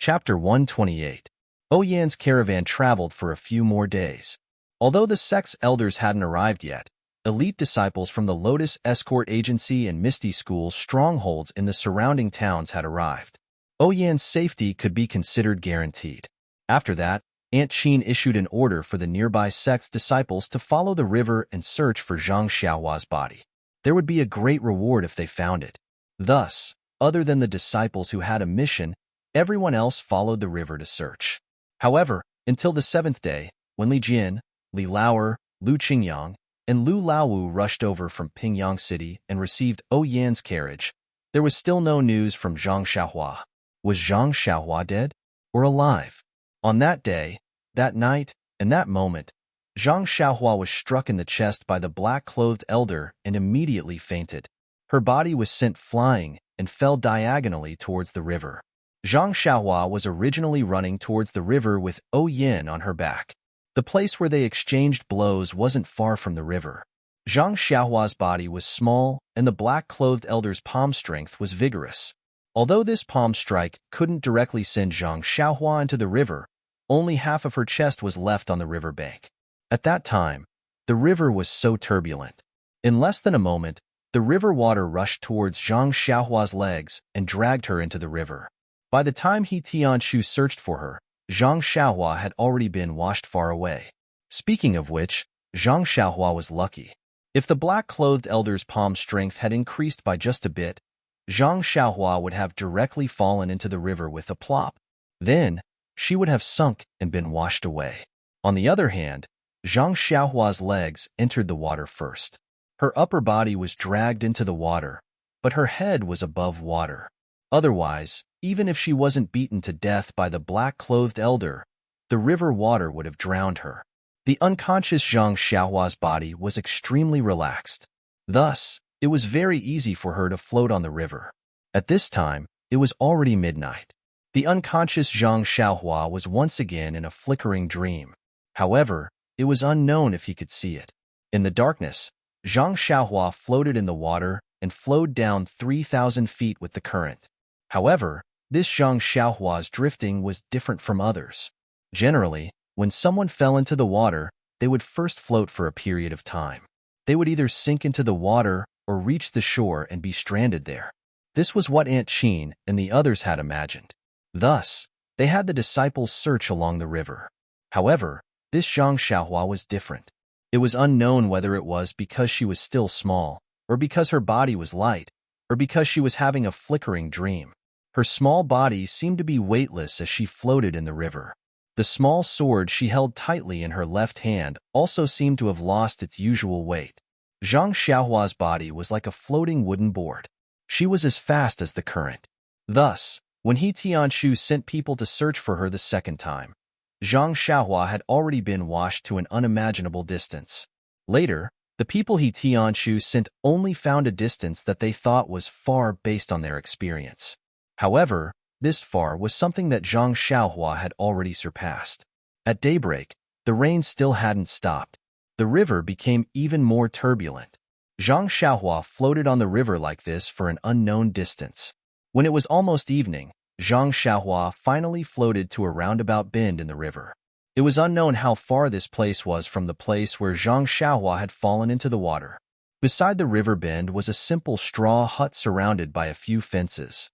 Chapter 128. Oyan's caravan traveled for a few more days. Although the sect's elders hadn't arrived yet, elite disciples from the Lotus Escort Agency and Misty School's strongholds in the surrounding towns had arrived. Oyan's safety could be considered guaranteed. After that, Aunt Qin issued an order for the nearby sect's disciples to follow the river and search for Zhang Xiaohua's body. There would be a great reward if they found it. Thus, other than the disciples who had a mission, everyone else followed the river to search. However, until the seventh day, when Li Jin, Li Laoer, Lu Qingyang, and Lu Laowu rushed over from Pingyang City and received Oyan's carriage, there was still no news from Zhang Xiaohua. Was Zhang Xiaohua dead or alive? On that day, that night, and that moment, Zhang Xiaohua was struck in the chest by the black-clothed elder and immediately fainted. Her body was sent flying and fell diagonally towards the river. Zhang Xiaohua was originally running towards the river with Oyan on her back. The place where they exchanged blows wasn't far from the river. Zhang Xiaohua's body was small, and the black-clothed elder's palm strength was vigorous. Although this palm strike couldn't directly send Zhang Xiaohua into the river, only half of her chest was left on the river bank. At that time, the river was so turbulent. In less than a moment, the river water rushed towards Zhang Xiaohua's legs and dragged her into the river. By the time He Tianshu searched for her, Zhang Xiaohua had already been washed far away. Speaking of which, Zhang Xiaohua was lucky. If the black-clothed elder's palm strength had increased by just a bit, Zhang Xiaohua would have directly fallen into the river with a plop. Then, she would have sunk and been washed away. On the other hand, Zhang Xiaohua's legs entered the water first. Her upper body was dragged into the water, but her head was above water. Otherwise, even if she wasn't beaten to death by the black-clothed elder, the river water would have drowned her. The unconscious Zhang Xiaohua's body was extremely relaxed. Thus, it was very easy for her to float on the river. At this time, it was already midnight. The unconscious Zhang Xiaohua was once again in a flickering dream. However, it was unknown if he could see it. In the darkness, Zhang Xiaohua floated in the water and flowed down 3,000 feet with the current. However, this Zhang Xiaohua's drifting was different from others. Generally, when someone fell into the water, they would first float for a period of time. They would either sink into the water or reach the shore and be stranded there. This was what Aunt Qin and the others had imagined. Thus, they had the disciples search along the river. However, this Zhang Xiaohua was different. It was unknown whether it was because she was still small, or because her body was light, or because she was having a flickering dream. Her small body seemed to be weightless as she floated in the river. The small sword she held tightly in her left hand also seemed to have lost its usual weight. Zhang Xiaohua's body was like a floating wooden board. She was as fast as the current. Thus, when He Tianshu sent people to search for her the second time, Zhang Xiaohua had already been washed to an unimaginable distance. Later, the people He Tianshu sent only found a distance that they thought was far based on their experience. However, this far was something that Zhang Xiaohua had already surpassed. At daybreak, the rain still hadn't stopped. The river became even more turbulent. Zhang Xiaohua floated on the river like this for an unknown distance. When it was almost evening, Zhang Xiaohua finally floated to a roundabout bend in the river. It was unknown how far this place was from the place where Zhang Xiaohua had fallen into the water. Beside the river bend was a simple straw hut surrounded by a few fences.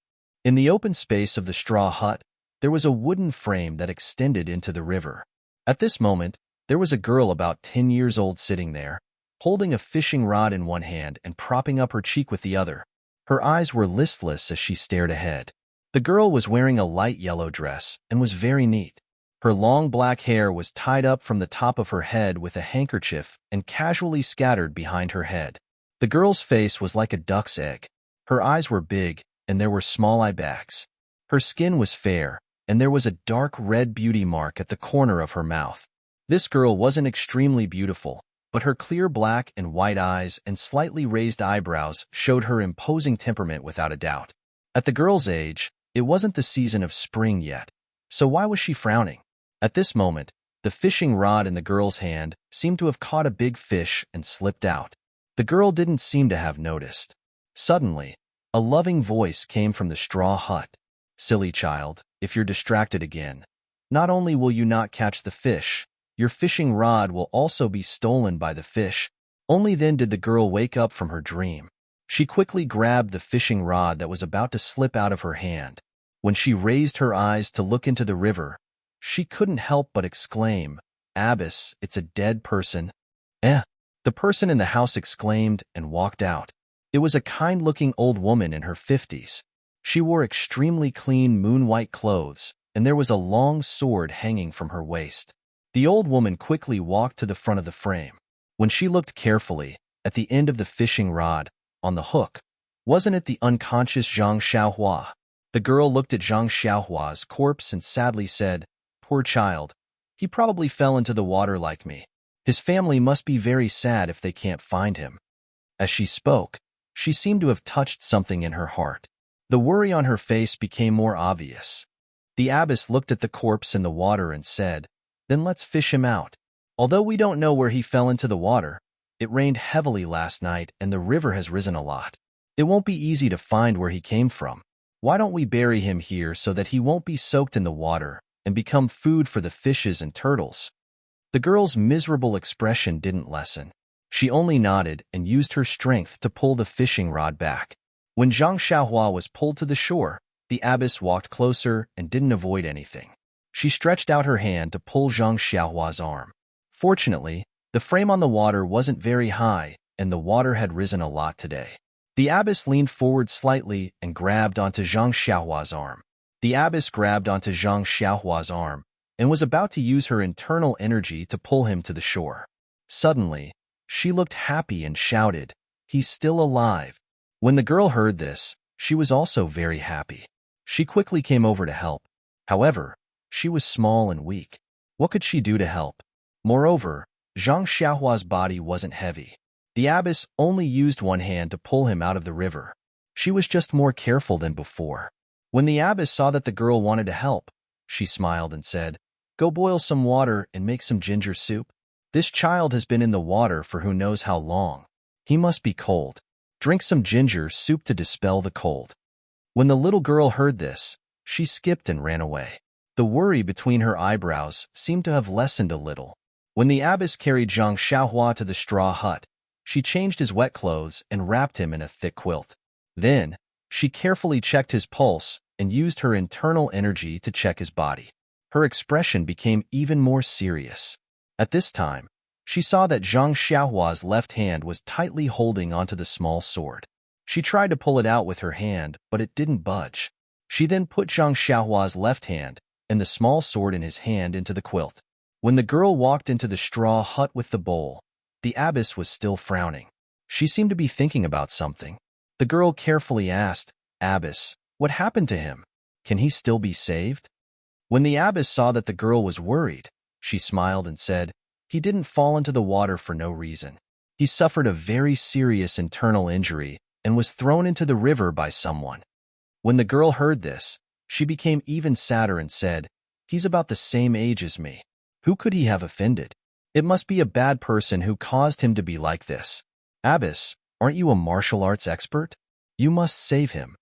In the open space of the straw hut, there was a wooden frame that extended into the river. At this moment, there was a girl about 10 years old sitting there, holding a fishing rod in one hand and propping up her cheek with the other. Her eyes were listless as she stared ahead. The girl was wearing a light yellow dress and was very neat. Her long black hair was tied up from the top of her head with a handkerchief and casually scattered behind her head. The girl's face was like a duck's egg. Her eyes were big, and there were small eye bags. Her skin was fair, and there was a dark red beauty mark at the corner of her mouth. This girl wasn't extremely beautiful, but her clear black and white eyes and slightly raised eyebrows showed her imposing temperament without a doubt. At the girl's age, it wasn't the season of spring yet, so why was she frowning? At this moment, the fishing rod in the girl's hand seemed to have caught a big fish and slipped out. The girl didn't seem to have noticed. Suddenly, a loving voice came from the straw hut. Silly child, if you're distracted again, not only will you not catch the fish, your fishing rod will also be stolen by the fish. Only then did the girl wake up from her dream. She quickly grabbed the fishing rod that was about to slip out of her hand. When she raised her eyes to look into the river, she couldn't help but exclaim, "Abyss, it's a dead person." Eh. The person in the house exclaimed and walked out. It was a kind-looking old woman in her 50s. She wore extremely clean moon-white clothes, and there was a long sword hanging from her waist. The old woman quickly walked to the front of the frame. When she looked carefully, at the end of the fishing rod, on the hook, wasn't it the unconscious Zhang Xiaohua? The girl looked at Zhang Xiaohua's corpse and sadly said, "Poor child. He probably fell into the water like me. His family must be very sad if they can't find him." As she spoke, she seemed to have touched something in her heart. The worry on her face became more obvious. The abbess looked at the corpse in the water and said, "Then let's fish him out. Although we don't know where he fell into the water, it rained heavily last night and the river has risen a lot. It won't be easy to find where he came from. Why don't we bury him here so that he won't be soaked in the water and become food for the fishes and turtles?" The girl's miserable expression didn't lessen. She only nodded and used her strength to pull the fishing rod back. When Zhang Xiaohua was pulled to the shore, the abbess walked closer and didn't avoid anything. She stretched out her hand to pull Zhang Xiaohua's arm. Fortunately, the frame on the water wasn't very high, and the water had risen a lot today. The abbess leaned forward slightly and grabbed onto Zhang Xiaohua's arm. The abbess grabbed onto Zhang Xiaohua's arm and was about to use her internal energy to pull him to the shore. Suddenly, she looked happy and shouted, "He's still alive." When the girl heard this, she was also very happy. She quickly came over to help. However, she was small and weak. What could she do to help? Moreover, Zhang Xiaohua's body wasn't heavy. The abbess only used one hand to pull him out of the river. She was just more careful than before. When the abbess saw that the girl wanted to help, she smiled and said, "Go boil some water and make some ginger soup. This child has been in the water for who knows how long. He must be cold. Drink some ginger soup to dispel the cold." When the little girl heard this, she skipped and ran away. The worry between her eyebrows seemed to have lessened a little. When the abbess carried Zhang Xiaohua to the straw hut, she changed his wet clothes and wrapped him in a thick quilt. Then, she carefully checked his pulse and used her internal energy to check his body. Her expression became even more serious. At this time, she saw that Zhang Xiaohua's left hand was tightly holding onto the small sword. She tried to pull it out with her hand, but it didn't budge. She then put Zhang Xiaohua's left hand and the small sword in his hand into the quilt. When the girl walked into the straw hut with the bowl, the abbess was still frowning. She seemed to be thinking about something. The girl carefully asked, "Abbess, what happened to him? Can he still be saved?" When the abbess saw that the girl was worried, she smiled and said, "He didn't fall into the water for no reason. He suffered a very serious internal injury and was thrown into the river by someone." When the girl heard this, she became even sadder and said, "He's about the same age as me. Who could he have offended? It must be a bad person who caused him to be like this. Abbess, aren't you a martial arts expert? You must save him."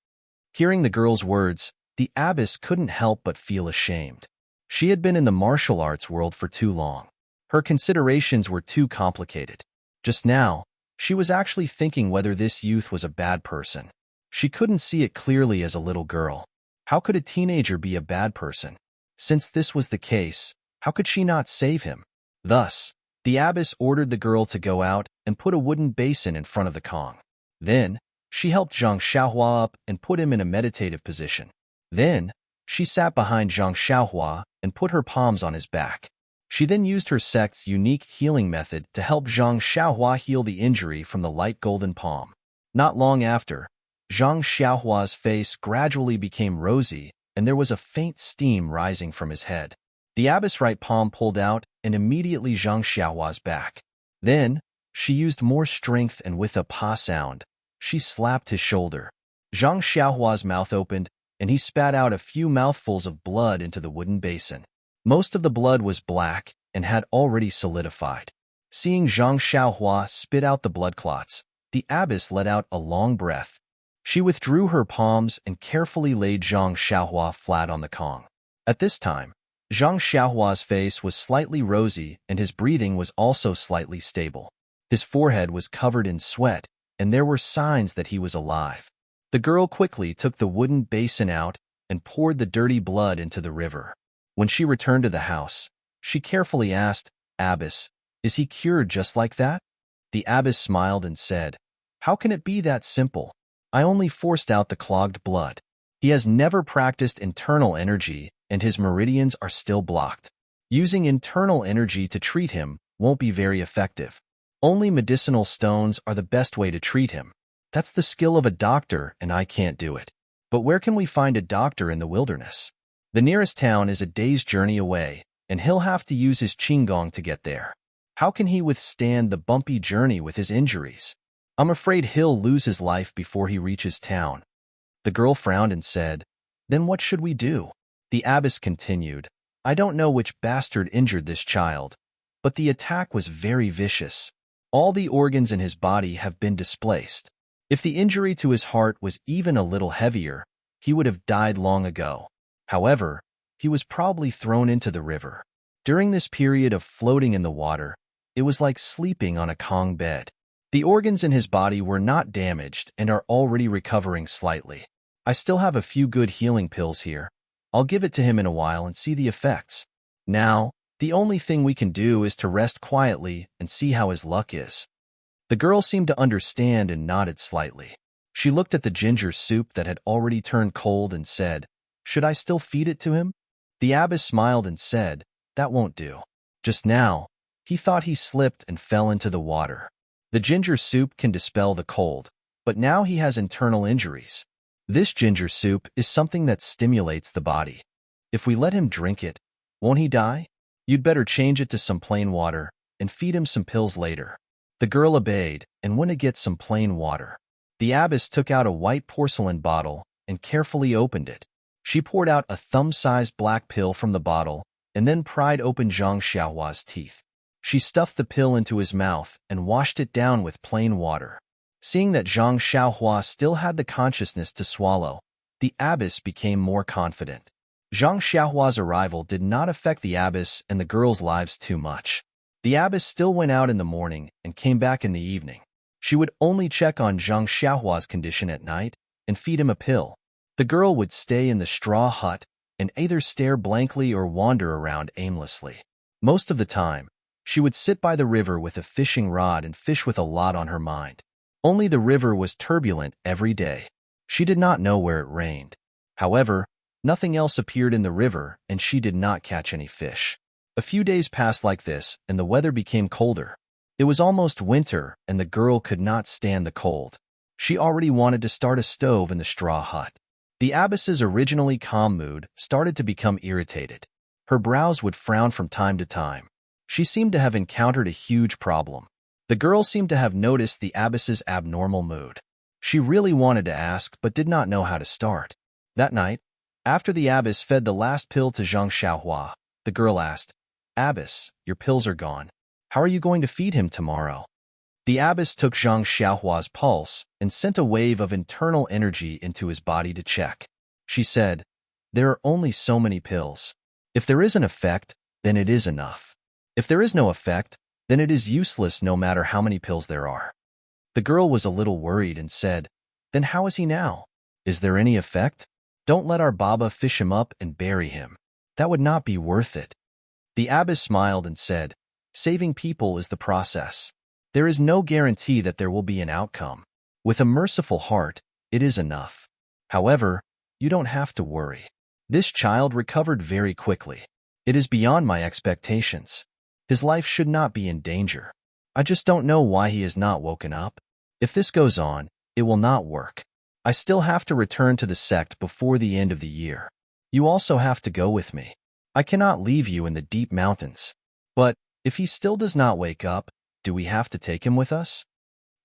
Hearing the girl's words, the abbess couldn't help but feel ashamed. She had been in the martial arts world for too long. Her considerations were too complicated. Just now, she was actually thinking whether this youth was a bad person. She couldn't see it clearly as a little girl. How could a teenager be a bad person? Since this was the case, how could she not save him? Thus, the abbess ordered the girl to go out and put a wooden basin in front of the Kong. Then, she helped Zhang Xiaohua up and put him in a meditative position. Then, she sat behind Zhang Xiaohua and put her palms on his back. She then used her sect's unique healing method to help Zhang Xiaohua heal the injury from the light golden palm. Not long after, Zhang Xiaohua's face gradually became rosy, and there was a faint steam rising from his head. The abbess' right palm pulled out and immediately Zhang Xiaohua's back. Then, she used more strength and with a pa sound, she slapped his shoulder. Zhang Xiaohua's mouth opened, and he spat out a few mouthfuls of blood into the wooden basin. Most of the blood was black and had already solidified. Seeing Zhang Xiaohua spit out the blood clots, the abbess let out a long breath. She withdrew her palms and carefully laid Zhang Xiaohua flat on the Kong. At this time, Zhang Xiaohua's face was slightly rosy and his breathing was also slightly stable. His forehead was covered in sweat, and there were signs that he was alive. The girl quickly took the wooden basin out and poured the dirty blood into the river. When she returned to the house, she carefully asked, "Abbess, is he cured just like that?" The abbess smiled and said, "How can it be that simple? I only forced out the clogged blood. He has never practiced internal energy, and his meridians are still blocked. Using internal energy to treat him won't be very effective. Only medicinal stones are the best way to treat him. That's the skill of a doctor, and I can't do it. But where can we find a doctor in the wilderness? The nearest town is a day's journey away, and he'll have to use his qinggong to get there. How can he withstand the bumpy journey with his injuries? I'm afraid he'll lose his life before he reaches town." The girl frowned and said, "Then what should we do?" The abbess continued, "I don't know which bastard injured this child, but the attack was very vicious. All the organs in his body have been displaced. If the injury to his heart was even a little heavier, he would have died long ago. However, he was probably thrown into the river. During this period of floating in the water, it was like sleeping on a Kong bed. The organs in his body were not damaged and are already recovering slightly. I still have a few good healing pills here. I'll give it to him in a while and see the effects. Now, the only thing we can do is to rest quietly and see how his luck is." The girl seemed to understand and nodded slightly. She looked at the ginger soup that had already turned cold and said, "Should I still feed it to him?" The abbess smiled and said, "That won't do. Just now, he thought he slipped and fell into the water. The ginger soup can dispel the cold, but now he has internal injuries. This ginger soup is something that stimulates the body. If we let him drink it, won't he die? You'd better change it to some plain water and feed him some pills later." The girl obeyed and went to get some plain water. The abbess took out a white porcelain bottle and carefully opened it. She poured out a thumb-sized black pill from the bottle and then pried open Zhang Xiaohua's teeth. She stuffed the pill into his mouth and washed it down with plain water. Seeing that Zhang Xiaohua still had the consciousness to swallow, the abbess became more confident. Zhang Xiaohua's arrival did not affect the abbess and the girls' lives too much. The abbess still went out in the morning and came back in the evening. She would only check on Zhang Xiaohua's condition at night and feed him a pill. The girl would stay in the straw hut and either stare blankly or wander around aimlessly. Most of the time, she would sit by the river with a fishing rod and fish with a lot on her mind. Only the river was turbulent every day. She did not know where it rained. However, nothing else appeared in the river and she did not catch any fish. A few days passed like this, and the weather became colder. It was almost winter, and the girl could not stand the cold. She already wanted to start a stove in the straw hut. The abbess's originally calm mood started to become irritated. Her brows would frown from time to time. She seemed to have encountered a huge problem. The girl seemed to have noticed the abbess's abnormal mood. She really wanted to ask, but did not know how to start. That night, after the abbess fed the last pill to Zhang Xiaohua, the girl asked, "Abbess, your pills are gone. How are you going to feed him tomorrow?" The abbess took Zhang Xiaohua's pulse and sent a wave of internal energy into his body to check. She said, "There are only so many pills. If there is an effect, then it is enough. If there is no effect, then it is useless no matter how many pills there are." The girl was a little worried and said, "Then how is he now? Is there any effect? Don't let our Baba fish him up and bury him. That would not be worth it." The abbess smiled and said, "Saving people is the process. There is no guarantee that there will be an outcome. With a merciful heart, it is enough. However, you don't have to worry. This child recovered very quickly. It is beyond my expectations. His life should not be in danger. I just don't know why he has not woken up. If this goes on, it will not work. I still have to return to the sect before the end of the year. You also have to go with me. I cannot leave you in the deep mountains. But if he still does not wake up, do we have to take him with us?"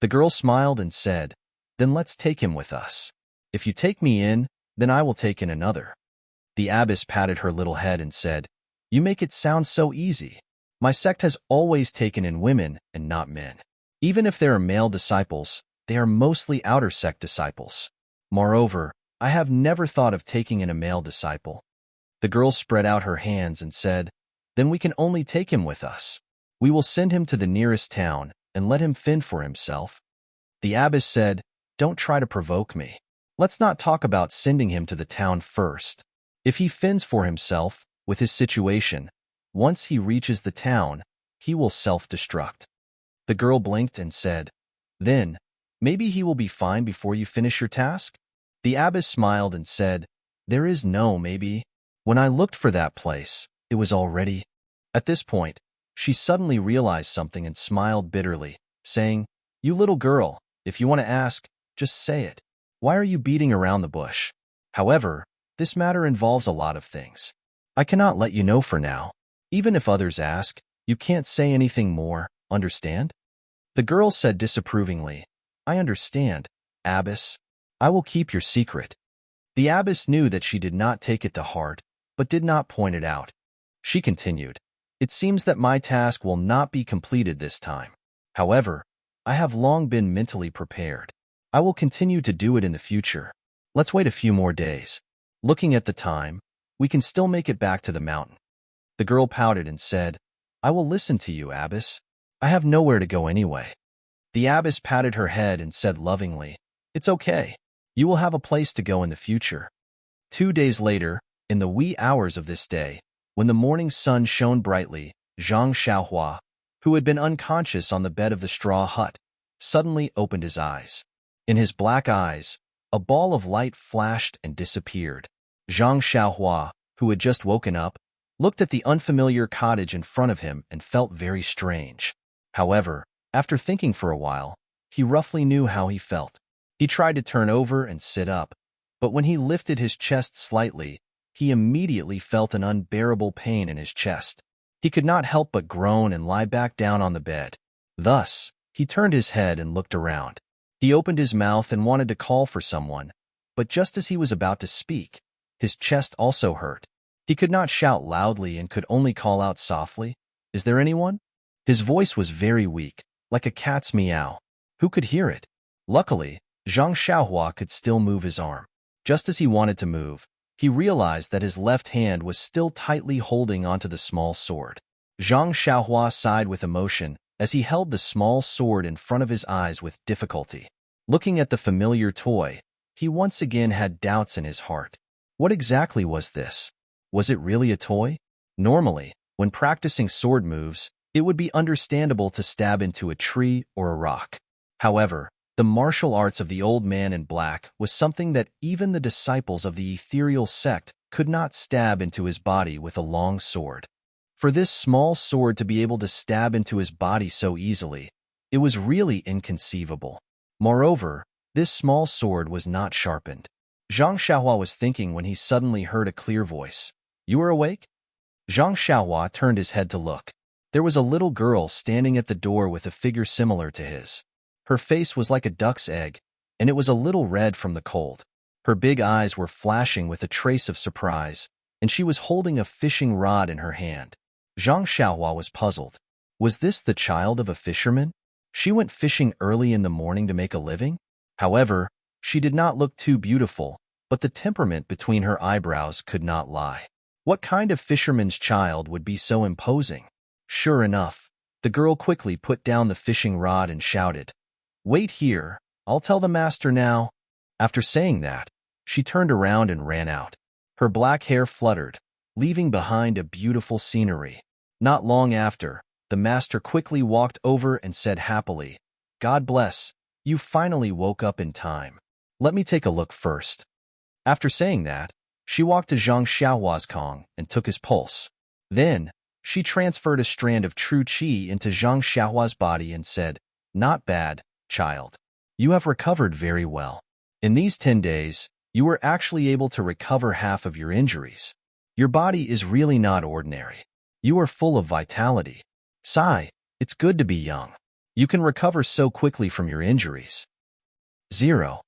The girl smiled and said, "Then let's take him with us. If you take me in, then I will take in another." The abbess patted her little head and said, "You make it sound so easy. My sect has always taken in women and not men. Even if there are male disciples, they are mostly outer sect disciples. Moreover, I have never thought of taking in a male disciple." The girl spread out her hands and said, "Then we can only take him with us. We will send him to the nearest town and let him fend for himself." The abbess said, "Don't try to provoke me. Let's not talk about sending him to the town first. If he fends for himself, with his situation, once he reaches the town, he will self-destruct." The girl blinked and said, "Then, maybe he will be fine before you finish your task?" The abbess smiled and said, "There is no maybe. When I looked for that place, it was already—" At this point, she suddenly realized something and smiled bitterly, saying, "You little girl, if you want to ask, just say it. Why are you beating around the bush? However, this matter involves a lot of things. I cannot let you know for now. Even if others ask, you can't say anything more, understand?" The girl said disapprovingly, "I understand, abbess. I will keep your secret." The abbess knew that she did not take it to heart, but did not point it out. She continued, "It seems that my task will not be completed this time. However, I have long been mentally prepared. I will continue to do it in the future. Let's wait a few more days. Looking at the time, we can still make it back to the mountain." The girl pouted and said, "I will listen to you, abbess. I have nowhere to go anyway." The abbess patted her head and said lovingly, "It's okay. You will have a place to go in the future." 2 days later, in the wee hours of this day, when the morning sun shone brightly, Zhang Xiaohua, who had been unconscious on the bed of the straw hut, suddenly opened his eyes. In his black eyes, a ball of light flashed and disappeared. Zhang Xiaohua, who had just woken up, looked at the unfamiliar cottage in front of him and felt very strange. However, after thinking for a while, he roughly knew how he felt. He tried to turn over and sit up, but when he lifted his chest slightly, he immediately felt an unbearable pain in his chest. He could not help but groan and lie back down on the bed. Thus, he turned his head and looked around. He opened his mouth and wanted to call for someone, but just as he was about to speak, his chest also hurt. He could not shout loudly and could only call out softly, "Is there anyone?" His voice was very weak, like a cat's meow. Who could hear it? Luckily, Zhang Xiaohua could still move his arm. Just as he wanted to move, he realized that his left hand was still tightly holding onto the small sword. Zhang Xiaohua sighed with emotion as he held the small sword in front of his eyes with difficulty. Looking at the familiar toy, he once again had doubts in his heart. What exactly was this? Was it really a toy? Normally, when practicing sword moves, it would be understandable to stab into a tree or a rock. However, the martial arts of the old man in black was something that even the disciples of the ethereal sect could not stab into his body with a long sword. For this small sword to be able to stab into his body so easily, it was really inconceivable. Moreover, this small sword was not sharpened. Zhang Xiaohua was thinking when he suddenly heard a clear voice. "You are awake?" Zhang Xiaohua turned his head to look. There was a little girl standing at the door with a figure similar to his. Her face was like a duck's egg, and it was a little red from the cold. Her big eyes were flashing with a trace of surprise, and she was holding a fishing rod in her hand. Zhang Xiaohua was puzzled. Was this the child of a fisherman? She went fishing early in the morning to make a living? However, she did not look too beautiful, but the temperament between her eyebrows could not lie. What kind of fisherman's child would be so imposing? Sure enough, the girl quickly put down the fishing rod and shouted, "Wait here, I'll tell the master now." After saying that, she turned around and ran out. Her black hair fluttered, leaving behind a beautiful scenery. Not long after, the master quickly walked over and said happily, "God bless, you finally woke up in time. Let me take a look first." After saying that, she walked to Zhang Xiaohua's Kong and took his pulse. Then, she transferred a strand of true qi into Zhang Xiaohua's body and said, "Not bad, child. You have recovered very well. In these 10 days, you were actually able to recover half of your injuries. Your body is really not ordinary. You are full of vitality. Sigh, it's good to be young. You can recover so quickly from your injuries." 0.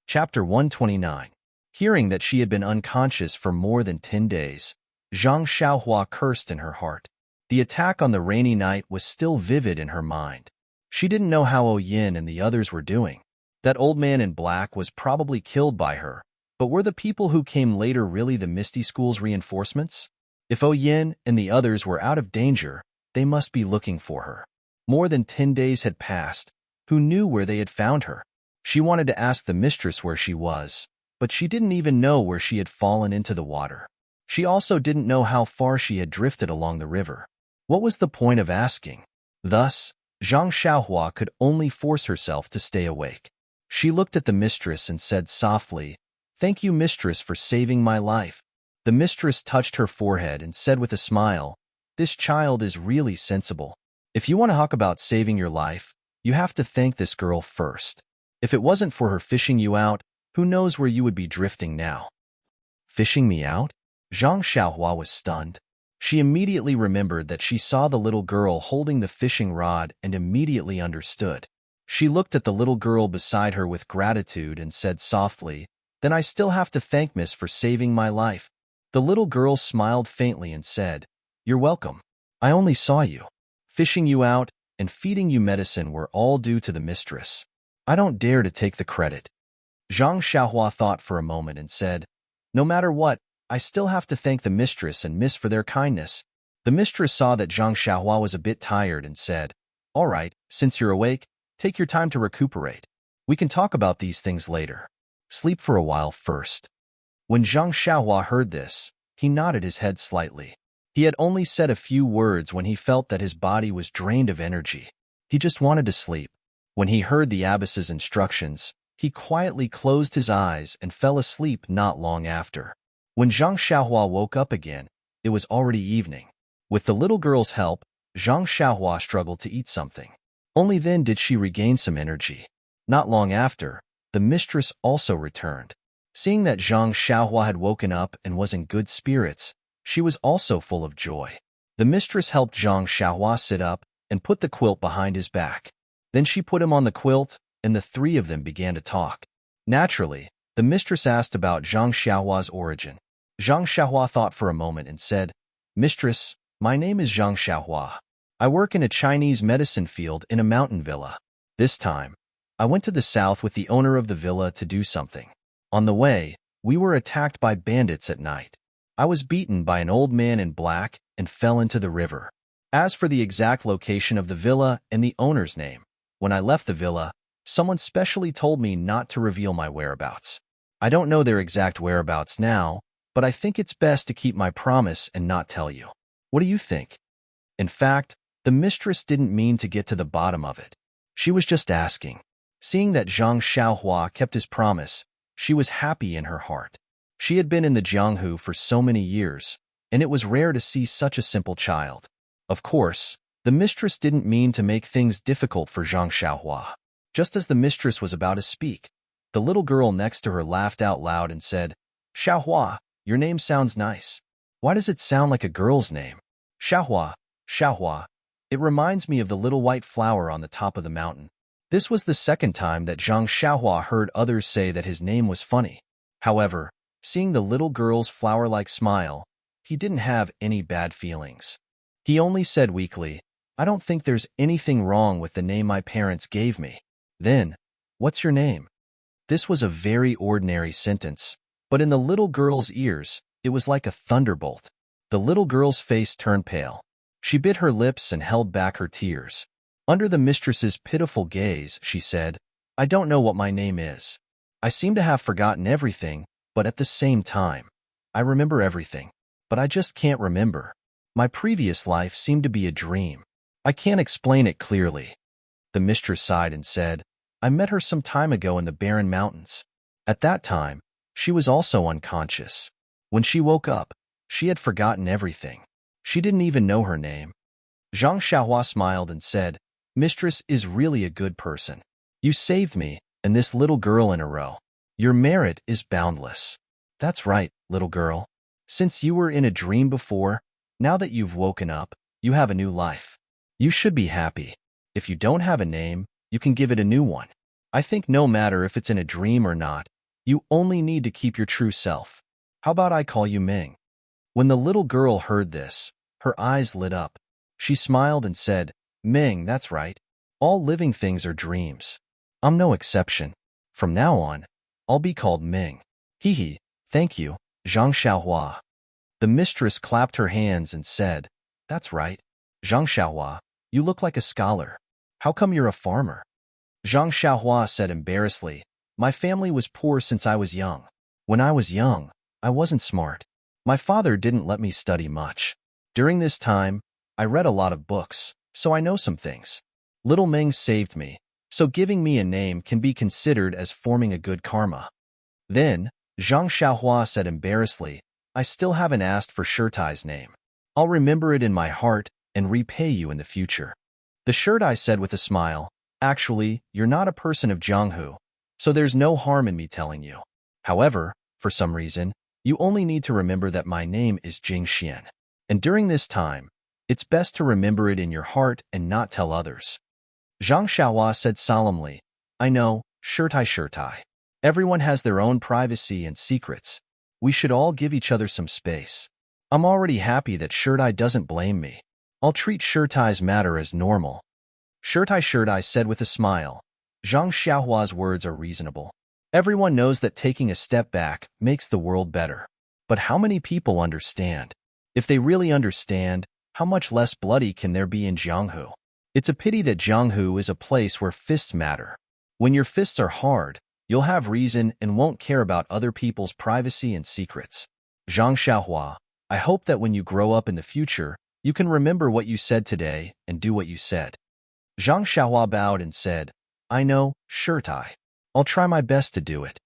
Chapter 129. Hearing that she had been unconscious for more than 10 days, Zhang Xiaohua cursed in her heart. The attack on the rainy night was still vivid in her mind. She didn't know how Yin and the others were doing. That old man in black was probably killed by her, but were the people who came later really the Misty School's reinforcements? If Yin and the others were out of danger, they must be looking for her. More than 10 days had passed. Who knew where they had found her? She wanted to ask the mistress where she was, but she didn't even know where she had fallen into the water. She also didn't know how far she had drifted along the river. What was the point of asking? Thus, Zhang Xiaohua could only force herself to stay awake. She looked at the mistress and said softly, "Thank you, mistress, for saving my life." The mistress touched her forehead and said with a smile, "This child is really sensible. If you want to talk about saving your life, you have to thank this girl first. If it wasn't for her fishing you out, who knows where you would be drifting now?" Fishing me out? Zhang Xiaohua was stunned. She immediately remembered that she saw the little girl holding the fishing rod and immediately understood. She looked at the little girl beside her with gratitude and said softly, "Then I still have to thank Miss for saving my life." The little girl smiled faintly and said, "You're welcome. I only saw you. Fishing you out and feeding you medicine were all due to the mistress. I don't dare to take the credit." Zhang Xiaohua thought for a moment and said, "No matter what, I still have to thank the mistress and Miss for their kindness." The mistress saw that Zhang Xiaohua was a bit tired and said, "All right, since you're awake, take your time to recuperate. We can talk about these things later. Sleep for a while first." When Zhang Xiaohua heard this, he nodded his head slightly. He had only said a few words when he felt that his body was drained of energy. He just wanted to sleep. When he heard the abbess's instructions, he quietly closed his eyes and fell asleep not long after. When Zhang Xiaohua woke up again, it was already evening. With the little girl's help, Zhang Xiaohua struggled to eat something. Only then did she regain some energy. Not long after, the mistress also returned. Seeing that Zhang Xiaohua had woken up and was in good spirits, she was also full of joy. The mistress helped Zhang Xiaohua sit up and put the quilt behind his back. Then she put him on the quilt, and the three of them began to talk. Naturally, the mistress asked about Zhang Xiaohua's origin. Zhang Xiaohua thought for a moment and said, "Mistress, my name is Zhang Xiaohua. I work in a Chinese medicine field in a mountain villa. This time, I went to the south with the owner of the villa to do something. On the way, we were attacked by bandits at night. I was beaten by an old man in black and fell into the river. As for the exact location of the villa and the owner's name, when I left the villa, someone specially told me not to reveal my whereabouts. I don't know their exact whereabouts now, but I think it's best to keep my promise and not tell you. What do you think?" In fact, the mistress didn't mean to get to the bottom of it. She was just asking. Seeing that Zhang Xiaohua kept his promise, she was happy in her heart. She had been in the Jianghu for so many years, and it was rare to see such a simple child. Of course, the mistress didn't mean to make things difficult for Zhang Xiaohua. Just as the mistress was about to speak, the little girl next to her laughed out loud and said, "Xiaohua, your name sounds nice. Why does it sound like a girl's name? Xiaohua, Xiaohua. It reminds me of the little white flower on the top of the mountain." This was the second time that Zhang Xiaohua heard others say that his name was funny. However, seeing the little girl's flower-like smile, he didn't have any bad feelings. He only said weakly, "I don't think there's anything wrong with the name my parents gave me." Then, "What's your name?" This was a very ordinary sentence, but in the little girl's ears, it was like a thunderbolt. The little girl's face turned pale. She bit her lips and held back her tears. Under the mistress's pitiful gaze, she said, "I don't know what my name is. I seem to have forgotten everything, but at the same time, I remember everything. But I just can't remember. My previous life seemed to be a dream. I can't explain it clearly." The mistress sighed and said, "I met her some time ago in the barren mountains. At that time, she was also unconscious. When she woke up, she had forgotten everything. She didn't even know her name." Zhang Xiaohua smiled and said, "Mistress is really a good person. You saved me and this little girl in a row. Your merit is boundless." "That's right, little girl. Since you were in a dream before, now that you've woken up, you have a new life. You should be happy. If you don't have a name, you can give it a new one. I think no matter if it's in a dream or not, you only need to keep your true self. How about I call you Ming?" When the little girl heard this, her eyes lit up. She smiled and said, "Ming, that's right. All living things are dreams. I'm no exception." From now on, I'll be called Ming. Hee hee, thank you, Zhang Xiaohua. The mistress clapped her hands and said, That's right. Zhang Xiaohua, you look like a scholar. How come you're a farmer? Zhang Xiaohua said embarrassedly, My family was poor since I was young. When I was young, I wasn't smart. My father didn't let me study much. During this time, I read a lot of books, so I know some things. Little Ming saved me, so giving me a name can be considered as forming a good karma. Then, Zhang Xiaohua said embarrassedly, I still haven't asked for Shirtai's name. I'll remember it in my heart and repay you in the future. The Shirtai said with a smile, Actually, you're not a person of Jianghu, so there's no harm in me telling you. However, for some reason, you only need to remember that my name is Jing Xian. And during this time, it's best to remember it in your heart and not tell others. Zhang Xiaohua said solemnly, I know, Shirtai. Everyone has their own privacy and secrets. We should all give each other some space. I'm already happy that Shirtai doesn't blame me. I'll treat Shirtai's matter as normal. Shirtai said with a smile. Zhang Xiaohua's words are reasonable. Everyone knows that taking a step back makes the world better. But how many people understand? If they really understand, how much less bloody can there be in Jianghu? It's a pity that Jianghu is a place where fists matter. When your fists are hard, you'll have reason and won't care about other people's privacy and secrets. Zhang Xiaohua, I hope that when you grow up in the future, you can remember what you said today and do what you said. Zhang Xiaohua bowed and said, I know, Shirtai. I'll try my best to do it.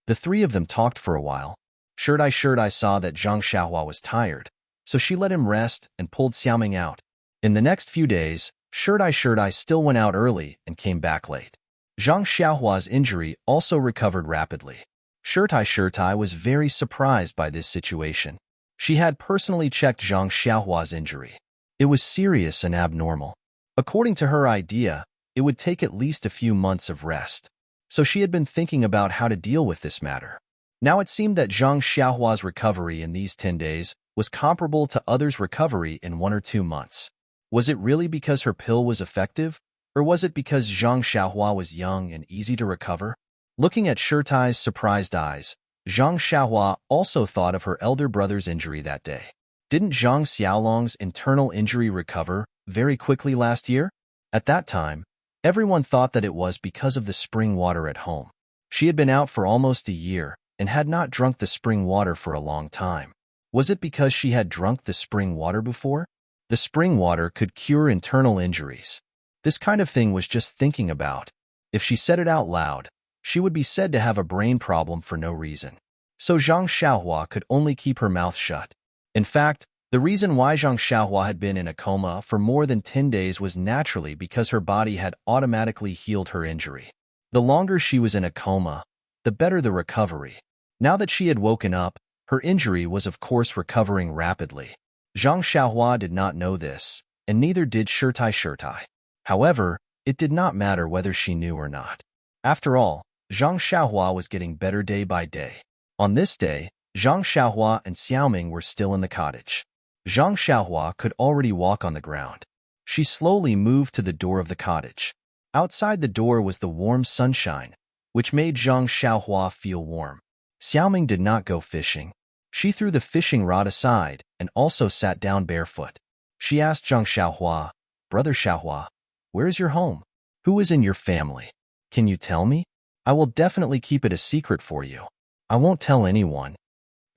The three of them talked for a while. Shirtai saw that Zhang Xiaohua was tired, so she let him rest and pulled Xiaoming out. In the next few days, Shirtai still went out early and came back late. Zhang Xiaohua's injury also recovered rapidly. Shirtai was very surprised by this situation. She had personally checked Zhang Xiaohua's injury. It was serious and abnormal. According to her idea, it would take at least a few months of rest. So she had been thinking about how to deal with this matter. Now it seemed that Zhang Xiaohua's recovery in these 10 days was comparable to others' recovery in 1 or 2 months. Was it really because her pill was effective? Or was it because Zhang Xiaohua was young and easy to recover? Looking at Shirtai's surprised eyes, Zhang Xiaohua also thought of her elder brother's injury that day. Didn't Zhang Xiaolong's internal injury recover very quickly last year? At that time, everyone thought that it was because of the spring water at home. She had been out for almost a year and had not drunk the spring water for a long time. Was it because she had drunk the spring water before? The spring water could cure internal injuries. This kind of thing was just thinking about. If she said it out loud, she would be said to have a brain problem for no reason. So Zhang Xiaohua could only keep her mouth shut. In fact, the reason why Zhang Xiaohua had been in a coma for more than 10 days was naturally because her body had automatically healed her injury. The longer she was in a coma, the better the recovery. Now that she had woken up, her injury was of course recovering rapidly. Zhang Xiaohua did not know this, and neither did Shirtai. However, it did not matter whether she knew or not. After all, Zhang Xiaohua was getting better day by day. On this day, Zhang Xiaohua and Xiaoming were still in the cottage. Zhang Xiaohua could already walk on the ground. She slowly moved to the door of the cottage. Outside the door was the warm sunshine, which made Zhang Xiaohua feel warm. Xiaoming did not go fishing. She threw the fishing rod aside and also sat down barefoot. She asked Zhang Xiaohua, Brother Xiaohua, where is your home? Who is in your family? Can you tell me? I will definitely keep it a secret for you. I won't tell anyone.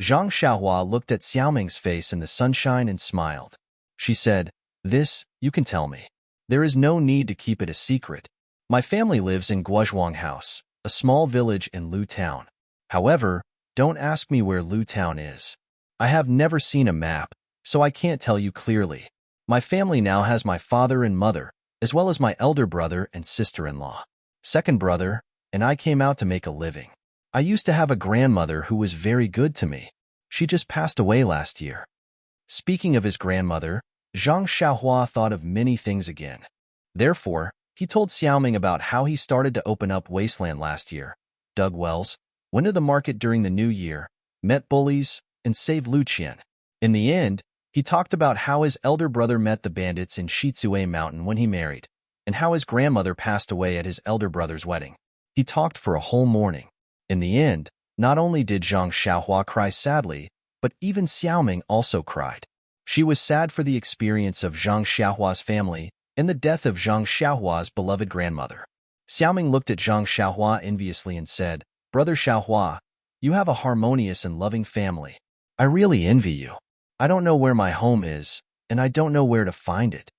Zhang Xiaohua looked at Xiaoming's face in the sunshine and smiled. She said, This, you can tell me. There is no need to keep it a secret. My family lives in Guozhuang House, a small village in Lu Town. However, don't ask me where Lu Town is. I have never seen a map, so I can't tell you clearly. My family now has my father and mother, as well as my elder brother and sister-in-law. Second brother, and I came out to make a living. I used to have a grandmother who was very good to me. She just passed away last year. Speaking of his grandmother, Zhang Xiaohua thought of many things again. Therefore, he told Xiaoming about how he started to open up wasteland last year, dug wells, went to the market during the new year, met bullies, and saved Lu Qian. In the end, he talked about how his elder brother met the bandits in Shizue Mountain when he married, and how his grandmother passed away at his elder brother's wedding. He talked for a whole morning. In the end, not only did Zhang Xiaohua cry sadly, but even Xiaoming also cried. She was sad for the experience of Zhang Xiaohua's family and the death of Zhang Xiaohua's beloved grandmother. Xiaoming looked at Zhang Xiaohua enviously and said, "Brother Xiaohua, you have a harmonious and loving family. I really envy you. I don't know where my home is, and I don't know where to find it."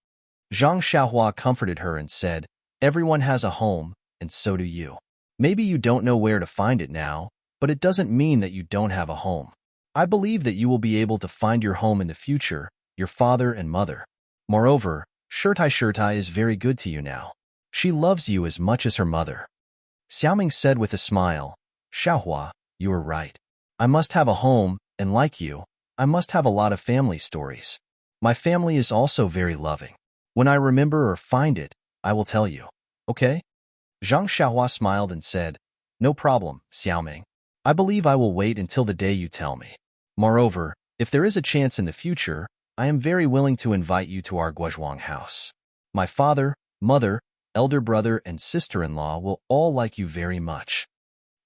Zhang Xiaohua comforted her and said, "Everyone has a home, and so do you. Maybe you don't know where to find it now, but it doesn't mean that you don't have a home. I believe that you will be able to find your home in the future, your father and mother. Moreover, Shirtai is very good to you now. She loves you as much as her mother." Xiaoming said with a smile, "Xiaohua, you are right. I must have a home, and like you, I must have a lot of family stories. My family is also very loving. When I remember or find it, I will tell you. Okay?" Zhang Xiaohua smiled and said, "No problem, Xiaoming. I believe I will wait until the day you tell me. Moreover, if there is a chance in the future, I am very willing to invite you to our Guozhuang house. My father, mother, elder brother, and sister-in-law will all like you very much."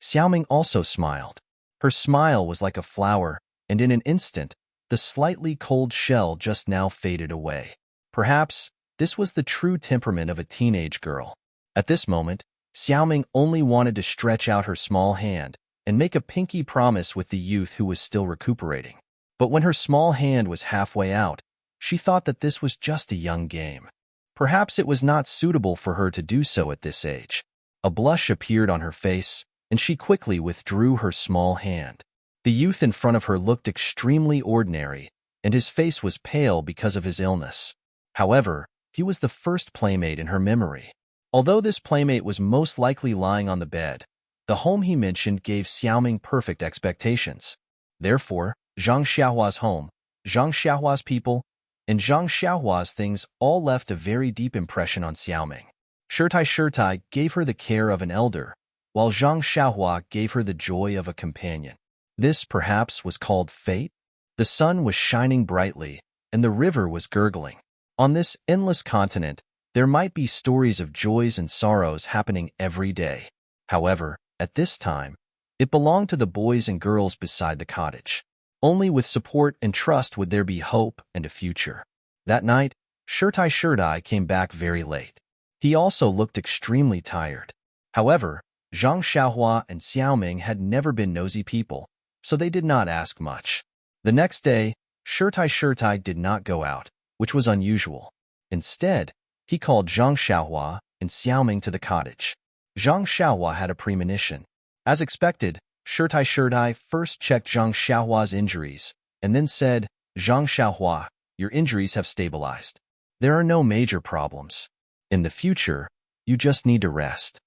Xiaoming also smiled. Her smile was like a flower, and in an instant, the slightly cold shell just now faded away. Perhaps this was the true temperament of a teenage girl. At this moment, Xiaoming only wanted to stretch out her small hand and make a pinky promise with the youth who was still recuperating. But when her small hand was halfway out, she thought that this was just a young game. Perhaps it was not suitable for her to do so at this age. A blush appeared on her face, and she quickly withdrew her small hand. The youth in front of her looked extremely ordinary, and his face was pale because of his illness. However, he was the first playmate in her memory. Although this playmate was most likely lying on the bed, the home he mentioned gave Xiaoming perfect expectations. Therefore, Zhang Xiaohua's home, Zhang Xiaohua's people, and Zhang Xiaohua's things all left a very deep impression on Xiaoming. Shirtai gave her the care of an elder, while Zhang Xiaohua gave her the joy of a companion. This, perhaps, was called fate? The sun was shining brightly, and the river was gurgling. On this endless continent, there might be stories of joys and sorrows happening every day. However, at this time, it belonged to the boys and girls beside the cottage. Only with support and trust would there be hope and a future. That night, Shirtai came back very late. He also looked extremely tired. However, Zhang Xiaohua and Xiaoming had never been nosy people, so they did not ask much. The next day, Shirtai did not go out, which was unusual. Instead, he called Zhang Xiaohua and Xiaoming to the cottage. Zhang Xiaohua had a premonition. As expected, Shirtai first checked Zhang Xiaohua's injuries, and then said, "Zhang Xiaohua, your injuries have stabilized. There are no major problems. In the future, you just need to rest."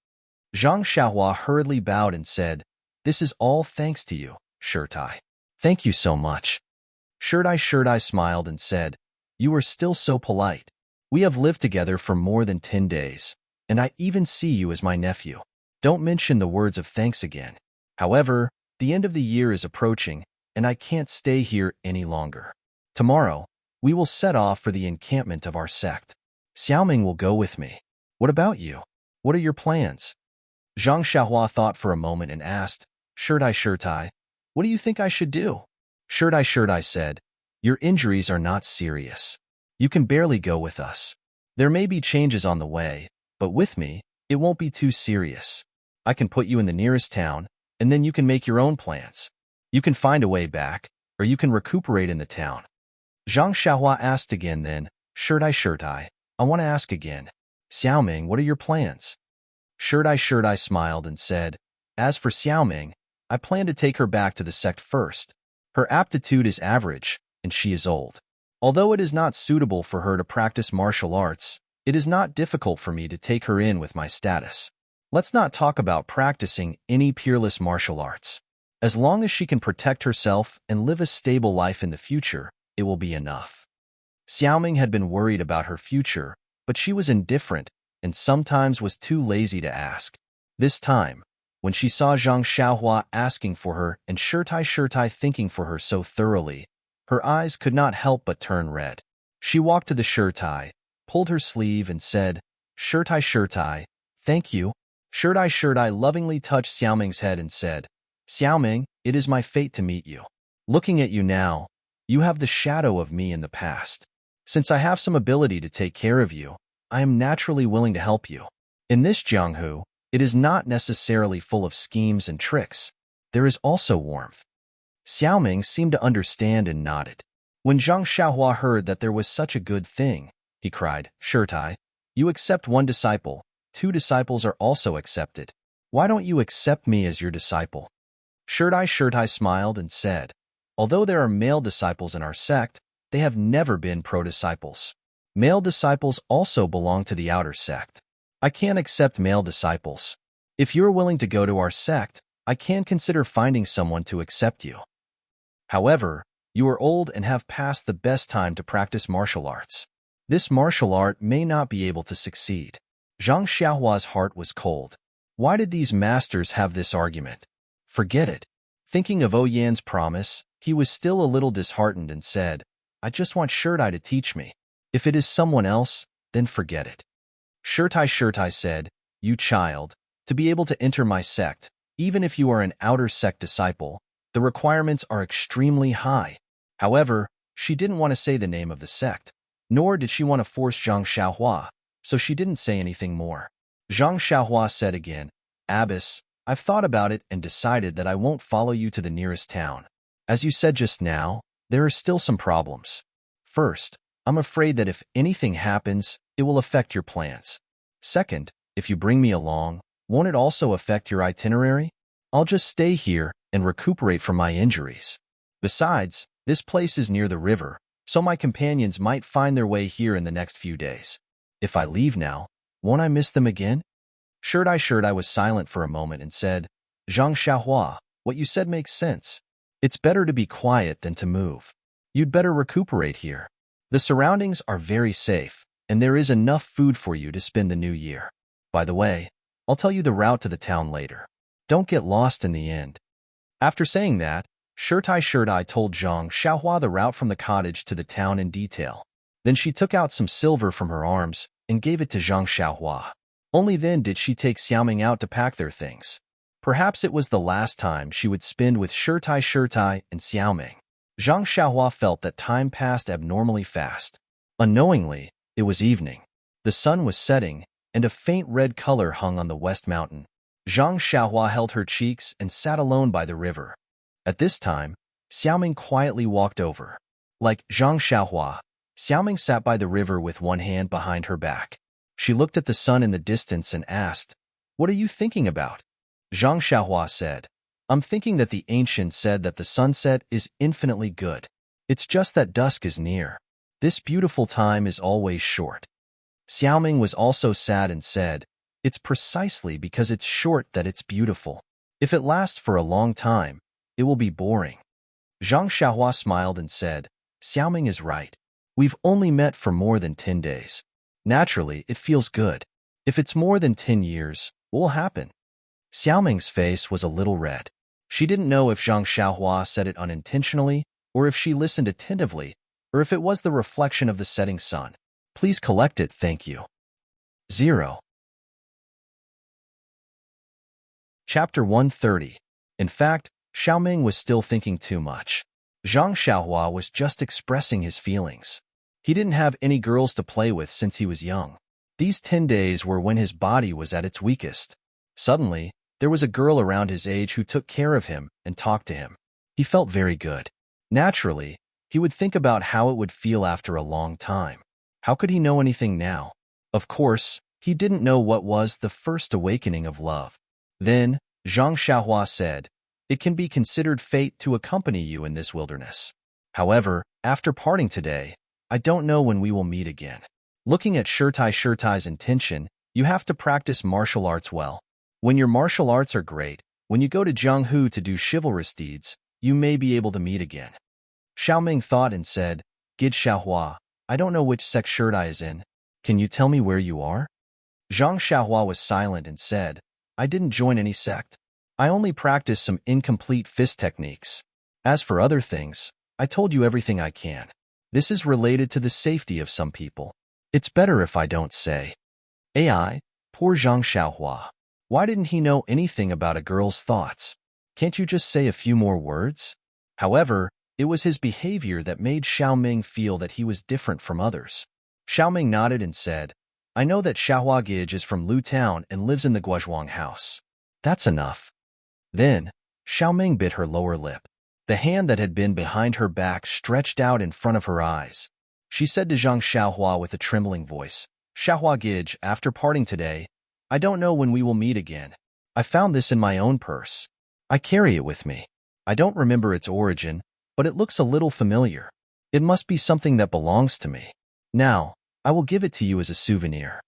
Zhang Xiaohua hurriedly bowed and said, "This is all thanks to you, Shirtai. Thank you so much." Shirtai smiled and said, "You are still so polite. We have lived together for more than 10 days, and I even see you as my nephew. Don't mention the words of thanks again. However, the end of the year is approaching, and I can't stay here any longer. Tomorrow, we will set off for the encampment of our sect. Xiaoming will go with me. What about you? What are your plans?" Zhang Xiaohua thought for a moment and asked, Shirtai, what do you think I should do?" Shirtai said, "Your injuries are not serious. You can barely go with us. There may be changes on the way, but with me, it won't be too serious. I can put you in the nearest town, and then you can make your own plans. You can find a way back, or you can recuperate in the town." Zhang Xiaohua asked again then, Shirtai, I want to ask again. Xiaoming, what are your plans?" Shirtai smiled and said, "As for Xiaoming, I plan to take her back to the sect first. Her aptitude is average, and she is old. Although it is not suitable for her to practice martial arts, it is not difficult for me to take her in with my status. Let's not talk about practicing any peerless martial arts. As long as she can protect herself and live a stable life in the future, it will be enough." Xiaoming had been worried about her future, but she was indifferent and sometimes was too lazy to ask. This time, when she saw Zhang Xiaohua asking for her and Shirtai thinking for her so thoroughly, her eyes could not help but turn red. She walked to the Shirtai, pulled her sleeve and said, Shirtai, thank you. Shirt-Eye lovingly touched Xiaoming's head and said, Xiaoming, it is my fate to meet you. Looking at you now, you have the shadow of me in the past. Since I have some ability to take care of you, I am naturally willing to help you. In this Jianghu, it is not necessarily full of schemes and tricks. There is also warmth. Xiaoming seemed to understand and nodded. When Zhang Xiaohua heard that there was such a good thing, he cried, Shirt-Eye, you accept one disciple, 2 disciples are also accepted. Why don't you accept me as your disciple? Shirt-Eye smiled and said, although there are male disciples in our sect, they have never been pro-disciples. Male disciples also belong to the outer sect. I can't accept male disciples. If you're willing to go to our sect, I can consider finding someone to accept you. However, you are old and have passed the best time to practice martial arts. This martial art may not be able to succeed. Zhang Xiaohua's heart was cold. Why did these masters have this argument? Forget it. Thinking of Oyan's promise, he was still a little disheartened and said, I just want Shirt-Eye to teach me. If it is someone else, then forget it. Shirt-Eye said, you child, to be able to enter my sect, even if you are an outer sect disciple, the requirements are extremely high. However, she didn't want to say the name of the sect, nor did she want to force Zhang Xiaohua, so she didn't say anything more. Zhang Xiaohua said again, Abbess, I've thought about it and decided that I won't follow you to the nearest town. As you said just now, there are still some problems. First, I'm afraid that if anything happens, it will affect your plans. Second, if you bring me along, won't it also affect your itinerary? I'll just stay here and recuperate from my injuries. Besides, this place is near the river, so my companions might find their way here in the next few days. If I leave now, won't I miss them again? Shirt-Eye was silent for a moment and said, Zhang Xiaohua, what you said makes sense. It's better to be quiet than to move. You'd better recuperate here. The surroundings are very safe, and there is enough food for you to spend the new year. By the way, I'll tell you the route to the town later. Don't get lost in the end. After saying that, Shirt-Eye told Zhang Xiaohua the route from the cottage to the town in detail. Then she took out some silver from her arms and gave it to Zhang Xiaohua. Only then did she take Xiaoming out to pack their things. Perhaps it was the last time she would spend with Shirt-Eye and Xiaoming. Zhang Xiaohua felt that time passed abnormally fast. Unknowingly, it was evening. The sun was setting, and a faint red color hung on the west mountain. Zhang Xiaohua held her cheeks and sat alone by the river. At this time, Xiaoming quietly walked over. Like Zhang Xiaohua, Xiaoming sat by the river with one hand behind her back. She looked at the sun in the distance and asked, What are you thinking about? Zhang Xiaohua said, I'm thinking that the ancient said that the sunset is infinitely good. It's just that dusk is near. This beautiful time is always short. Xiaoming was also sad and said, It's precisely because it's short that it's beautiful. If it lasts for a long time, it will be boring. Zhang Xiaohua smiled and said, Xiaoming is right. We've only met for more than 10 days. Naturally, it feels good. If it's more than 10 years, what will happen? Xiaoming's face was a little red. She didn't know if Zhang Xiaohua said it unintentionally, or if she listened attentively, or if it was the reflection of the setting sun. Please collect it, thank you. 0. Chapter 130. In fact, Xiaoming was still thinking too much. Zhang Xiaohua was just expressing his feelings. He didn't have any girls to play with since he was young. These 10 days were when his body was at its weakest. Suddenly, there was a girl around his age who took care of him and talked to him. He felt very good. Naturally, he would think about how it would feel after a long time. How could he know anything now? Of course, he didn't know what was the first awakening of love. Then, Zhang Xiaohua said, It can be considered fate to accompany you in this wilderness. However, after parting today, I don't know when we will meet again. Looking at Shirt-Eye's intention, you have to practice martial arts well. When your martial arts are great, when you go to Jianghu to do chivalrous deeds, you may be able to meet again. Xiaoming thought and said, Gid Xiaohua, I don't know which sect Shirt-Eye is in. Can you tell me where you are? Zhang Xiaohua was silent and said, I didn't join any sect. I only practiced some incomplete fist techniques. As for other things, I told you everything I can. This is related to the safety of some people. It's better if I don't say. AI, poor Zhang Xiaohua. Why didn't he know anything about a girl's thoughts? Can't you just say a few more words? However, it was his behavior that made Xiaoming feel that he was different from others. Xiaoming nodded and said, I know that Xiahua Gij is from Lu Town and lives in the Guozhuang house. That's enough. Then, Xiaoming bit her lower lip. The hand that had been behind her back stretched out in front of her eyes. She said to Zhang Xiaohua with a trembling voice, Xiahua Gij, after parting today, I don't know when we will meet again. I found this in my own purse. I carry it with me. I don't remember its origin, but it looks a little familiar. It must be something that belongs to me. Now, I will give it to you as a souvenir.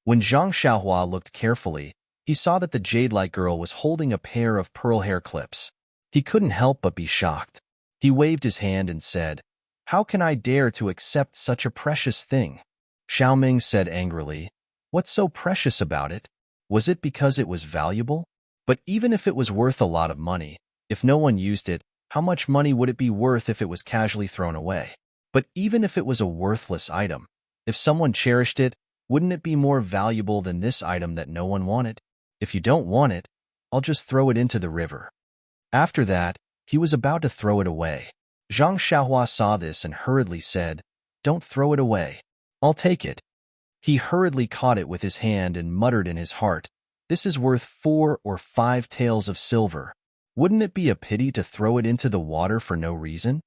When Zhang Xiaohua looked carefully, he saw that the jade-like girl was holding a pair of pearl hair clips. He couldn't help but be shocked. He waved his hand and said, How can I dare to accept such a precious thing? Xiaoming said angrily, What's so precious about it? Was it because it was valuable? But even if it was worth a lot of money, if no one used it, how much money would it be worth if it was casually thrown away? But even if it was a worthless item, if someone cherished it, wouldn't it be more valuable than this item that no one wanted? If you don't want it, I'll just throw it into the river. After that, he was about to throw it away. Zhang Xiaohua saw this and hurriedly said, Don't throw it away. I'll take it. He hurriedly caught it with his hand and muttered in his heart, This is worth 4 or 5 taels of silver. Wouldn't it be a pity to throw it into the water for no reason?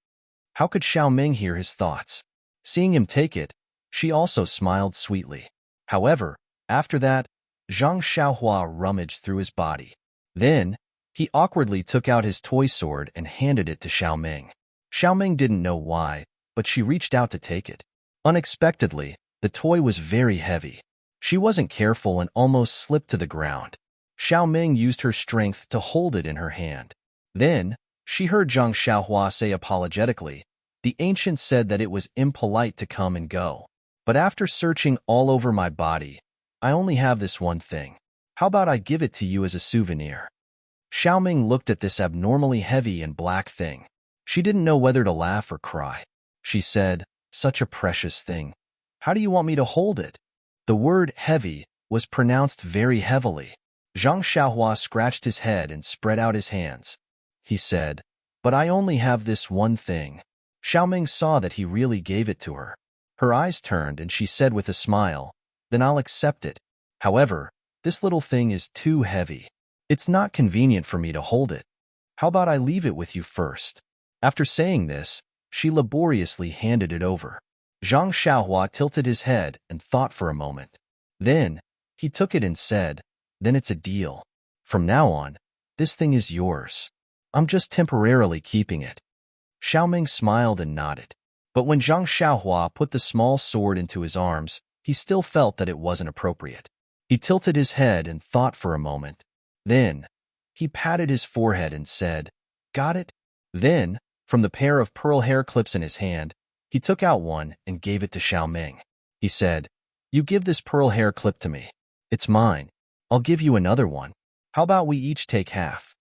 How could Xiaoming hear his thoughts? Seeing him take it, she also smiled sweetly. However, after that, Zhang Xiaohua rummaged through his body. Then, he awkwardly took out his toy sword and handed it to Xiaoming. Xiaoming didn't know why, but she reached out to take it. Unexpectedly, the toy was very heavy. She wasn't careful and almost slipped to the ground. Xiaoming used her strength to hold it in her hand. Then, she heard Zhang Xiaohua say apologetically, The ancient said that it was impolite to come and go. But after searching all over my body, I only have this one thing. How about I give it to you as a souvenir? Xiaoming looked at this abnormally heavy and black thing. She didn't know whether to laugh or cry. She said, Such a precious thing. How do you want me to hold it? The word heavy was pronounced very heavily. Zhang Xiaohua scratched his head and spread out his hands. He said, But I only have this one thing. Xiaoming saw that he really gave it to her. Her eyes turned and she said with a smile, Then I'll accept it. However, this little thing is too heavy. It's not convenient for me to hold it. How about I leave it with you first? After saying this, she laboriously handed it over. Zhang Xiaohua tilted his head and thought for a moment. Then, he took it and said, Then it's a deal. From now on, this thing is yours. I'm just temporarily keeping it. Xiaoming smiled and nodded. But when Zhang Xiaohua put the small sword into his arms, he still felt that it wasn't appropriate. He tilted his head and thought for a moment. Then, he patted his forehead and said, Got it? Then, from the pair of pearl hair clips in his hand, he took out one and gave it to Xiaoming. He said, You give this pearl hair clip to me. It's mine. I'll give you another one. How about we each take half?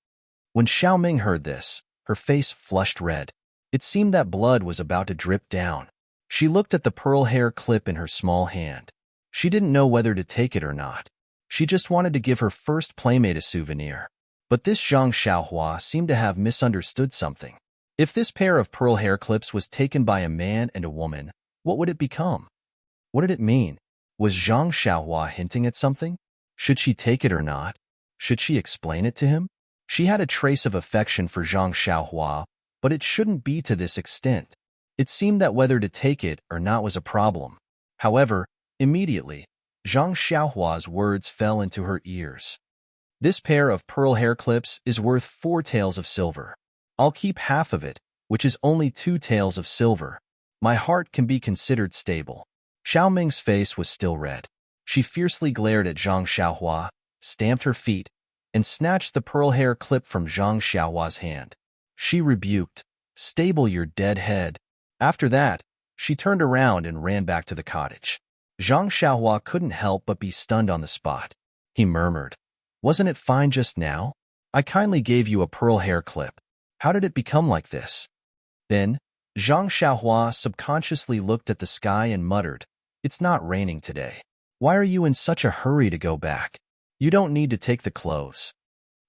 When Xiaoming heard this, her face flushed red. It seemed that blood was about to drip down. She looked at the pearl hair clip in her small hand. She didn't know whether to take it or not. She just wanted to give her first playmate a souvenir. But this Zhang Xiaohua seemed to have misunderstood something. If this pair of pearl hair clips was taken by a man and a woman, what would it become? What did it mean? Was Zhang Xiaohua hinting at something? Should she take it or not? Should she explain it to him? She had a trace of affection for Zhang Xiaohua, but it shouldn't be to this extent. It seemed that whether to take it or not was a problem. However, immediately, Zhang Xiaohua's words fell into her ears. This pair of pearl hair clips is worth 4 taels of silver. I'll keep half of it, which is only 2 taels of silver. My heart can be considered stable. Xiaoming's face was still red. She fiercely glared at Zhang Xiaohua, stamped her feet, and snatched the pearl hair clip from Zhang Xiaohua's hand. She rebuked, Stable your dead head. After that, she turned around and ran back to the cottage. Zhang Xiaohua couldn't help but be stunned on the spot. He murmured, Wasn't it fine just now? I kindly gave you a pearl hair clip. How did it become like this? Then, Zhang Xiaohua subconsciously looked at the sky and muttered, It's not raining today. Why are you in such a hurry to go back? You don't need to take the clothes.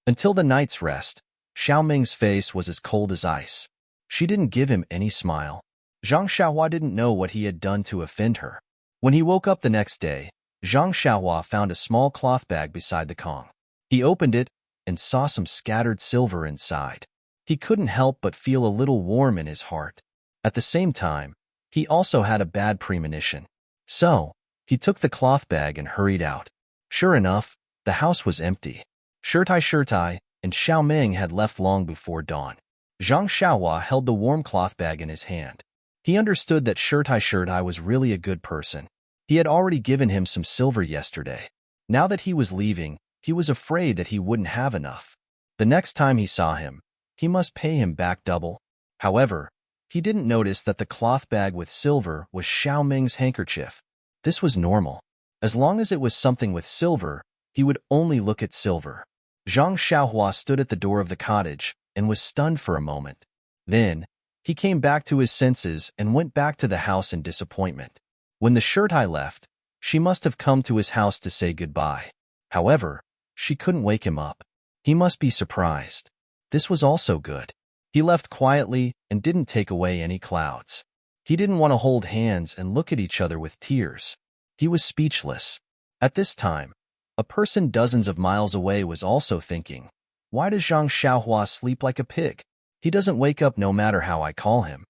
Until the night's rest, Xiao Ming's face was as cold as ice. She didn't give him any smile. Zhang Xiaohua didn't know what he had done to offend her. When he woke up the next day, Zhang Xiaohua found a small cloth bag beside the Kong. He opened it and saw some scattered silver inside. He couldn't help but feel a little warm in his heart. At the same time, he also had a bad premonition. So, he took the cloth bag and hurried out. Sure enough, the house was empty. Shirtai and Xiao Ming had left long before dawn. Zhang Xiaohua held the warm cloth bag in his hand. He understood that Shirtai was really a good person. He had already given him some silver yesterday. Now that he was leaving, he was afraid that he wouldn't have enough. The next time he saw him, he must pay him back double. However, he didn't notice that the cloth bag with silver was Xiao Ming's handkerchief. This was normal. As long as it was something with silver, he would only look at silver. Zhang Xiaohua stood at the door of the cottage and was stunned for a moment. Then, he came back to his senses and went back to the house in disappointment. When the Shirtai left, she must have come to his house to say goodbye. However, she couldn't wake him up. He must be surprised. This was also good. He left quietly and didn't take away any clouds. He didn't want to hold hands and look at each other with tears. He was speechless. At this time, a person dozens of miles away was also thinking, why does Zhang Xiaohua sleep like a pig? He doesn't wake up no matter how I call him.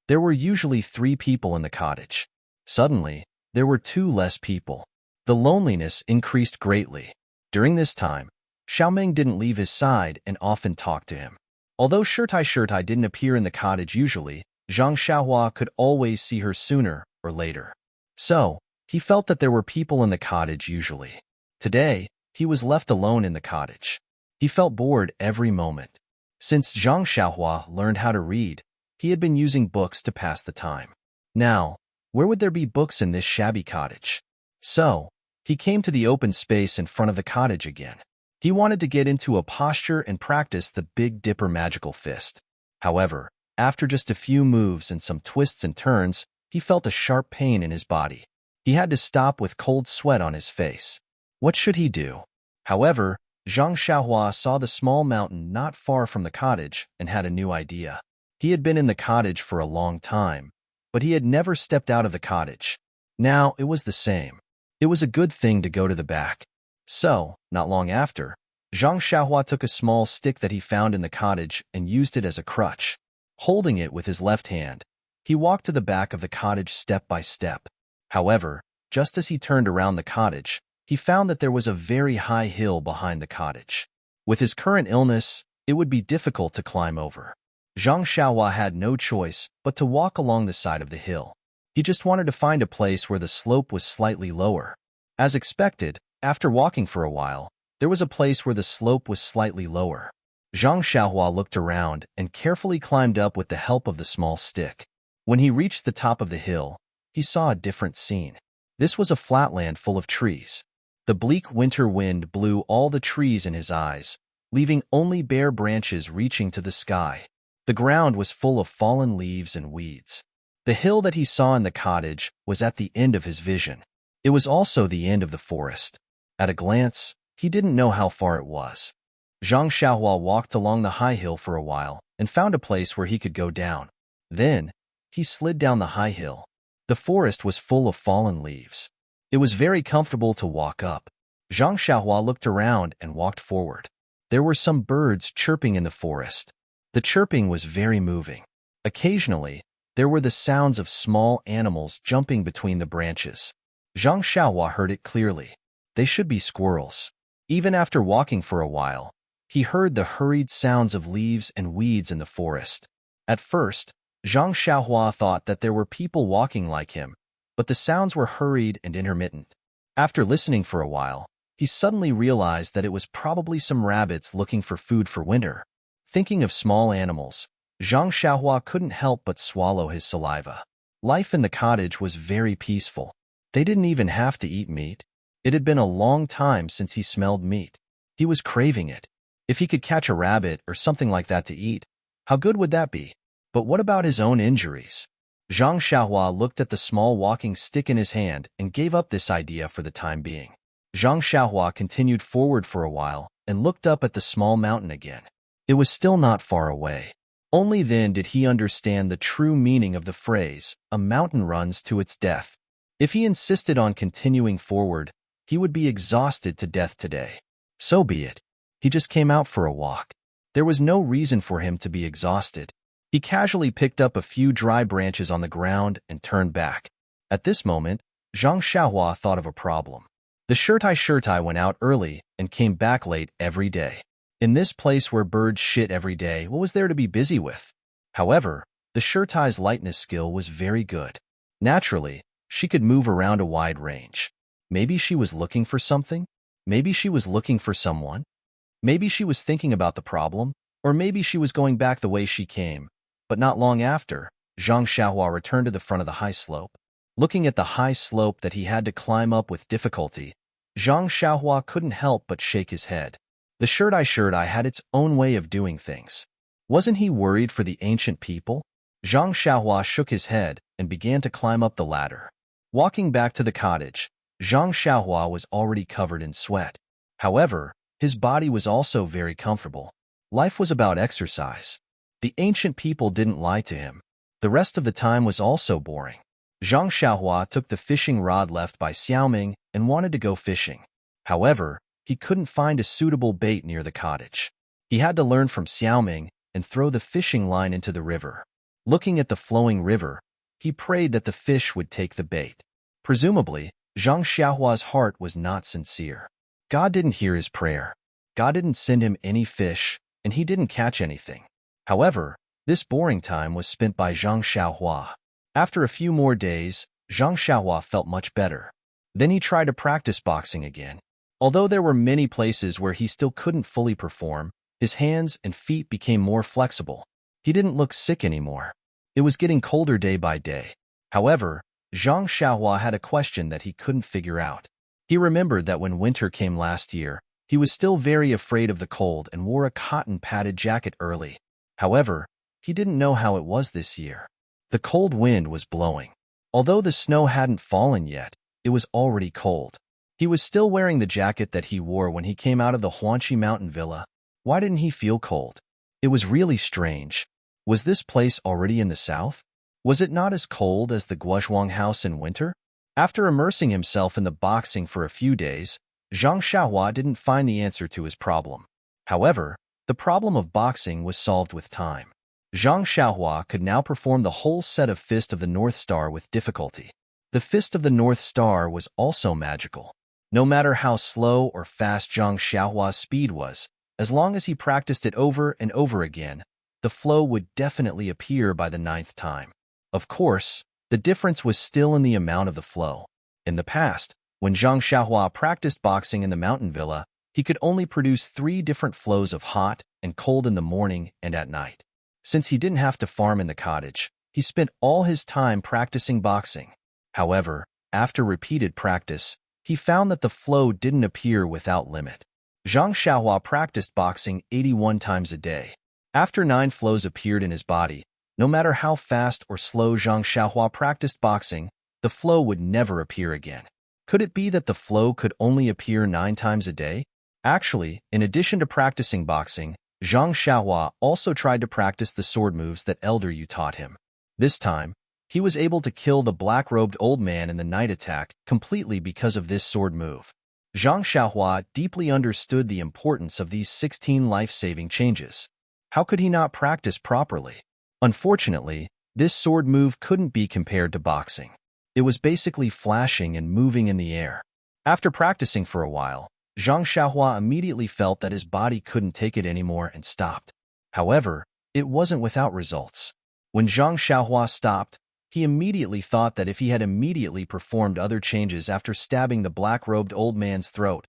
There were usually 3 people in the cottage. Suddenly, there were 2 less people. The loneliness increased greatly. During this time, Xiao Ming didn't leave his side and often talked to him. Although Shirtai didn't appear in the cottage usually, Zhang Xiaohua could always see her sooner or later. So, he felt that there were people in the cottage usually. Today, he was left alone in the cottage. He felt bored every moment. Since Zhang Xiaohua learned how to read, he had been using books to pass the time. Now, where would there be books in this shabby cottage? So, he came to the open space in front of the cottage again. He wanted to get into a posture and practice the Big Dipper magical fist. However, after just a few moves and some twists and turns, he felt a sharp pain in his body. He had to stop with cold sweat on his face. What should he do? However, Zhang Xiaohua saw the small mountain not far from the cottage and had a new idea. He had been in the cottage for a long time, but he had never stepped out of the cottage. Now it was the same. It was a good thing to go to the back. So, not long after, Zhang Xiaohua took a small stick that he found in the cottage and used it as a crutch. Holding it with his left hand, he walked to the back of the cottage step by step. However, just as he turned around the cottage, he found that there was a very high hill behind the cottage. With his current illness, it would be difficult to climb over. Zhang Xiaohua had no choice but to walk along the side of the hill. He just wanted to find a place where the slope was slightly lower. As expected, after walking for a while, there was a place where the slope was slightly lower. Zhang Xiaohua looked around and carefully climbed up with the help of the small stick. When he reached the top of the hill, he saw a different scene. This was a flatland full of trees. The bleak winter wind blew all the trees in his eyes, leaving only bare branches reaching to the sky. The ground was full of fallen leaves and weeds. The hill that he saw in the cottage was at the end of his vision. It was also the end of the forest. At a glance, he didn't know how far it was. Zhang Xiaohua walked along the high hill for a while and found a place where he could go down. Then, he slid down the high hill. The forest was full of fallen leaves. It was very comfortable to walk up. Zhang Xiaohua looked around and walked forward. There were some birds chirping in the forest. The chirping was very moving. Occasionally, there were the sounds of small animals jumping between the branches. Zhang Xiaohua heard it clearly. They should be squirrels. Even after walking for a while, he heard the hurried sounds of leaves and weeds in the forest. At first, Zhang Xiaohua thought that there were people walking like him, but the sounds were hurried and intermittent. After listening for a while, he suddenly realized that it was probably some rabbits looking for food for winter. Thinking of small animals, Zhang Xiaohua couldn't help but swallow his saliva. Life in the cottage was very peaceful. They didn't even have to eat meat. It had been a long time since he smelled meat. He was craving it. If he could catch a rabbit or something like that to eat, how good would that be? But what about his own injuries? Zhang Xiaohua looked at the small walking stick in his hand and gave up this idea for the time being. Zhang Xiaohua continued forward for a while and looked up at the small mountain again. It was still not far away. Only then did he understand the true meaning of the phrase, "A mountain runs to its death." If he insisted on continuing forward, he would be exhausted to death today. So be it. He just came out for a walk. There was no reason for him to be exhausted. He casually picked up a few dry branches on the ground and turned back. At this moment, Zhang Xiaohua thought of a problem. The Shirtai went out early and came back late every day. In this place where birds shit every day, what was there to be busy with? However, the Shirtai's lightness skill was very good. Naturally, she could move around a wide range. Maybe she was looking for something? Maybe she was looking for someone? Maybe she was thinking about the problem? Or maybe she was going back the way she came. But not long after, Zhang Xiaohua returned to the front of the high slope. Looking at the high slope that he had to climb up with difficulty, Zhang Xiaohua couldn't help but shake his head. The Shirtai had its own way of doing things. Wasn't he worried for the ancient people? Zhang Xiaohua shook his head and began to climb up the ladder. Walking back to the cottage, Zhang Xiaohua was already covered in sweat. However, his body was also very comfortable. Life was about exercise. The ancient people didn't lie to him. The rest of the time was also boring. Zhang Xiaohua took the fishing rod left by Xiaoming and wanted to go fishing. However, he couldn't find a suitable bait near the cottage. He had to learn from Xiaoming and throw the fishing line into the river. Looking at the flowing river, he prayed that the fish would take the bait. Presumably, Zhang Xiaohua's heart was not sincere. God didn't hear his prayer. God didn't send him any fish, and he didn't catch anything. However, this boring time was spent by Zhang Xiaohua. After a few more days, Zhang Xiaohua felt much better. Then he tried to practice boxing again. Although there were many places where he still couldn't fully perform, his hands and feet became more flexible. He didn't look sick anymore. It was getting colder day by day. However, Zhang Xiaohua had a question that he couldn't figure out. He remembered that when winter came last year, he was still very afraid of the cold and wore a cotton-padded jacket early. However, he didn't know how it was this year. The cold wind was blowing. Although the snow hadn't fallen yet, it was already cold. He was still wearing the jacket that he wore when he came out of the Huanqi mountain villa. Why didn't he feel cold? It was really strange. Was this place already in the south? Was it not as cold as the Guozhuang house in winter? After immersing himself in the boxing for a few days, Zhang Xiaohua didn't find the answer to his problem. However, the problem of boxing was solved with time. Zhang Xiaohua could now perform the whole set of Fist of the North Star with difficulty. The Fist of the North Star was also magical. No matter how slow or fast Zhang Xiaohua's speed was, as long as he practiced it over and over again, the flow would definitely appear by the 9th time. Of course, the difference was still in the amount of the flow. In the past, when Zhang Xiaohua practiced boxing in the mountain villa, he could only produce 3 different flows of hot and cold in the morning and at night. Since he didn't have to farm in the cottage, he spent all his time practicing boxing. However, after repeated practice, he found that the flow didn't appear without limit. Zhang Xiaohua practiced boxing 81 times a day. After 9 flows appeared in his body, no matter how fast or slow Zhang Xiaohua practiced boxing, the flow would never appear again. Could it be that the flow could only appear 9 times a day? Actually, in addition to practicing boxing, Zhang Xiaohua also tried to practice the sword moves that Elder Yu taught him. This time, he was able to kill the black-robed old man in the night attack completely because of this sword move. Zhang Xiaohua deeply understood the importance of these 16 life-saving changes. How could he not practice properly? Unfortunately, this sword move couldn't be compared to boxing. It was basically flashing and moving in the air. After practicing for a while, Zhang Xiaohua immediately felt that his body couldn't take it anymore and stopped. However, it wasn't without results. When Zhang Xiaohua stopped, he immediately thought that if he had immediately performed other changes after stabbing the black-robed old man's throat,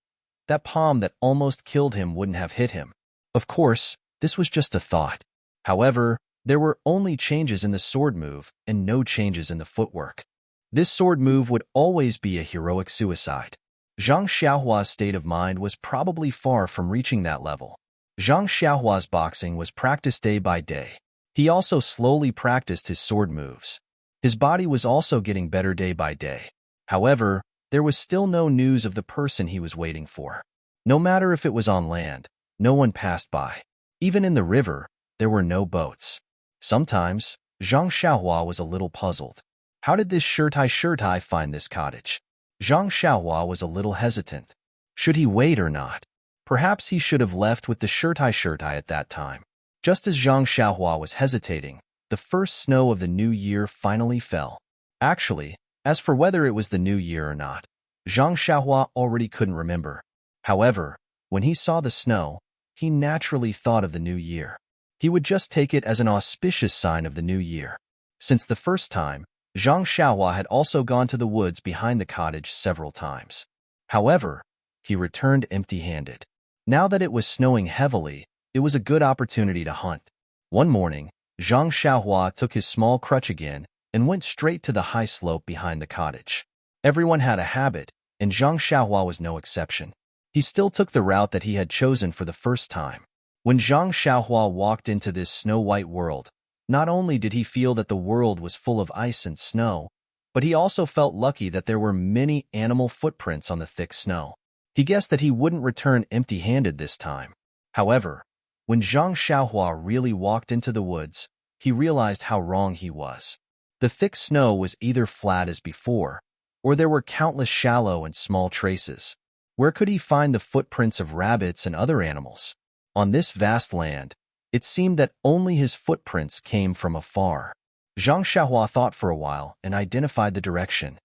that palm that almost killed him wouldn't have hit him. Of course, this was just a thought. However, there were only changes in the sword move and no changes in the footwork. This sword move would always be a heroic suicide. Zhang Xiaohua's state of mind was probably far from reaching that level. Zhang Xiaohua's boxing was practiced day by day. He also slowly practiced his sword moves. His body was also getting better day by day. However, there was still no news of the person he was waiting for. No matter if it was on land, no one passed by. Even in the river, there were no boats. Sometimes, Zhang Xiaohua was a little puzzled. How did this Shirtai find this cottage? Zhang Xiaohua was a little hesitant. Should he wait or not? Perhaps he should have left with the Shirtai at that time. Just as Zhang Xiaohua was hesitating, the first snow of the new year finally fell. Actually, as for whether it was the new year or not, Zhang Xiaohua already couldn't remember. However, when he saw the snow, he naturally thought of the new year. He would just take it as an auspicious sign of the new year. Since the first time, Zhang Xiaohua had also gone to the woods behind the cottage several times. However, he returned empty-handed. Now that it was snowing heavily, it was a good opportunity to hunt. One morning, Zhang Xiaohua took his small crutch again and went straight to the high slope behind the cottage. Everyone had a habit, and Zhang Xiaohua was no exception. He still took the route that he had chosen for the first time. When Zhang Xiaohua walked into this snow-white world, not only did he feel that the world was full of ice and snow, but he also felt lucky that there were many animal footprints on the thick snow. He guessed that he wouldn't return empty-handed this time. However, when Zhang Xiaohua really walked into the woods, he realized how wrong he was. The thick snow was either flat as before, or there were countless shallow and small traces. Where could he find the footprints of rabbits and other animals? On this vast land, it seemed that only his footprints came from afar. Zhang Xiaohua thought for a while and identified the direction.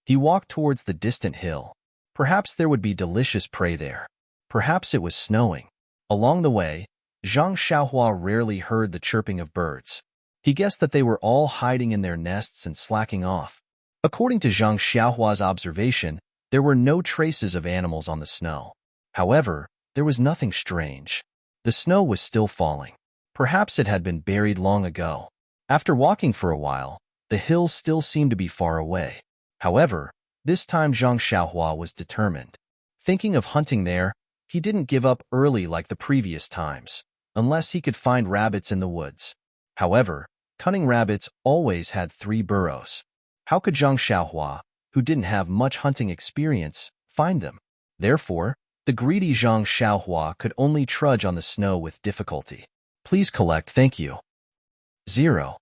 He walked towards the distant hill. Perhaps there would be delicious prey there. Perhaps it was snowing. Along the way, Zhang Xiaohua rarely heard the chirping of birds. He guessed that they were all hiding in their nests and slacking off. According to Zhang Xiaohua's observation, there were no traces of animals on the snow. However, there was nothing strange. The snow was still falling. Perhaps it had been buried long ago. After walking for a while, the hills still seemed to be far away. However, this time Zhang Xiaohua was determined. Thinking of hunting there, he didn't give up early like the previous times, unless he could find rabbits in the woods. However, cunning rabbits always had 3 burrows. How could Zhang Xiaohua, who didn't have much hunting experience, find them? Therefore, the greedy Zhang Xiaohua could only trudge on the snow with difficulty. Please collect, thank you. 0.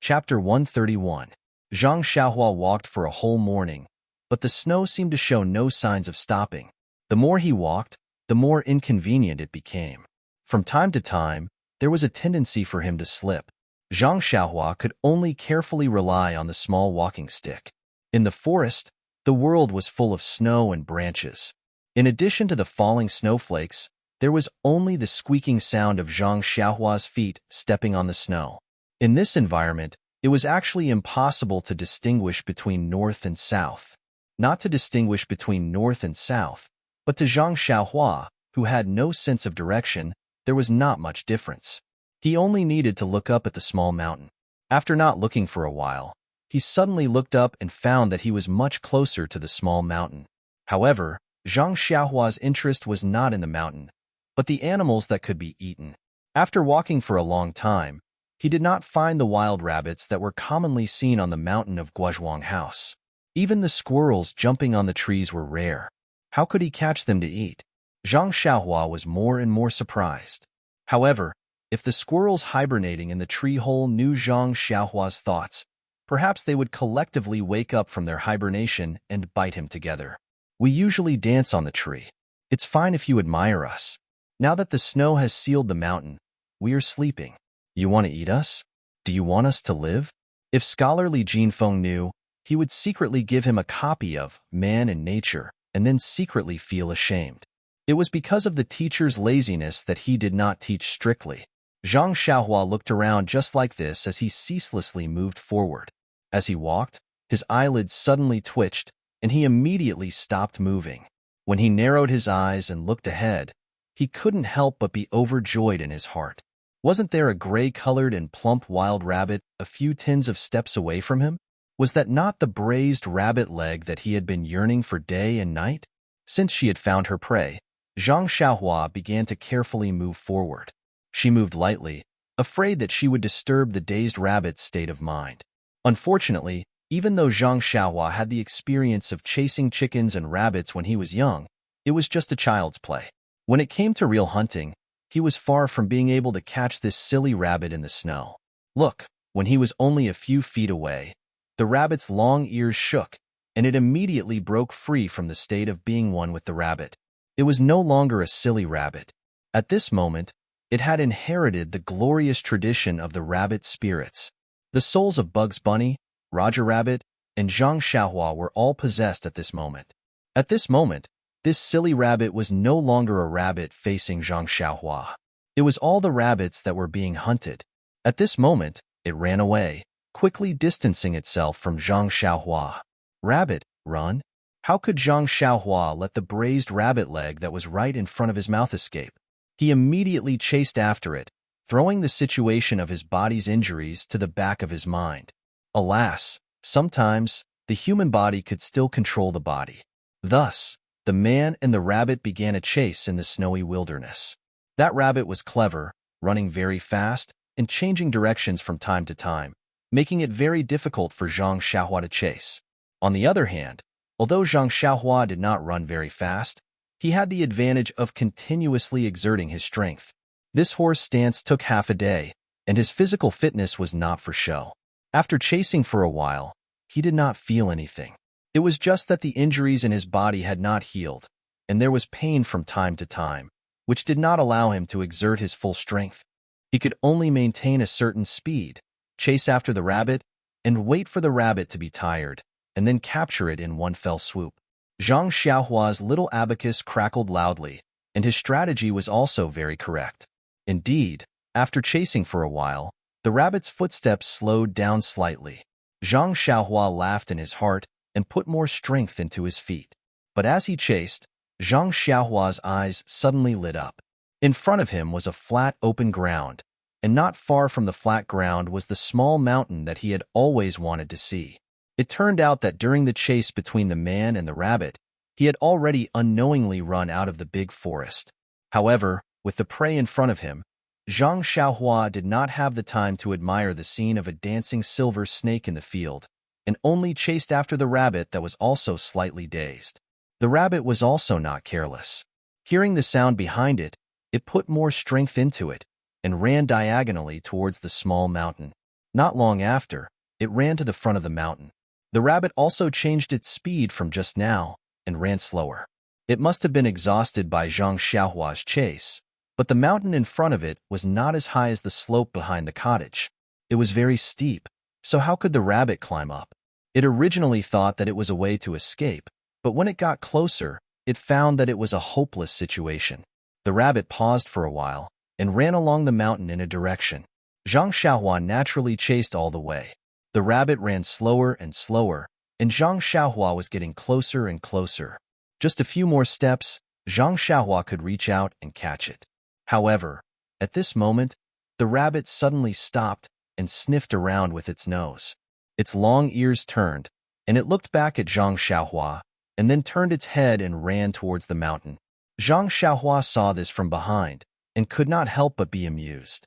Chapter 131. Zhang Xiaohua walked for a whole morning, but the snow seemed to show no signs of stopping. The more he walked, the more inconvenient it became. From time to time, there was a tendency for him to slip. Zhang Xiaohua could only carefully rely on the small walking stick. In the forest, the world was full of snow and branches. In addition to the falling snowflakes, there was only the squeaking sound of Zhang Xiaohua's feet stepping on the snow. In this environment, it was actually impossible to distinguish between north and south. Not to distinguish between north and south, but to Zhang Xiaohua, who had no sense of direction, there was not much difference. He only needed to look up at the small mountain. After not looking for a while, he suddenly looked up and found that he was much closer to the small mountain. However, Zhang Xiaohua's interest was not in the mountain, but the animals that could be eaten. After walking for a long time, he did not find the wild rabbits that were commonly seen on the mountain of Guozhuang House. Even the squirrels jumping on the trees were rare. How could he catch them to eat? Zhang Xiaohua was more and more surprised. However, if the squirrels hibernating in the tree hole knew Zhang Xiaohua's thoughts, perhaps they would collectively wake up from their hibernation and bite him together. We usually dance on the tree. It's fine if you admire us. Now that the snow has sealed the mountain, we are sleeping. You want to eat us? Do you want us to live? If scholarly Jinfeng knew, he would secretly give him a copy of Man and Nature and then secretly feel ashamed. It was because of the teacher's laziness that he did not teach strictly. Zhang Xiaohua looked around just like this as he ceaselessly moved forward. As he walked, his eyelids suddenly twitched, and he immediately stopped moving. When he narrowed his eyes and looked ahead, he couldn't help but be overjoyed in his heart. Wasn't there a gray-colored and plump wild rabbit a few tens of steps away from him? Was that not the braised rabbit leg that he had been yearning for day and night? Since she had found her prey, Zhang Xiaohua began to carefully move forward. She moved lightly, afraid that she would disturb the dazed rabbit's state of mind. Unfortunately, Even though Zhang Xiaohua had the experience of chasing chickens and rabbits when he was young, it was just a child's play. When it came to real hunting, he was far from being able to catch this silly rabbit in the snow. Look, when he was only a few feet away, the rabbit's long ears shook, and it immediately broke free from the state of being one with the rabbit. It was no longer a silly rabbit. At this moment, it had inherited the glorious tradition of the rabbit spirits. The souls of Bugs Bunny, Roger Rabbit, and Zhang Xiaohua were all possessed at this moment. At this moment, this silly rabbit was no longer a rabbit facing Zhang Xiaohua. It was all the rabbits that were being hunted. At this moment, it ran away, quickly distancing itself from Zhang Xiaohua. Rabbit, run! How could Zhang Xiaohua let the braised rabbit leg that was right in front of his mouth escape? He immediately chased after it, throwing the situation of his body's injuries to the back of his mind. Alas, sometimes, the human body could still control the body. Thus, the man and the rabbit began a chase in the snowy wilderness. That rabbit was clever, running very fast and changing directions from time to time, making it very difficult for Zhang Xiaohua to chase. On the other hand, although Zhang Xiaohua did not run very fast, he had the advantage of continuously exerting his strength. This horse stance took half a day, and his physical fitness was not for show. After chasing for a while, he did not feel anything. It was just that the injuries in his body had not healed, and there was pain from time to time, which did not allow him to exert his full strength. He could only maintain a certain speed, chase after the rabbit, and wait for the rabbit to be tired, and then capture it in one fell swoop. Zhang Xiaohua's little abacus crackled loudly, and his strategy was also very correct. Indeed, after chasing for a while, the rabbit's footsteps slowed down slightly. Zhang Xiaohua laughed in his heart and put more strength into his feet. But as he chased, Zhang Xiaohua's eyes suddenly lit up. In front of him was a flat, open ground, and not far from the flat ground was the small mountain that he had always wanted to see. It turned out that during the chase between the man and the rabbit, he had already unknowingly run out of the big forest. However, with the prey in front of him, Zhang Xiaohua did not have the time to admire the scene of a dancing silver snake in the field, and only chased after the rabbit that was also slightly dazed. The rabbit was also not careless. Hearing the sound behind it, it put more strength into it, and ran diagonally towards the small mountain. Not long after, it ran to the front of the mountain. The rabbit also changed its speed from just now, and ran slower. It must have been exhausted by Zhang Xiaohua's chase, but the mountain in front of it was not as high as the slope behind the cottage. It was very steep, so how could the rabbit climb up? It originally thought that it was a way to escape, but when it got closer, it found that it was a hopeless situation. The rabbit paused for a while, and ran along the mountain in a direction. Zhang Xiaohua naturally chased all the way. The rabbit ran slower and slower, and Zhang Xiaohua was getting closer and closer. Just a few more steps, Zhang Xiaohua could reach out and catch it. However, at this moment, the rabbit suddenly stopped and sniffed around with its nose. Its long ears turned, and it looked back at Zhang Xiaohua, and then turned its head and ran towards the mountain. Zhang Xiaohua saw this from behind, and could not help but be amused.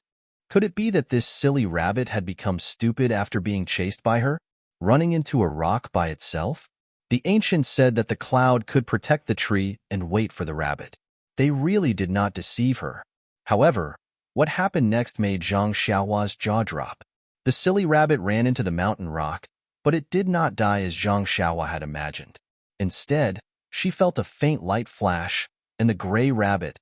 Could it be that this silly rabbit had become stupid after being chased by her, running into a rock by itself? The ancients said that the cloud could protect the tree and wait for the rabbit. They really did not deceive her. However, what happened next made Zhang Xiaohua's jaw drop. The silly rabbit ran into the mountain rock, but it did not die as Zhang Xiaohua had imagined. Instead, she felt a faint light flash, and the gray rabbit,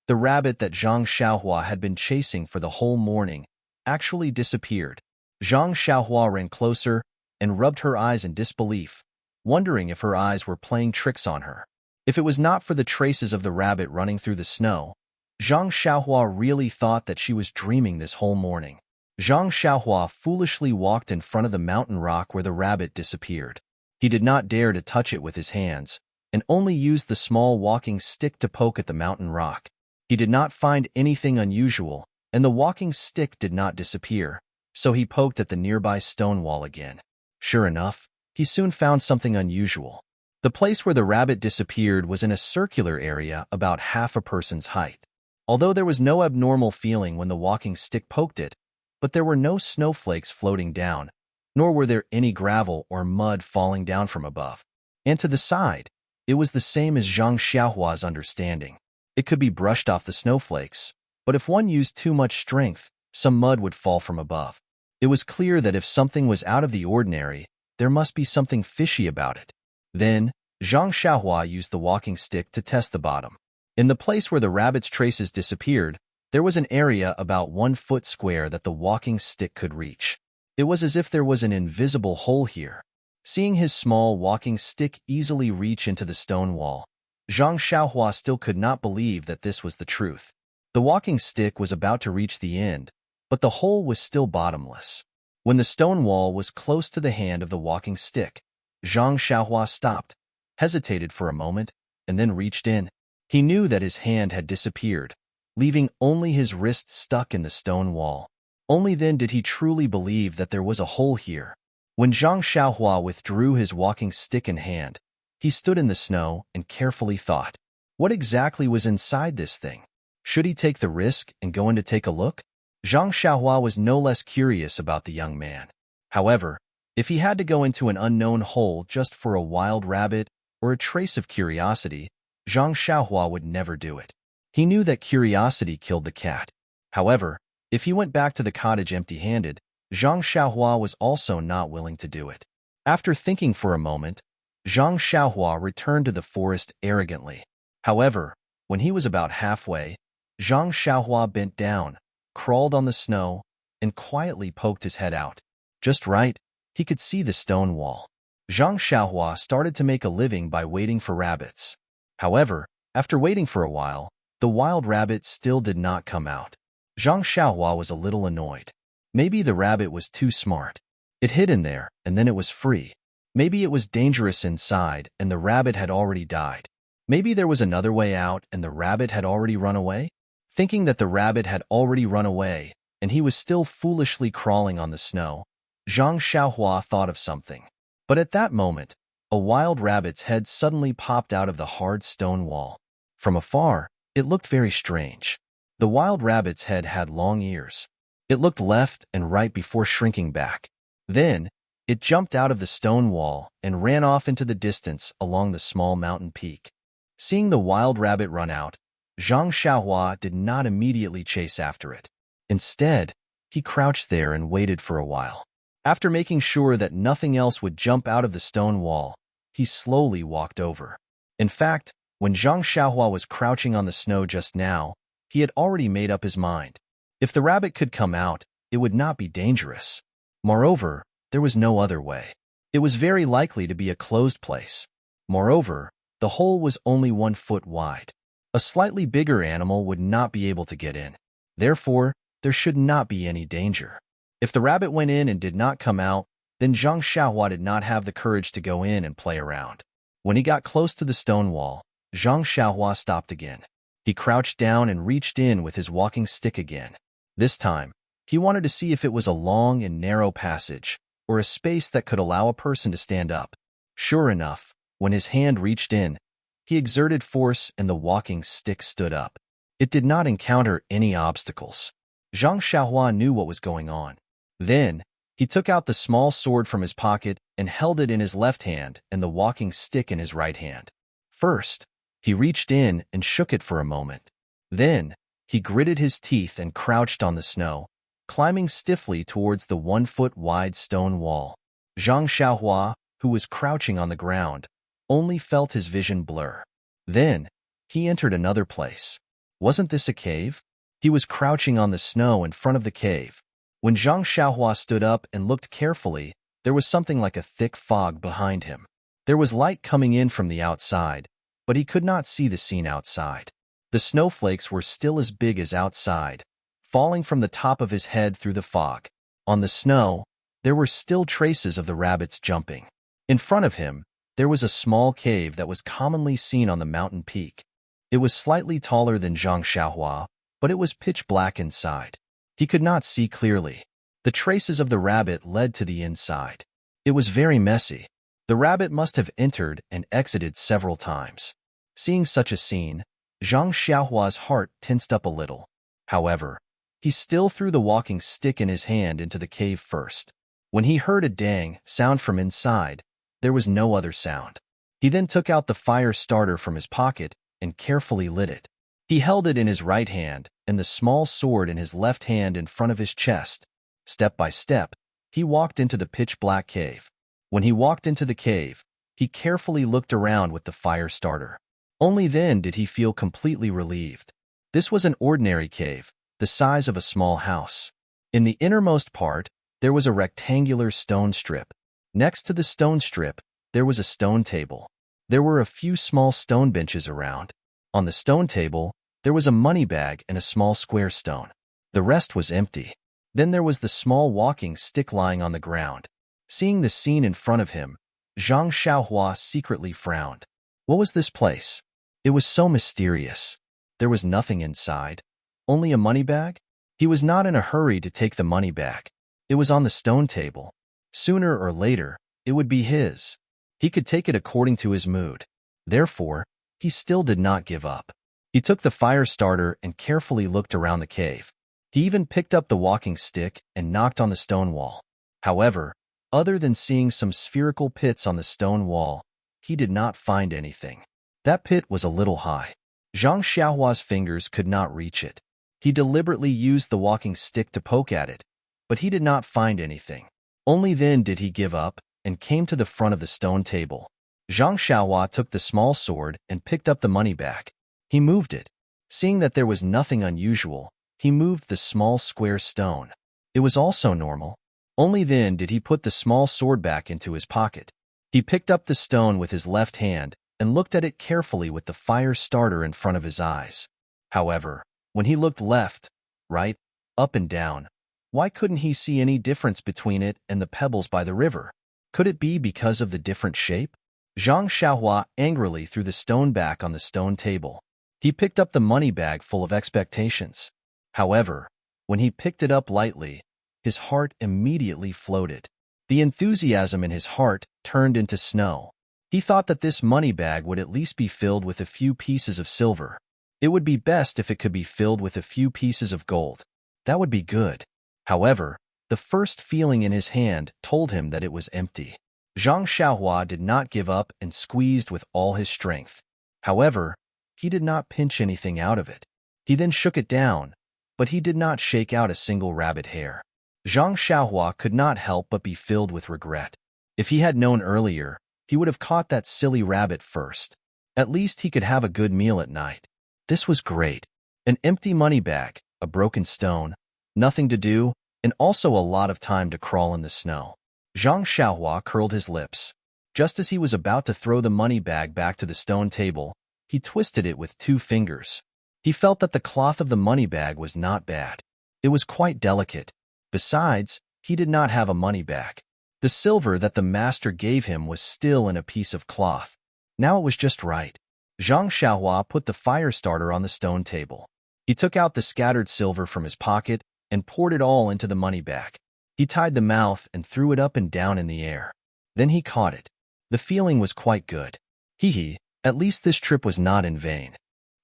the rabbit that Zhang Xiaohua had been chasing for the whole morning, actually disappeared. Zhang Xiaohua ran closer and rubbed her eyes in disbelief, wondering if her eyes were playing tricks on her. If it was not for the traces of the rabbit running through the snow, Zhang Xiaohua really thought that she was dreaming this whole morning. Zhang Xiaohua foolishly walked in front of the mountain rock where the rabbit disappeared. He did not dare to touch it with his hands, and only used the small walking stick to poke at the mountain rock. He did not find anything unusual, and the walking stick did not disappear, so he poked at the nearby stone wall again. Sure enough, he soon found something unusual. The place where the rabbit disappeared was in a circular area about half a person's height. Although there was no abnormal feeling when the walking stick poked it, but there were no snowflakes floating down, nor were there any gravel or mud falling down from above. And to the side, it was the same as Zhang Xiaohua's understanding. It could be brushed off the snowflakes, but if one used too much strength, some mud would fall from above. It was clear that if something was out of the ordinary, there must be something fishy about it. Then, Zhang Xiaohua used the walking stick to test the bottom. In the place where the rabbit's traces disappeared, there was an area about 1 foot square that the walking stick could reach. It was as if there was an invisible hole here. Seeing his small walking stick easily reach into the stone wall, Zhang Xiaohua still could not believe that this was the truth. The walking stick was about to reach the end, but the hole was still bottomless. When the stone wall was close to the hand of the walking stick, Zhang Xiaohua stopped, hesitated for a moment, and then reached in. He knew that his hand had disappeared, leaving only his wrist stuck in the stone wall. Only then did he truly believe that there was a hole here. When Zhang Xiaohua withdrew his walking stick in hand, he stood in the snow and carefully thought. What exactly was inside this thing? Should he take the risk and go in to take a look? Zhang Xiaohua was no less curious about the young man. However, if he had to go into an unknown hole just for a wild rabbit or a trace of curiosity, Zhang Xiaohua would never do it. He knew that curiosity killed the cat. However, if he went back to the cottage empty-handed, Zhang Xiaohua was also not willing to do it. After thinking for a moment, Zhang Xiaohua returned to the forest arrogantly. However, when he was about halfway, Zhang Xiaohua bent down, crawled on the snow, and quietly poked his head out. Just right, he could see the stone wall. Zhang Xiaohua started to make a living by waiting for rabbits. However, after waiting for a while, the wild rabbit still did not come out. Zhang Xiaohua was a little annoyed. Maybe the rabbit was too smart. It hid in there, and then it was free. Maybe it was dangerous inside, and the rabbit had already died. Maybe there was another way out, and the rabbit had already run away? Thinking that the rabbit had already run away, and he was still foolishly crawling on the snow, Zhang Xiaohua thought of something. But at that moment, a wild rabbit's head suddenly popped out of the hard stone wall. From afar, it looked very strange. The wild rabbit's head had long ears. It looked left and right before shrinking back. Then, it jumped out of the stone wall and ran off into the distance along the small mountain peak. Seeing the wild rabbit run out, Zhang Xiaohua did not immediately chase after it. Instead, he crouched there and waited for a while. After making sure that nothing else would jump out of the stone wall, he slowly walked over. In fact, when Zhang Xiaohua was crouching on the snow just now, he had already made up his mind. If the rabbit could come out, it would not be dangerous. Moreover, there was no other way. It was very likely to be a closed place. Moreover, the hole was only 1 foot wide. A slightly bigger animal would not be able to get in. Therefore, there should not be any danger. If the rabbit went in and did not come out, then Zhang Xiaohua did not have the courage to go in and play around. When he got close to the stone wall, Zhang Xiaohua stopped again. He crouched down and reached in with his walking stick again. This time, he wanted to see if it was a long and narrow passage, or a space that could allow a person to stand up. Sure enough, when his hand reached in, he exerted force and the walking stick stood up. It did not encounter any obstacles. Zhang Xiaohua knew what was going on. Then, he took out the small sword from his pocket and held it in his left hand and the walking stick in his right hand. First, he reached in and shook it for a moment. Then, he gritted his teeth and crouched on the snow, climbing stiffly towards the 1 foot wide stone wall. Zhang Xiaohua, who was crouching on the ground, only felt his vision blur. Then, he entered another place. Wasn't this a cave? He was crouching on the snow in front of the cave. When Zhang Xiaohua stood up and looked carefully, there was something like a thick fog behind him. There was light coming in from the outside, but he could not see the scene outside. The snowflakes were still as big as outside, falling from the top of his head through the fog. On the snow, there were still traces of the rabbits jumping. In front of him, there was a small cave that was commonly seen on the mountain peak. It was slightly taller than Zhang Xiaohua, but it was pitch black inside. He could not see clearly. The traces of the rabbit led to the inside. It was very messy. The rabbit must have entered and exited several times. Seeing such a scene, Zhang Xiaohua's heart tensed up a little. However, he still threw the walking stick in his hand into the cave first. When he heard a dang sound from inside, there was no other sound. He then took out the fire starter from his pocket and carefully lit it. He held it in his right hand and the small sword in his left hand in front of his chest. Step by step, he walked into the pitch-black cave. When he walked into the cave, he carefully looked around with the fire starter. Only then did he feel completely relieved. This was an ordinary cave, the size of a small house. In the innermost part, there was a rectangular stone strip. Next to the stone strip, there was a stone table. There were a few small stone benches around. On the stone table, there was a money bag and a small square stone. The rest was empty. Then there was the small walking stick lying on the ground. Seeing the scene in front of him, Zhang Xiaohua secretly frowned. What was this place? It was so mysterious. There was nothing inside. Only a money bag? He was not in a hurry to take the money bag. It was on the stone table. Sooner or later, it would be his. He could take it according to his mood. Therefore, he still did not give up. He took the fire starter and carefully looked around the cave. He even picked up the walking stick and knocked on the stone wall. However, other than seeing some spherical pits on the stone wall, he did not find anything. That pit was a little high. Zhang Xiaohua's fingers could not reach it. He deliberately used the walking stick to poke at it, but he did not find anything. Only then did he give up and came to the front of the stone table. Zhang Xiaohua took the small sword and picked up the money bag. He moved it. Seeing that there was nothing unusual, he moved the small square stone. It was also normal. Only then did he put the small sword back into his pocket. He picked up the stone with his left hand and looked at it carefully with the fire starter in front of his eyes. However, when he looked left, right, up and down, why couldn't he see any difference between it and the pebbles by the river? Could it be because of the different shape? Zhang Xiaohua angrily threw the stone back on the stone table. He picked up the money bag full of expectations. However, when he picked it up lightly, his heart immediately floated. The enthusiasm in his heart turned into snow. He thought that this money bag would at least be filled with a few pieces of silver. It would be best if it could be filled with a few pieces of gold. That would be good. However, the first feeling in his hand told him that it was empty. Zhang Xiaohua did not give up and squeezed with all his strength. However, he did not pinch anything out of it. He then shook it down, but he did not shake out a single rabbit hair. Zhang Xiaohua could not help but be filled with regret. If he had known earlier, he would have caught that silly rabbit first. At least he could have a good meal at night. This was great. An empty money bag, a broken stone, nothing to do, and also a lot of time to crawl in the snow. Zhang Xiaohua curled his lips. Just as he was about to throw the money bag back to the stone table, he twisted it with 2 fingers. He felt that the cloth of the money bag was not bad. It was quite delicate. Besides, he did not have a money bag. The silver that the master gave him was still in a piece of cloth. Now it was just right. Zhang Xiaohua put the fire starter on the stone table. He took out the scattered silver from his pocket and poured it all into the money bag. He tied the mouth and threw it up and down in the air. Then he caught it. The feeling was quite good. Hee, at least this trip was not in vain.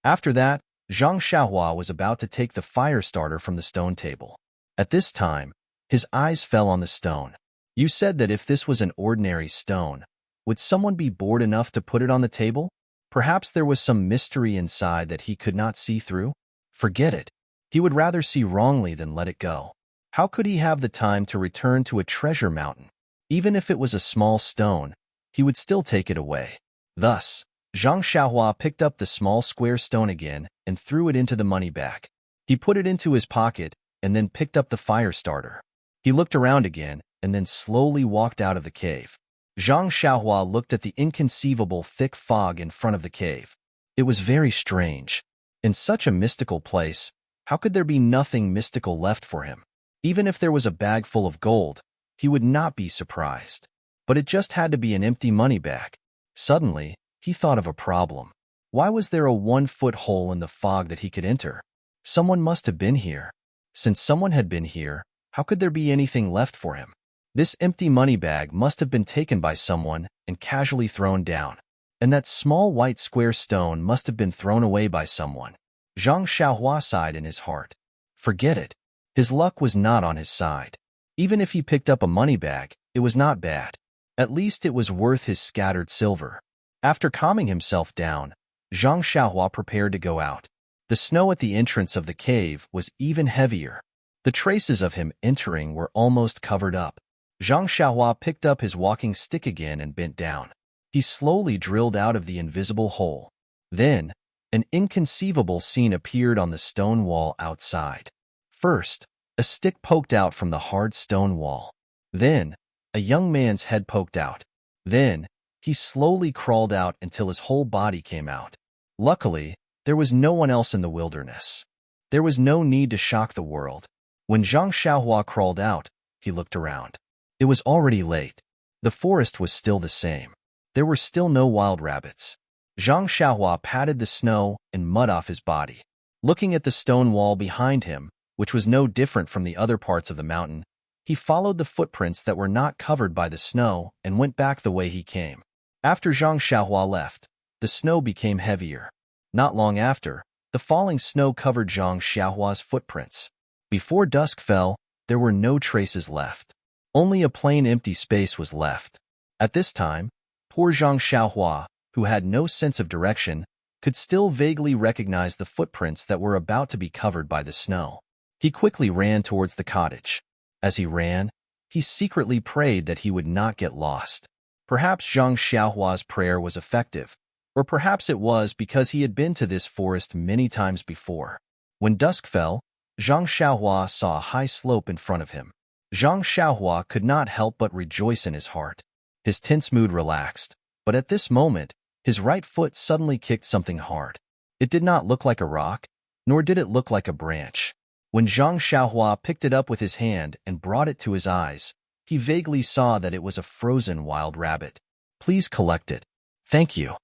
After that, Zhang Xiaohua was about to take the fire starter from the stone table. At this time, his eyes fell on the stone. You said that if this was an ordinary stone, would someone be bored enough to put it on the table? Perhaps there was some mystery inside that he could not see through? Forget it. He would rather see wrongly than let it go. How could he have the time to return to a treasure mountain? Even if it was a small stone, he would still take it away. Thus, Zhang Xiaohua picked up the small square stone again and threw it into the money bag. He put it into his pocket and then picked up the fire starter. He looked around again and then slowly walked out of the cave. Zhang Xiaohua looked at the inconceivable thick fog in front of the cave. It was very strange. In such a mystical place, how could there be nothing mystical left for him? Even if there was a bag full of gold, he would not be surprised. But it just had to be an empty money bag. Suddenly, he thought of a problem. Why was there a 1-foot hole in the fog that he could enter? Someone must have been here. Since someone had been here, how could there be anything left for him? This empty money bag must have been taken by someone and casually thrown down. And that small white square stone must have been thrown away by someone. Zhang Xiaohua sighed in his heart. Forget it. His luck was not on his side. Even if he picked up a money bag, it was not bad. At least it was worth his scattered silver. After calming himself down, Zhang Xiaohua prepared to go out. The snow at the entrance of the cave was even heavier. The traces of him entering were almost covered up. Zhang Xiaohua picked up his walking stick again and bent down. He slowly drilled out of the invisible hole. Then, an inconceivable scene appeared on the stone wall outside. First, a stick poked out from the hard stone wall. Then, a young man's head poked out. Then, he slowly crawled out until his whole body came out. Luckily, there was no one else in the wilderness. There was no need to shock the world. When Zhang Xiaohua crawled out, he looked around. It was already late. The forest was still the same. There were still no wild rabbits. Zhang Xiaohua patted the snow and mud off his body. Looking at the stone wall behind him, which was no different from the other parts of the mountain, he followed the footprints that were not covered by the snow and went back the way he came. After Zhang Xiaohua left, the snow became heavier. Not long after, the falling snow covered Zhang Xiaohua's footprints. Before dusk fell, there were no traces left. Only a plain empty space was left. At this time, poor Zhang Xiaohua, who had no sense of direction, could still vaguely recognize the footprints that were about to be covered by the snow. He quickly ran towards the cottage. As he ran, he secretly prayed that he would not get lost. Perhaps Zhang Xiaohua's prayer was effective, or perhaps it was because he had been to this forest many times before. When dusk fell, Zhang Xiaohua saw a high slope in front of him. Zhang Xiaohua could not help but rejoice in his heart. His tense mood relaxed, but at this moment, his right foot suddenly kicked something hard. It did not look like a rock, nor did it look like a branch. When Zhang Xiaohua picked it up with his hand and brought it to his eyes, he vaguely saw that it was a frozen wild rabbit. Please collect it. Thank you.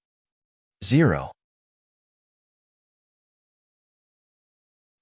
0.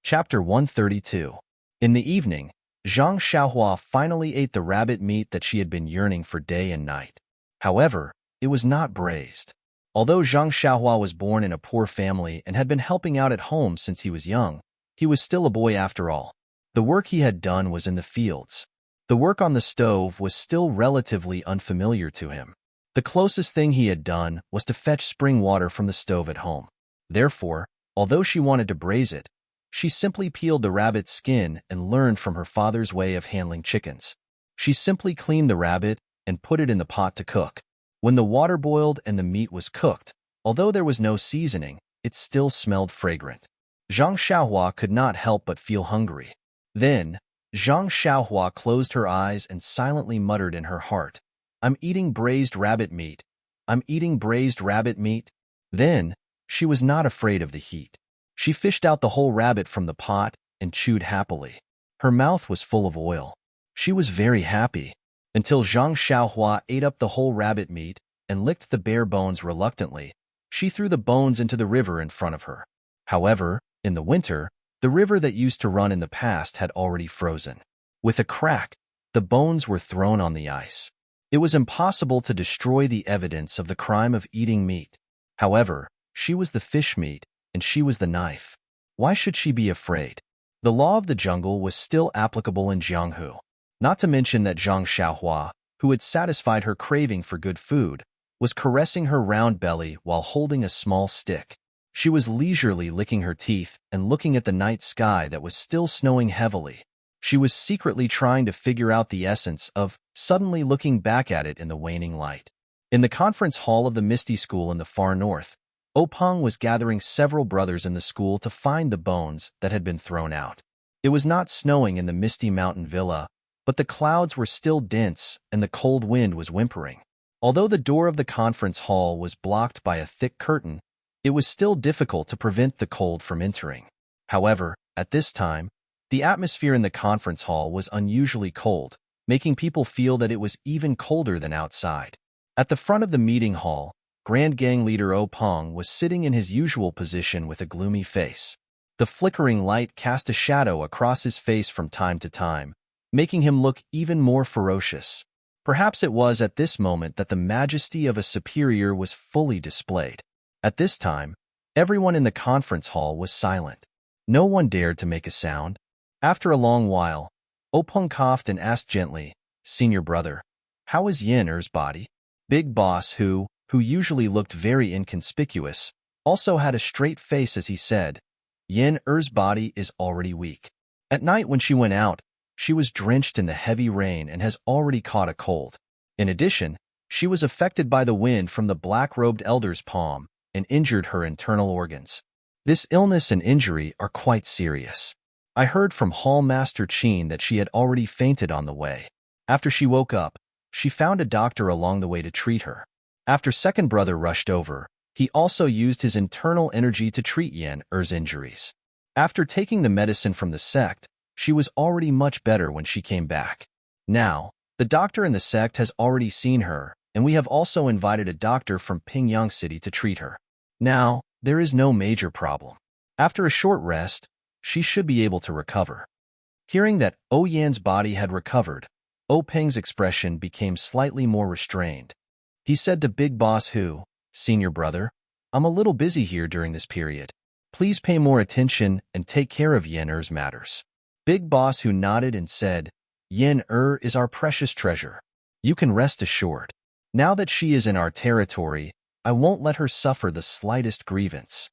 Chapter 132. In the evening, Zhang Xiaohua finally ate the rabbit meat that she had been yearning for day and night. However, it was not braised. Although Zhang Xiaohua was born in a poor family and had been helping out at home since he was young, he was still a boy after all. The work he had done was in the fields. The work on the stove was still relatively unfamiliar to him. The closest thing he had done was to fetch spring water from the stove at home. Therefore, although she wanted to braise it, she simply peeled the rabbit's skin and learned from her father's way of handling chickens. She simply cleaned the rabbit and put it in the pot to cook. When the water boiled and the meat was cooked, although there was no seasoning, it still smelled fragrant. Zhang Xiaohua could not help but feel hungry. Then, Zhang Xiaohua closed her eyes and silently muttered in her heart, "I'm eating braised rabbit meat. I'm eating braised rabbit meat." Then, she was not afraid of the heat. She fished out the whole rabbit from the pot and chewed happily. Her mouth was full of oil. She was very happy, until Zhang Xiaohua ate up the whole rabbit meat and licked the bare bones reluctantly. She threw the bones into the river in front of her. However, in the winter, the river that used to run in the past had already frozen. With a crack, the bones were thrown on the ice. It was impossible to destroy the evidence of the crime of eating meat. However, she was the fish meat, and she was the knife. Why should she be afraid? The law of the jungle was still applicable in Jianghu. Not to mention that Zhang Xiaohua, who had satisfied her craving for good food, was caressing her round belly while holding a small stick. She was leisurely licking her teeth and looking at the night sky that was still snowing heavily. She was secretly trying to figure out the essence of suddenly looking back at it in the waning light. In the conference hall of the Misty School in the far north, Openg was gathering several brothers in the school to find the bones that had been thrown out. It was not snowing in the Misty Mountain Villa, but the clouds were still dense and the cold wind was whimpering. Although the door of the conference hall was blocked by a thick curtain, it was still difficult to prevent the cold from entering. However, at this time, the atmosphere in the conference hall was unusually cold, making people feel that it was even colder than outside. At the front of the meeting hall, Grand Gang Leader Openg was sitting in his usual position with a gloomy face. The flickering light cast a shadow across his face from time to time, making him look even more ferocious. Perhaps it was at this moment that the majesty of a superior was fully displayed. At this time, everyone in the conference hall was silent. No one dared to make a sound. After a long while, Openg coughed and asked gently, "Senior brother, how is Yin Er's body?" Big Boss, who usually looked very inconspicuous, also had a straight face as he said, "Yin Er's body is already weak. At night when she went out, she was drenched in the heavy rain and has already caught a cold. In addition, she was affected by the wind from the black-robed elder's palm and injured her internal organs. This illness and injury are quite serious. I heard from Hall Master Qin that she had already fainted on the way. After she woke up, she found a doctor along the way to treat her. After second brother rushed over, he also used his internal energy to treat Yin Er's injuries. After taking the medicine from the sect, she was already much better when she came back. Now, the doctor in the sect has already seen her, and we have also invited a doctor from Pingyang City to treat her. Now, there is no major problem. After a short rest, she should be able to recover." Hearing that Yan's body had recovered, Peng's expression became slightly more restrained. He said to Big Boss "Senior brother, I'm a little busy here during this period. Please pay more attention and take care of Yin Er's matters." Big Boss nodded and said, "Yin Er is our precious treasure. You can rest assured. Now that she is in our territory, I won't let her suffer the slightest grievance."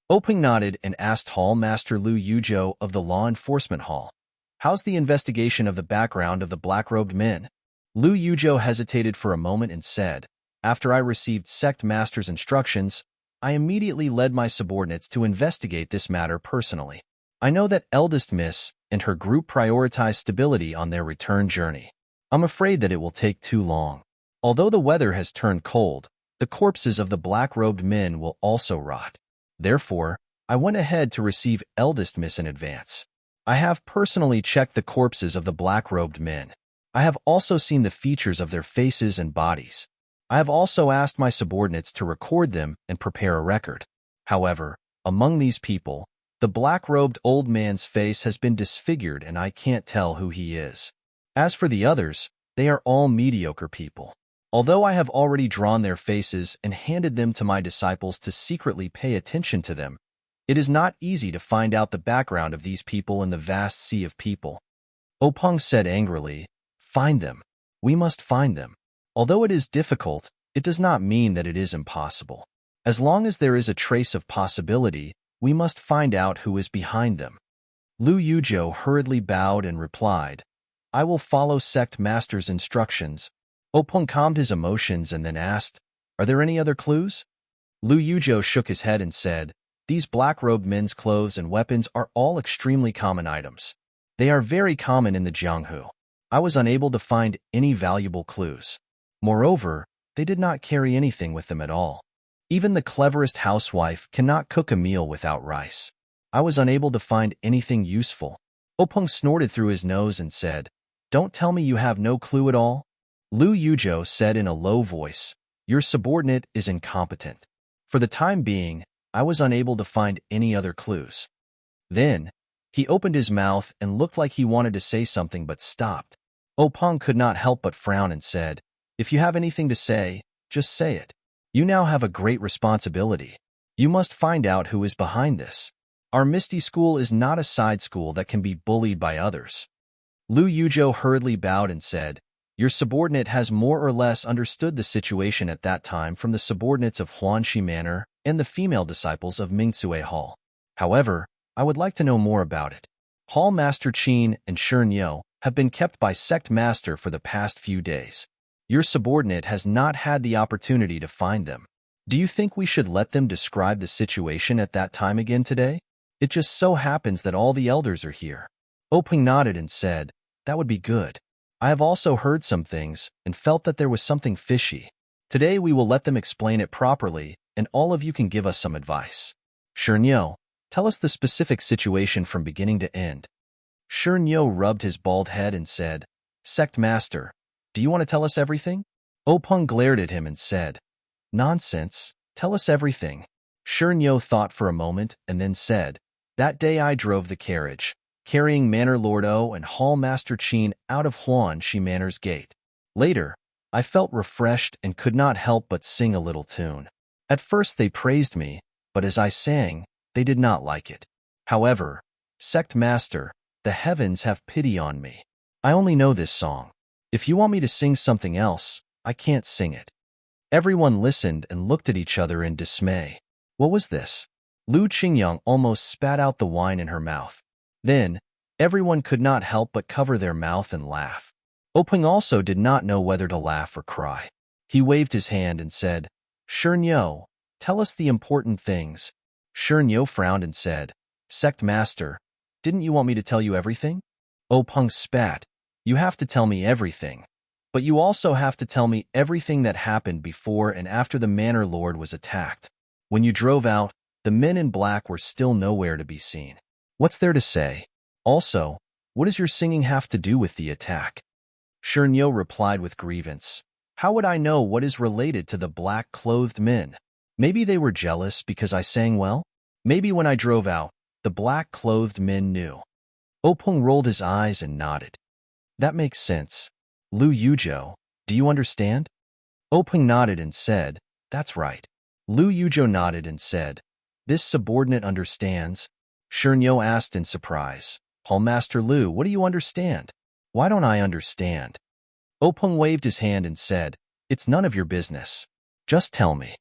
Openg nodded and asked Hall Master Lu Yuzhou of the Law Enforcement Hall, "How's the investigation of the background of the black-robed men?" Lu Yuzhou hesitated for a moment and said, "After I received Sect Master's instructions, I immediately led my subordinates to investigate this matter personally. I know that Eldest Miss and her group prioritize stability on their return journey. I'm afraid that it will take too long. Although the weather has turned cold, the corpses of the black-robed men will also rot. Therefore, I went ahead to receive Eldest Miss in advance. I have personally checked the corpses of the black-robed men. I have also seen the features of their faces and bodies. I have also asked my subordinates to record them and prepare a record. However, among these people, the black-robed old man's face has been disfigured and I can't tell who he is. As for the others, they are all mediocre people. Although I have already drawn their faces and handed them to my disciples to secretly pay attention to them, it is not easy to find out the background of these people in the vast sea of people." Openg said angrily, "Find them. We must find them. Although it is difficult, it does not mean that it is impossible. As long as there is a trace of possibility, we must find out who is behind them." Lu Yuzhou hurriedly bowed and replied, "I will follow Sect Master's instructions." Openg calmed his emotions and then asked, "Are there any other clues?" Lu Yuzhou shook his head and said, "These black-robed men's clothes and weapons are all extremely common items. They are very common in the Jianghu. I was unable to find any valuable clues. Moreover, they did not carry anything with them at all. Even the cleverest housewife cannot cook a meal without rice. I was unable to find anything useful." Openg snorted through his nose and said, "Don't tell me you have no clue at all?" Lu Yuzhou said in a low voice, "Your subordinate is incompetent. For the time being, I was unable to find any other clues." Then, he opened his mouth and looked like he wanted to say something but stopped. Openg could not help but frown and said, "If you have anything to say, just say it. You now have a great responsibility. You must find out who is behind this. Our Misty School is not a side school that can be bullied by others." Lu Yuzhou hurriedly bowed and said, "Your subordinate has more or less understood the situation at that time from the subordinates of Huanxi Manor and the female disciples of Mingcue Hall. However, I would like to know more about it. Hall Master Qin and Shernyo have been kept by Sect Master for the past few days. Your subordinate has not had the opportunity to find them. Do you think we should let them describe the situation at that time again today? It just so happens that all the elders are here." Openg nodded and said, "That would be good. I have also heard some things and felt that there was something fishy. Today we will let them explain it properly, and all of you can give us some advice. Shernyo, tell us the specific situation from beginning to end." Shernyo rubbed his bald head and said, "Sect Master, do you want to tell us everything?" Openg glared at him and said, "Nonsense, tell us everything." Shernyo thought for a moment and then said, "That day I drove the carriage, carrying Manor Lord O and Hall Master Qin out of Huanxi Manor's gate. Later, I felt refreshed and could not help but sing a little tune. At first they praised me, but as I sang, they did not like it. However, Sect Master, the heavens have pity on me. I only know this song. If you want me to sing something else, I can't sing it." Everyone listened and looked at each other in dismay. What was this? Lu Qingyang almost spat out the wine in her mouth. Then, everyone could not help but cover their mouth and laugh. Openg also did not know whether to laugh or cry. He waved his hand and said, "Shernyo, tell us the important things." Shernyo frowned and said, "Sect Master, didn't you want me to tell you everything?" Openg spat, "You have to tell me everything. But you also have to tell me everything that happened before and after the Manor Lord was attacked. When you drove out, the men in black were still nowhere to be seen. What's there to say? Also, what does your singing have to do with the attack?" Shernyo replied with grievance, "How would I know what is related to the black-clothed men? Maybe they were jealous because I sang well? Maybe when I drove out, the black-clothed men knew." Openg rolled his eyes and nodded. "That makes sense. Lu Yuzhou, do you understand?" Openg nodded and said, "That's right." Lu Yuzhou nodded and said, "This subordinate understands?" Shernyo asked in surprise, "Hallmaster Lu, what do you understand?" "Why don't I understand?" Openg waved his hand and said, "It's none of your business. Just tell me."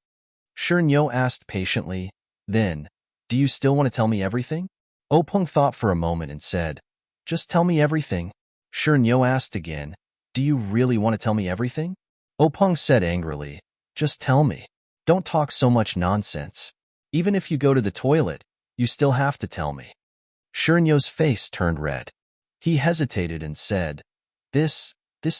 Shernyo asked patiently, "Then, do you still want to tell me everything?" Openg thought for a moment and said, "Just tell me everything." Shernyo asked again, "Do you really want to tell me everything?" Openg said angrily, "Just tell me. Don't talk so much nonsense. Even if you go to the toilet, you still have to tell me." Shernyo's face turned red. He hesitated and said, This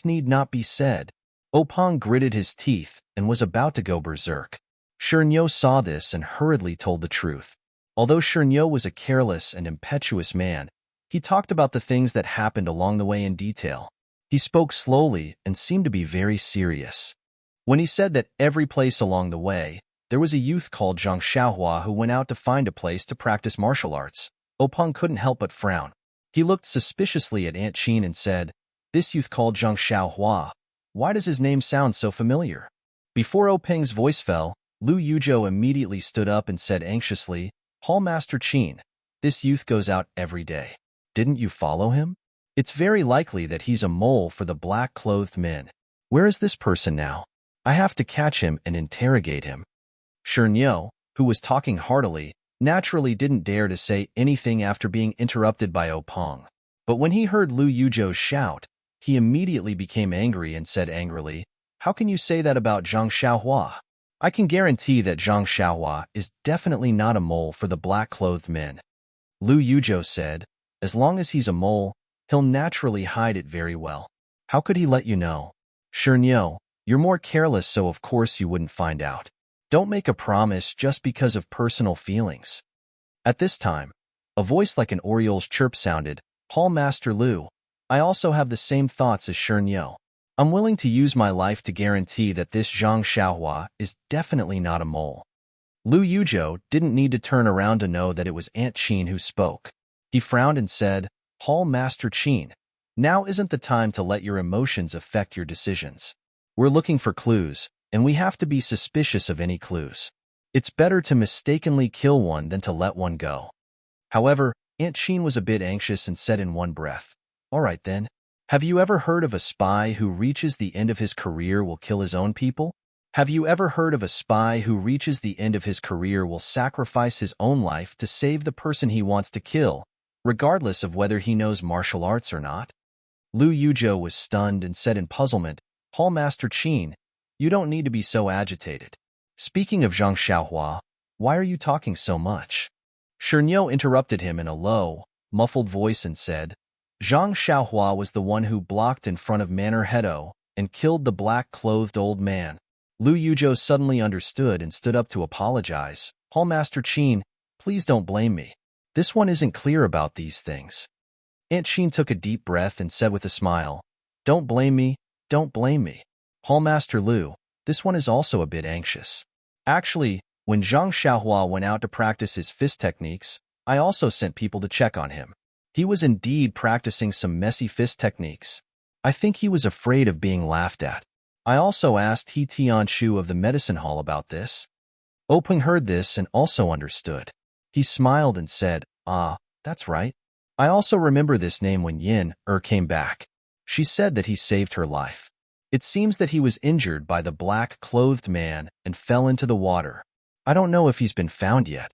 need not be said." Openg gritted his teeth and was about to go berserk. Shernyo saw this and hurriedly told the truth. Although Shernyo was a careless and impetuous man, he talked about the things that happened along the way in detail. He spoke slowly and seemed to be very serious. When he said that every place along the way, there was a youth called Zhang Xiaohua who went out to find a place to practice martial arts, Openg couldn't help but frown. He looked suspiciously at Aunt Qin and said, "This youth called Zhang Xiaohua, why does his name sound so familiar?" Before Openg's voice fell, Lu Yuzhou immediately stood up and said anxiously, "Hallmaster Qin, this youth goes out every day. Didn't you follow him? It's very likely that he's a mole for the black-clothed men. Where is this person now? I have to catch him and interrogate him." Shernyo, who was talking heartily, naturally didn't dare to say anything after being interrupted by Openg. But when he heard Lu Yuzhou's shout, he immediately became angry and said angrily, "How can you say that about Zhang Xiaohua? I can guarantee that Zhang Xiaohua is definitely not a mole for the black-clothed men." Lu Yuzhou said, "As long as he's a mole, he'll naturally hide it very well. How could he let you know? Shernyo, you're more careless, so of course you wouldn't find out. Don't make a promise just because of personal feelings." At this time, a voice like an oriole's chirp sounded, "Hallmaster Lu, I also have the same thoughts as Shernyo. I'm willing to use my life to guarantee that this Zhang Xiaohua is definitely not a mole." Lu Yuzhou didn't need to turn around to know that it was Aunt Qin who spoke. He frowned and said, "Hallmaster Qin, now isn't the time to let your emotions affect your decisions. We're looking for clues, and we have to be suspicious of any clues. It's better to mistakenly kill one than to let one go." However, Aunt Qin was a bit anxious and said in one breath, "All right then. Have you ever heard of a spy who reaches the end of his career will kill his own people? Have you ever heard of a spy who reaches the end of his career will sacrifice his own life to save the person he wants to kill, regardless of whether he knows martial arts or not?" Lu Yuzhou was stunned and said in puzzlement, "Hallmaster Qin, you don't need to be so agitated. Speaking of Zhang Xiaohua, why are you talking so much?" Shernyo interrupted him in a low, muffled voice and said, "Zhang Xiaohua was the one who blocked in front of Manor Hedo and killed the black-clothed old man." Lu Yuzhou suddenly understood and stood up to apologize. "Hallmaster Qin, please don't blame me. This one isn't clear about these things." Aunt Qin took a deep breath and said with a smile, "Don't blame me, don't blame me. Hallmaster Lu, this one is also a bit anxious. Actually, when Zhang Xiaohua went out to practice his fist techniques, I also sent people to check on him. He was indeed practicing some messy fist techniques. I think he was afraid of being laughed at. I also asked He Tianshu of the medicine hall about this." Openg heard this and also understood. He smiled and said, "Ah, that's right. I also remember this name when Yin came back." She said that he saved her life. It seems that he was injured by the black-clothed man and fell into the water. I don't know if he's been found yet.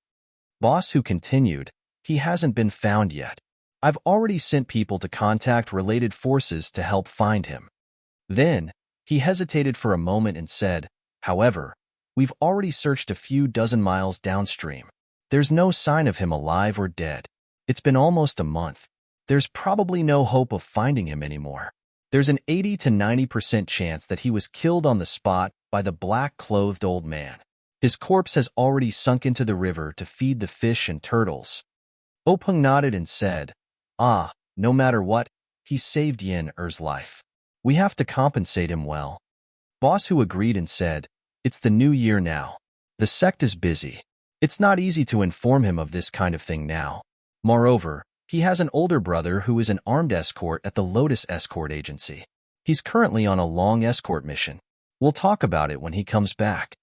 Boss who continued, he hasn't been found yet. I've already sent people to contact related forces to help find him. Then, he hesitated for a moment and said, however, we've already searched a few dozen miles downstream. There's no sign of him alive or dead. It's been almost a month. There's probably no hope of finding him anymore. There's an 80 to 90% chance that he was killed on the spot by the black-clothed old man. His corpse has already sunk into the river to feed the fish and turtles. Openg nodded and said, no matter what, he saved Yin Er's life. We have to compensate him well. Boss who agreed and said, it's the new year now. The sect is busy. It's not easy to inform him of this kind of thing now. Moreover, he has an older brother who is an armed escort at the Lotus Escort Agency. He's currently on a long escort mission. We'll talk about it when he comes back.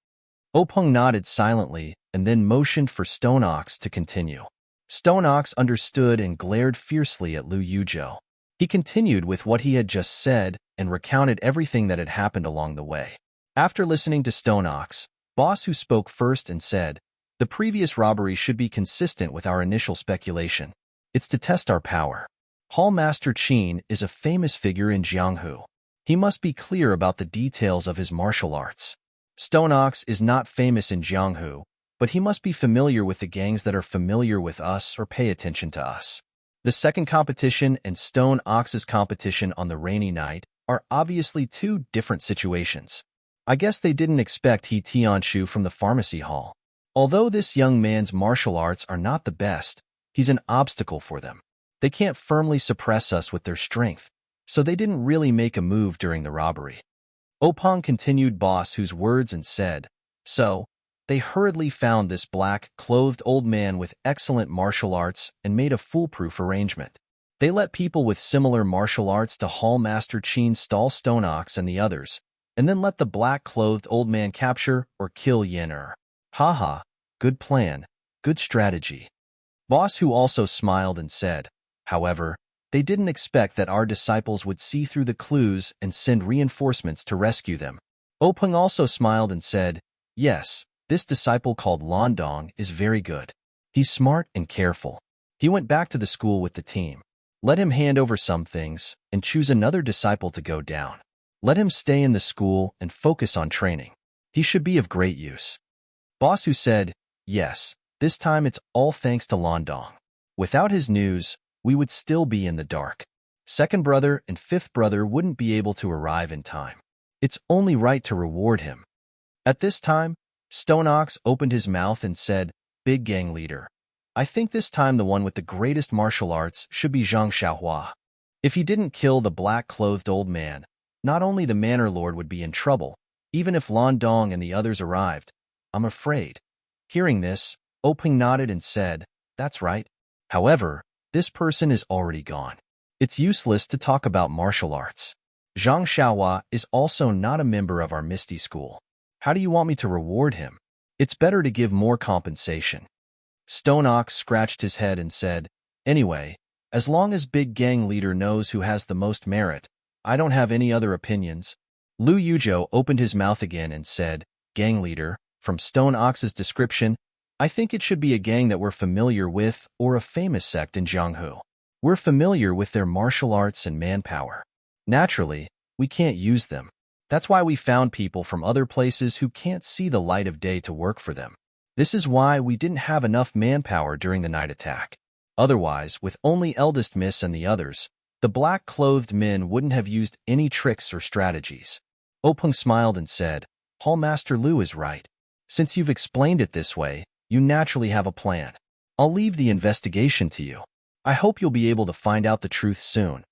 Openg nodded silently and then motioned for Stone Ox to continue. Stone Ox understood and glared fiercely at Lu Yuzhou. He continued with what he had just said and recounted everything that had happened along the way. After listening to Stone Ox, Boss who spoke first and said, the previous robbery should be consistent with our initial speculation. It's to test our power. Hall Master Qin is a famous figure in Jianghu. He must be clear about the details of his martial arts. Stone Ox is not famous in Jianghu, but he must be familiar with the gangs that are familiar with us or pay attention to us. The second competition and Stone Ox's competition on the rainy night are obviously two different situations. I guess they didn't expect He Tianshu from the pharmacy hall. Although this young man's martial arts are not the best, he's an obstacle for them. They can't firmly suppress us with their strength, so they didn't really make a move during the robbery. Openg continued Boss whose words and said, so, they hurriedly found this black-clothed old man with excellent martial arts and made a foolproof arrangement. They let people with similar martial arts to Hall Master Qin stall Stone Ox and the others, and then let the black-clothed old man capture or kill Yin Er. Haha, good plan, good strategy. Boss who also smiled and said, however, they didn't expect that our disciples would see through the clues and send reinforcements to rescue them. Openg also smiled and said, yes, this disciple called Landong is very good. He's smart and careful. He went back to the school with the team. Let him hand over some things and choose another disciple to go down. Let him stay in the school and focus on training. He should be of great use. Boss who said, yes, this time it's all thanks to Landong. Without his news, we would still be in the dark. Second brother and fifth brother wouldn't be able to arrive in time. It's only right to reward him. At this time, Stone Ox opened his mouth and said, big gang leader, I think this time the one with the greatest martial arts should be Zhang Xiaohua. If he didn't kill the black-clothed old man, not only the Manor Lord would be in trouble, even if Landong and the others arrived, I'm afraid. Hearing this, Openg nodded and said, that's right. However, this person is already gone. It's useless to talk about martial arts. Zhang Xiaohua is also not a member of our Misty school. How do you want me to reward him? It's better to give more compensation. Stone Ox scratched his head and said, anyway, as long as Big Gang Leader knows who has the most merit, I don't have any other opinions. Lu Yuzhou opened his mouth again and said, Gang Leader, from Stone Ox's description, I think it should be a gang that we're familiar with or a famous sect in Jianghu. We're familiar with their martial arts and manpower. Naturally, we can't use them. That's why we found people from other places who can't see the light of day to work for them. This is why we didn't have enough manpower during the night attack. Otherwise, with only Eldest Miss and the others, the black-clothed men wouldn't have used any tricks or strategies. Openg smiled and said, Hall Master Lu is right. Since you've explained it this way, you naturally have a plan. I'll leave the investigation to you. I hope you'll be able to find out the truth soon.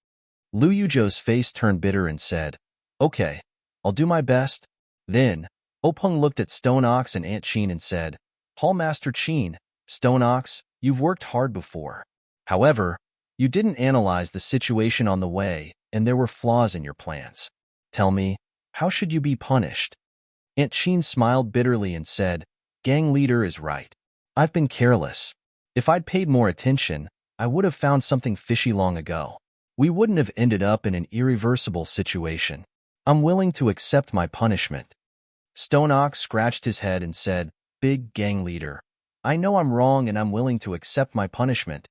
Lu Yuzhou's face turned bitter and said, okay, I'll do my best. Then, Openg looked at Stone Ox and Aunt Qin and said, Hall Master Qin, Stone Ox, you've worked hard before. However, you didn't analyze the situation on the way, and there were flaws in your plans. Tell me, how should you be punished? Aunt Qin smiled bitterly and said, Gang Leader is right. I've been careless. If I'd paid more attention, I would have found something fishy long ago. we wouldn't have ended up in an irreversible situation. I'm willing to accept my punishment. Stone Ox scratched his head and said, Big gang leader, I know I'm wrong and I'm willing to accept my punishment.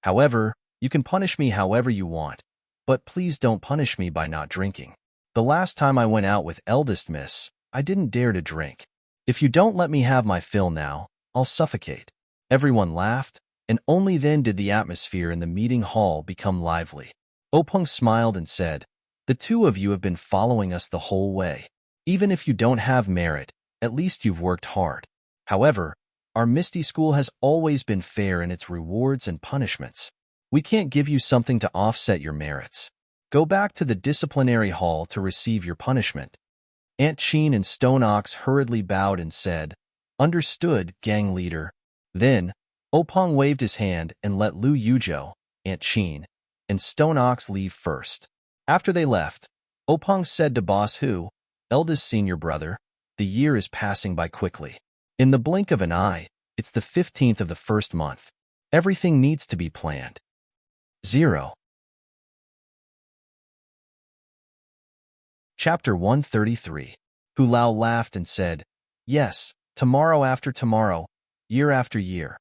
However, you can punish me however you want, but please don't punish me by not drinking. The last time I went out with Eldest Miss, I didn't dare to drink. If you don't let me have my fill now, I'll suffocate. Everyone laughed, and only then did the atmosphere in the meeting hall become lively. Openg smiled and said, The two of you have been following us the whole way. Even if you don't have merit, at least you've worked hard. However, our Misty School has always been fair in its rewards and punishments. We can't give you something to offset your merits. Go back to the disciplinary hall to receive your punishment. Aunt Chin and Stone Ox hurriedly bowed and said, Understood, gang leader. Then, Openg waved his hand and let Lu Yujo, Aunt Chin, and Stone Ox leave first. After they left, Openg said to Boss Hu, Eldest senior brother, the year is passing by quickly. In the blink of an eye, it's the 15th of the first month. Everything needs to be planned. 0. Chapter 133. Hu Lao laughed and said, Yes, tomorrow after tomorrow, year after year.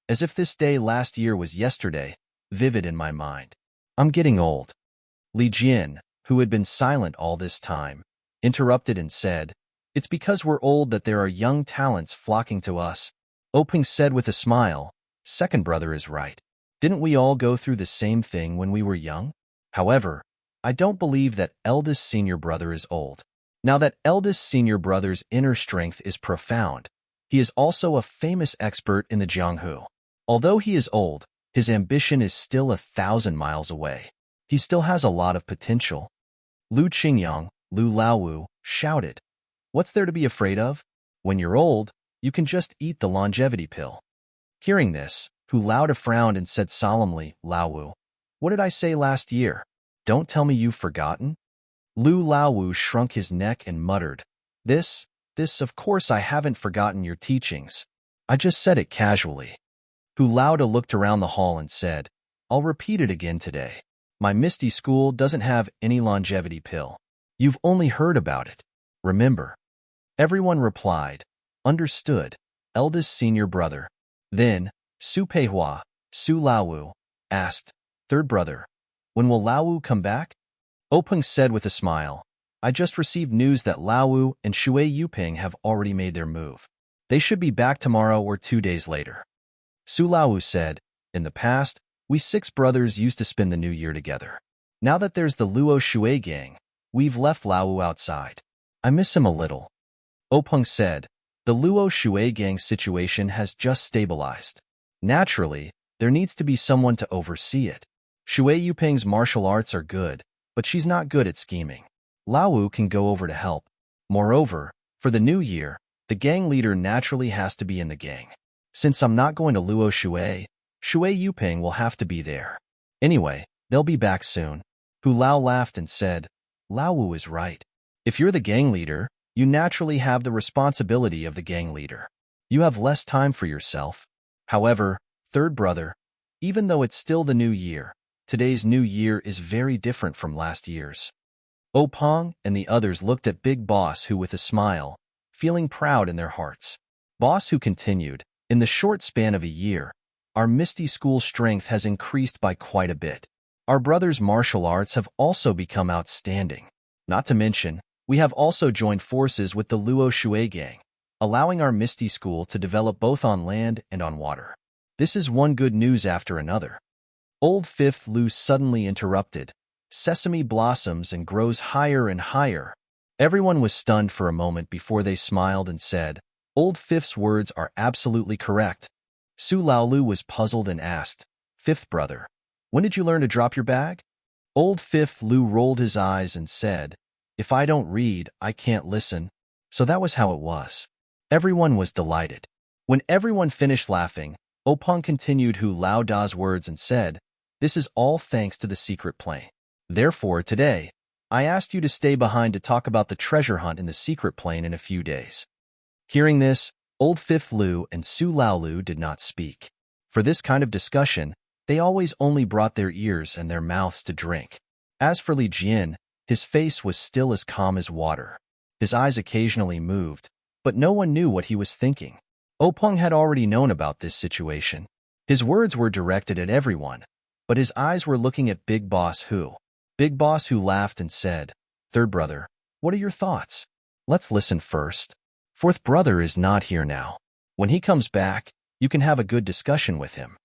As if this day last year was yesterday, vivid in my mind. I'm getting old. Li Jin, who had been silent all this time, interrupted and said, It's because we're old that there are young talents flocking to us. Openg said with a smile, Second brother is right. Didn't we all go through the same thing when we were young? However, I don't believe that eldest senior brother is old. Now that eldest senior brother's inner strength is profound, he is also a famous expert in the Jianghu. Although he is old, his ambition is still 1,000 miles away. He still has a lot of potential. Lu Qingyang, Lu Laowu, shouted, What's there to be afraid of? When you're old, you can just eat the longevity pill. Hearing this, Hu Lao frowned and said solemnly, Laowu, what did I say last year? Don't tell me you've forgotten? Lu Laowu shrunk his neck and muttered, This, of course I haven't forgotten your teachings. I just said it casually. Hu Lao looked around the hall and said, I'll repeat it again today. My Misty School doesn't have any longevity pill. You've only heard about it. Remember. Everyone replied, Understood, eldest senior brother. Then, Su Peihua, Su Laowu, asked, Third brother, when will Laowu come back? Openg said with a smile, I just received news that Laowu and Shui Yuping have already made their move. They should be back tomorrow or 2 days later. Su Laowu said, In the past, we 6 brothers used to spend the new year together. Now that there's the Luo Shui gang, we've left Laowu outside. I miss him a little. Openg said, The Luo Shui gang situation has just stabilized. Naturally, there needs to be someone to oversee it. Shui Yuping's martial arts are good, but she's not good at scheming. Laowu can go over to help. Moreover, for the new year, the gang leader naturally has to be in the gang. Since I'm not going to Luo Shui, Shui Yuping will have to be there. Anyway, they'll be back soon. Hu Lao laughed and said, Laowu is right. If you're the gang leader, you naturally have the responsibility of the gang leader. You have less time for yourself. However, third brother, even though it's still the new year, today's new year is very different from last year's. Openg and the others looked at Big Boss Hu with a smile, feeling proud in their hearts. Boss Hu continued, In the short span of a year, our Misty School strength has increased by quite a bit. Our brothers' martial arts have also become outstanding. Not to mention, we have also joined forces with the Luo Shui gang, allowing our Misty School to develop both on land and on water. This is one good news after another. Old Fifth Lu suddenly interrupted. Sesame blossoms and grows higher and higher. Everyone was stunned for a moment before they smiled and said, Old Fifth's words are absolutely correct. Su Laolu was puzzled and asked, Fifth brother, when did you learn to drop your bag? Old Fifth Lu rolled his eyes and said, If I don't read, I can't listen. So that was how it was. Everyone was delighted. When everyone finished laughing, Openg continued Hu Lao Da's words and said, This is all thanks to the secret plane. Therefore, today, I asked you to stay behind to talk about the treasure hunt in the secret plane in a few days. Hearing this, Old Fifth Lu and Su Laolu did not speak. For this kind of discussion, They always only brought their ears and their mouths to drink. As for Li Jian, his face was still as calm as water. His eyes occasionally moved, but no one knew what he was thinking. Openg had already known about this situation. His words were directed at everyone, but his eyes were looking at Big Boss Hu. Big Boss Hu laughed and said, "Third brother, what are your thoughts? Let's listen first. Fourth brother is not here now. When he comes back, you can have a good discussion with him."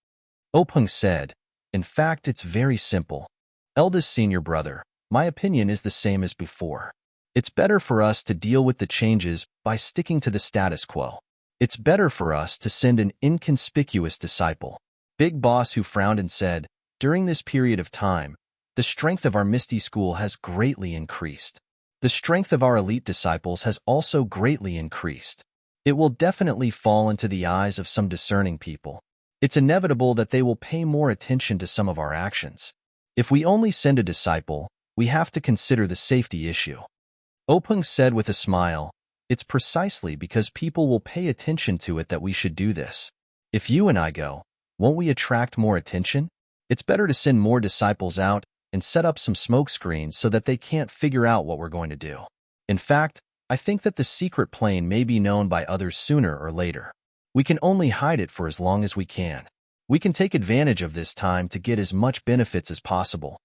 Openg said, "In fact, it's very simple. Eldest senior brother, my opinion is the same as before. It's better for us to deal with the changes by sticking to the status quo. It's better for us to send an inconspicuous disciple." Big Boss Hu frowned and said, "During this period of time, the strength of our Misty School has greatly increased. The strength of our elite disciples has also greatly increased. It will definitely fall into the eyes of some discerning people. It's inevitable that they will pay more attention to some of our actions. If we only send a disciple, we have to consider the safety issue." Openg said with a smile, "It's precisely because people will pay attention to it that we should do this. If you and I go, won't we attract more attention? It's better to send more disciples out and set up some smoke screens so that they can't figure out what we're going to do. In fact, I think that the secret plane may be known by others sooner or later. We can only hide it for as long as we can. We can take advantage of this time to get as much benefits as possible."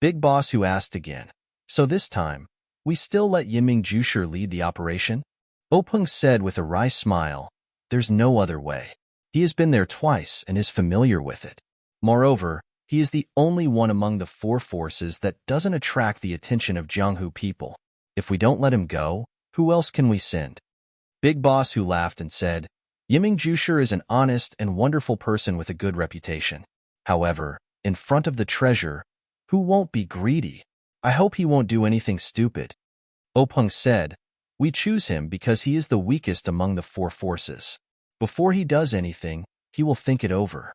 Big Boss Hu asked again, "So this time, we still let Yiming Jusher lead the operation?" Openg said with a wry smile, "There's no other way. He has been there twice and is familiar with it. Moreover, he is the only one among the four forces that doesn't attract the attention of Jianghu people. If we don't let him go, who else can we send?" Big Boss Hu laughed and said, "Yiming Jusher is an honest and wonderful person with a good reputation. However, in front of the treasure, who won't be greedy? I hope he won't do anything stupid." Openg said, "We choose him because he is the weakest among the four forces. Before he does anything, he will think it over."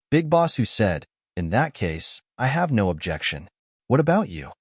Big Boss Hu said, "In that case, I have no objection. What about you?"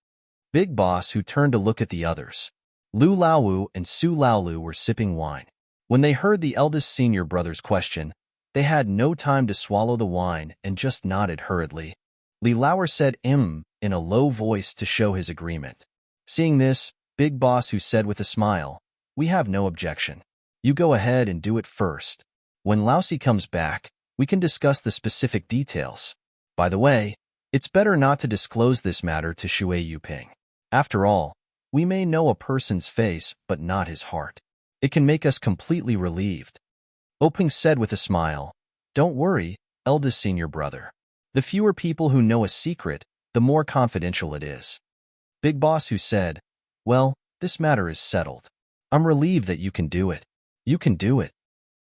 Big Boss Hu turned to look at the others. Lu Laowu and Su Laolu were sipping wine. When they heard the eldest senior brother's question, they had no time to swallow the wine and just nodded hurriedly. Li Lauer said in a low voice to show his agreement. Seeing this, Big Boss Hu said with a smile, "We have no objection. You go ahead and do it first. When Laosi comes back, we can discuss the specific details. By the way, it's better not to disclose this matter to Shui Yuping. After all, we may know a person's face but not his heart. It can make us completely relieved." Openg said with a smile, "Don't worry, eldest senior brother. The fewer people who know a secret, the more confidential it is." Big Boss Hu said, "Well, this matter is settled. I'm relieved that you can do it. You can do it."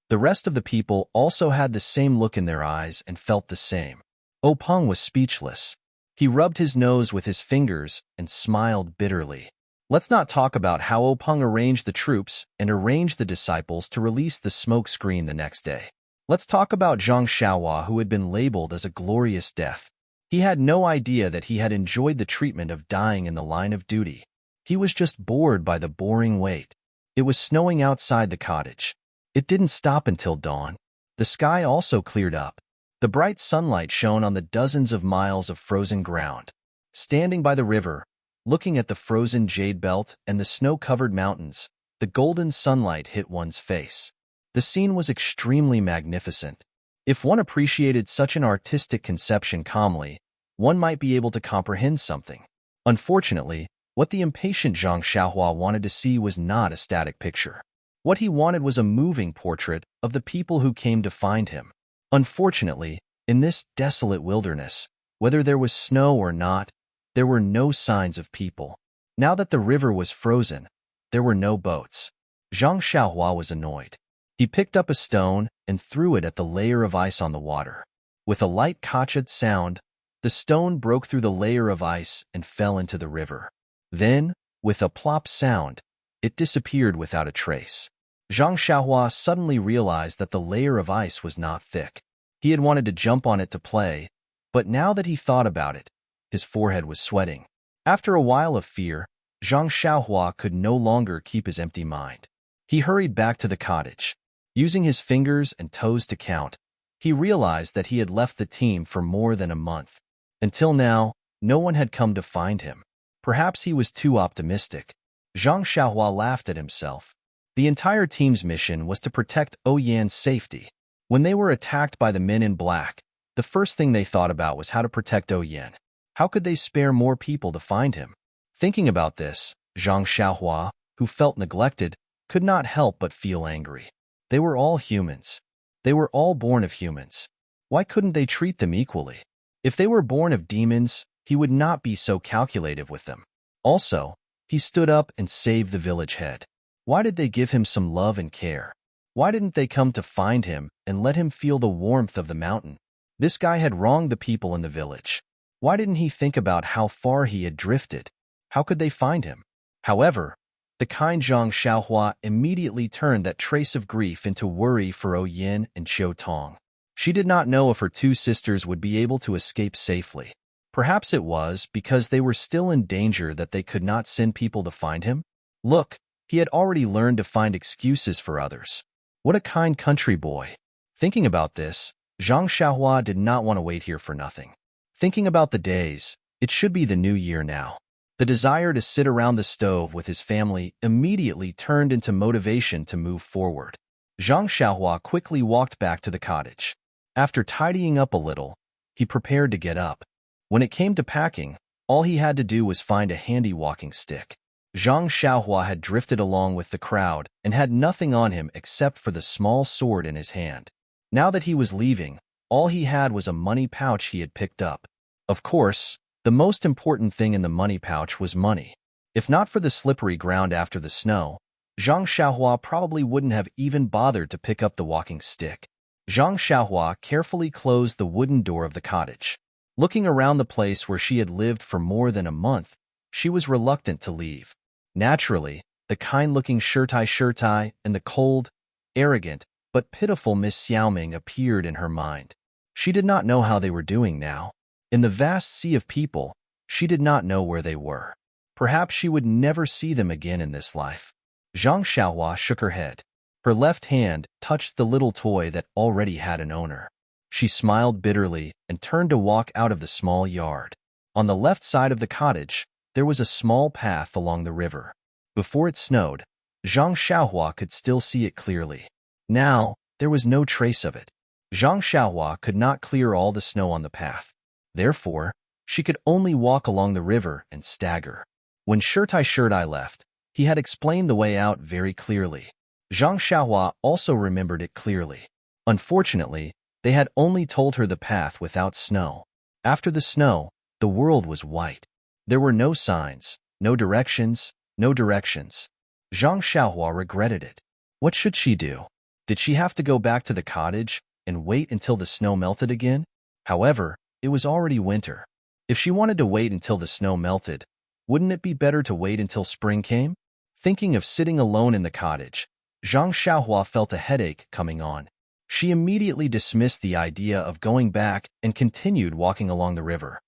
The rest of the people also had the same look in their eyes and felt the same. Openg was speechless. He rubbed his nose with his fingers and smiled bitterly. Let's not talk about how Openg arranged the troops and arranged the disciples to release the smoke screen the next day. Let's talk about Zhang Xiaohua, who had been labeled as a glorious death. He had no idea that he had enjoyed the treatment of dying in the line of duty. He was just bored by the boring wait. It was snowing outside the cottage. It didn't stop until dawn. The sky also cleared up. The bright sunlight shone on the dozens of miles of frozen ground. Standing by the river, looking at the frozen jade belt and the snow-covered mountains, the golden sunlight hit one's face. The scene was extremely magnificent. If one appreciated such an artistic conception calmly, one might be able to comprehend something. Unfortunately, what the impatient Zhang Xiaohua wanted to see was not a static picture. What he wanted was a moving portrait of the people who came to find him. Unfortunately, in this desolate wilderness, whether there was snow or not, there were no signs of people. Now that the river was frozen, there were no boats. Zhang Xiaohua was annoyed. He picked up a stone and threw it at the layer of ice on the water. With a light kachad sound, the stone broke through the layer of ice and fell into the river. Then, with a plop sound, it disappeared without a trace. Zhang Xiaohua suddenly realized that the layer of ice was not thick. He had wanted to jump on it to play, but now that he thought about it, his forehead was sweating. After a while of fear, Zhang Xiaohua could no longer keep his empty mind. He hurried back to the cottage. Using his fingers and toes to count, He realized that he had left the team for more than a month. Until now, no one had come to find him. Perhaps he was too optimistic. Zhang Xiaohua laughed at himself. The entire team's mission was to protect Oyan's safety. When they were attacked by the men in black, the first thing they thought about was how to protect Oyan. How could they spare more people to find him? Thinking about this, Zhang Xiaohua, who felt neglected, could not help but feel angry. They were all humans. They were all born of humans. Why couldn't they treat them equally? If they were born of demons, he would not be so calculative with them. Also, he stood up and saved the village head. Why did they give him some love and care? Why didn't they come to find him and let him feel the warmth of the mountain? This guy had wronged the people in the village. Why didn't he think about how far he had drifted? How could they find him? However, the kind Zhang Xiaohua immediately turned that trace of grief into worry for Oyan and Qiu Tong. She did not know if her two sisters would be able to escape safely. Perhaps it was because they were still in danger that they could not send people to find him. Look, he had already learned to find excuses for others. What a kind country boy. Thinking about this, Zhang Xiaohua did not want to wait here for nothing. Thinking about the days, it should be the new year now. The desire to sit around the stove with his family immediately turned into motivation to move forward. Zhang Xiaohua quickly walked back to the cottage. After tidying up a little, he prepared to get up. When it came to packing, all he had to do was find a handy walking stick. Zhang Xiaohua had drifted along with the crowd and had nothing on him except for the small sword in his hand. Now that he was leaving, all he had was a money pouch he had picked up. Of course, the most important thing in the money pouch was money. If not for the slippery ground after the snow, Zhang Xiaohua probably wouldn't have even bothered to pick up the walking stick. Zhang Xiaohua carefully closed the wooden door of the cottage. Looking around the place where she had lived for more than a month, she was reluctant to leave. Naturally, the kind-looking Shirtai and the cold, arrogant, but pitiful Miss Xiaoming appeared in her mind. She did not know how they were doing now. In the vast sea of people, she did not know where they were. Perhaps she would never see them again in this life. Zhang Xiaohua shook her head. Her left hand touched the little toy that already had an owner. She smiled bitterly and turned to walk out of the small yard. On the left side of the cottage, there was a small path along the river. Before it snowed, Zhang Xiaohua could still see it clearly. Now, there was no trace of it. Zhang Xiaohua could not clear all the snow on the path. Therefore, she could only walk along the river and stagger. When Shirtai left, he had explained the way out very clearly. Zhang Xiaohua also remembered it clearly. Unfortunately, they had only told her the path without snow. After the snow, the world was white. There were no signs, no directions, no directions. Zhang Xiaohua regretted it. What should she do? Did she have to go back to the cottage and wait until the snow melted again? However, it was already winter. If she wanted to wait until the snow melted, wouldn't it be better to wait until spring came? Thinking of sitting alone in the cottage, Zhang Xiaohua felt a headache coming on. She immediately dismissed the idea of going back and continued walking along the river.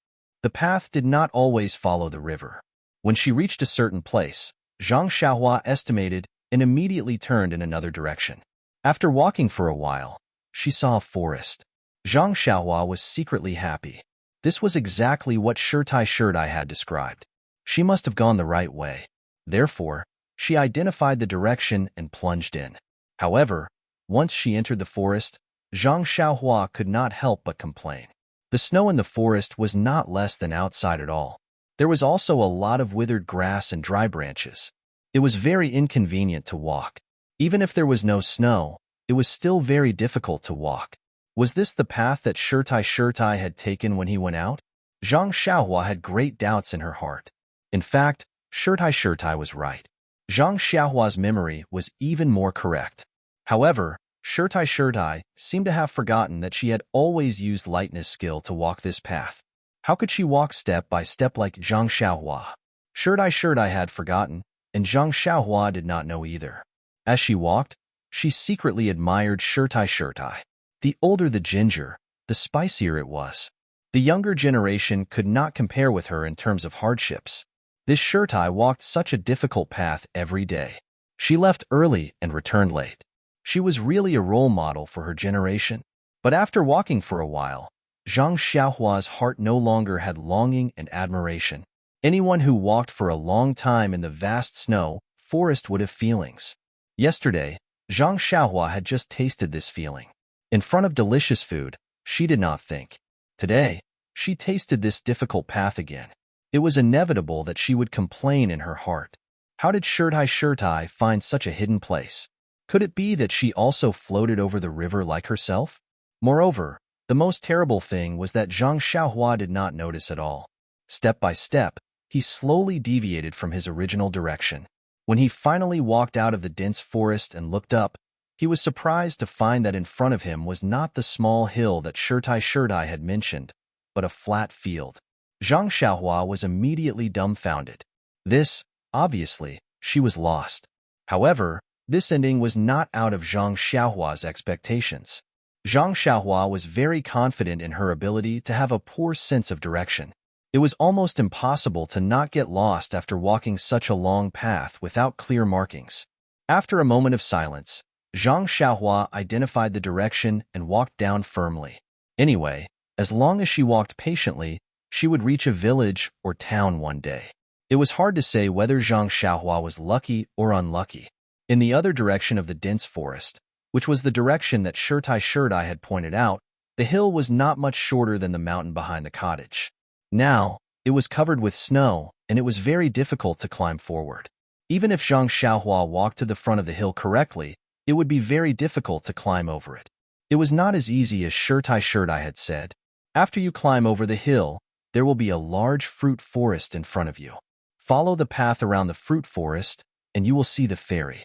The path did not always follow the river. When she reached a certain place, Zhang Xiaohua estimated and immediately turned in another direction. After walking for a while, she saw a forest. Zhang Xiaohua was secretly happy. This was exactly what Shirtai had described. She must have gone the right way. Therefore, she identified the direction and plunged in. However, once she entered the forest, Zhang Xiaohua could not help but complain. The snow in the forest was not less than outside at all. There was also a lot of withered grass and dry branches. It was very inconvenient to walk. Even if there was no snow, it was still very difficult to walk. Was this the path that Shirtai had taken when he went out? Zhang Xiaohua had great doubts in her heart. In fact, Shirtai was right. Zhang Xiaohua's memory was even more correct. However, Shirtai seemed to have forgotten that she had always used lightness skill to walk this path. How could she walk step by step like Zhang Xiaohua? Shirtai had forgotten, and Zhang Xiaohua did not know either. As she walked, she secretly admired Shirtai. The older the ginger, the spicier it was. The younger generation could not compare with her in terms of hardships. This Shirtai walked such a difficult path every day. She left early and returned late. She was really a role model for her generation. But after walking for a while, Zhang Xiaohua's heart no longer had longing and admiration. Anyone who walked for a long time in the vast snow forest would have feelings. Yesterday, Zhang Xiaohua had just tasted this feeling. In front of delicious food, she did not think. Today, she tasted this difficult path again. It was inevitable that she would complain in her heart. How did Shirtai find such a hidden place? Could it be that she also floated over the river like herself? Moreover, the most terrible thing was that Zhang Xiaohua did not notice at all. Step by step, he slowly deviated from his original direction. When he finally walked out of the dense forest and looked up, he was surprised to find that in front of him was not the small hill that Shirtai had mentioned, but a flat field. Zhang Xiaohua was immediately dumbfounded. Obviously, she was lost. However, this ending was not out of Zhang Xiaohua's expectations. Zhang Xiaohua was very confident in her ability to have a poor sense of direction. It was almost impossible to not get lost after walking such a long path without clear markings. After a moment of silence, Zhang Xiaohua identified the direction and walked down firmly. Anyway, as long as she walked patiently, she would reach a village or town one day. It was hard to say whether Zhang Xiaohua was lucky or unlucky. In the other direction of the dense forest, which was the direction that Shirtai had pointed out, the hill was not much shorter than the mountain behind the cottage. Now, it was covered with snow, and it was very difficult to climb forward. Even if Zhang Xiaohua walked to the front of the hill correctly, it would be very difficult to climb over it. It was not as easy as Shirtai had said. After you climb over the hill, there will be a large fruit forest in front of you. Follow the path around the fruit forest, and you will see the fairy.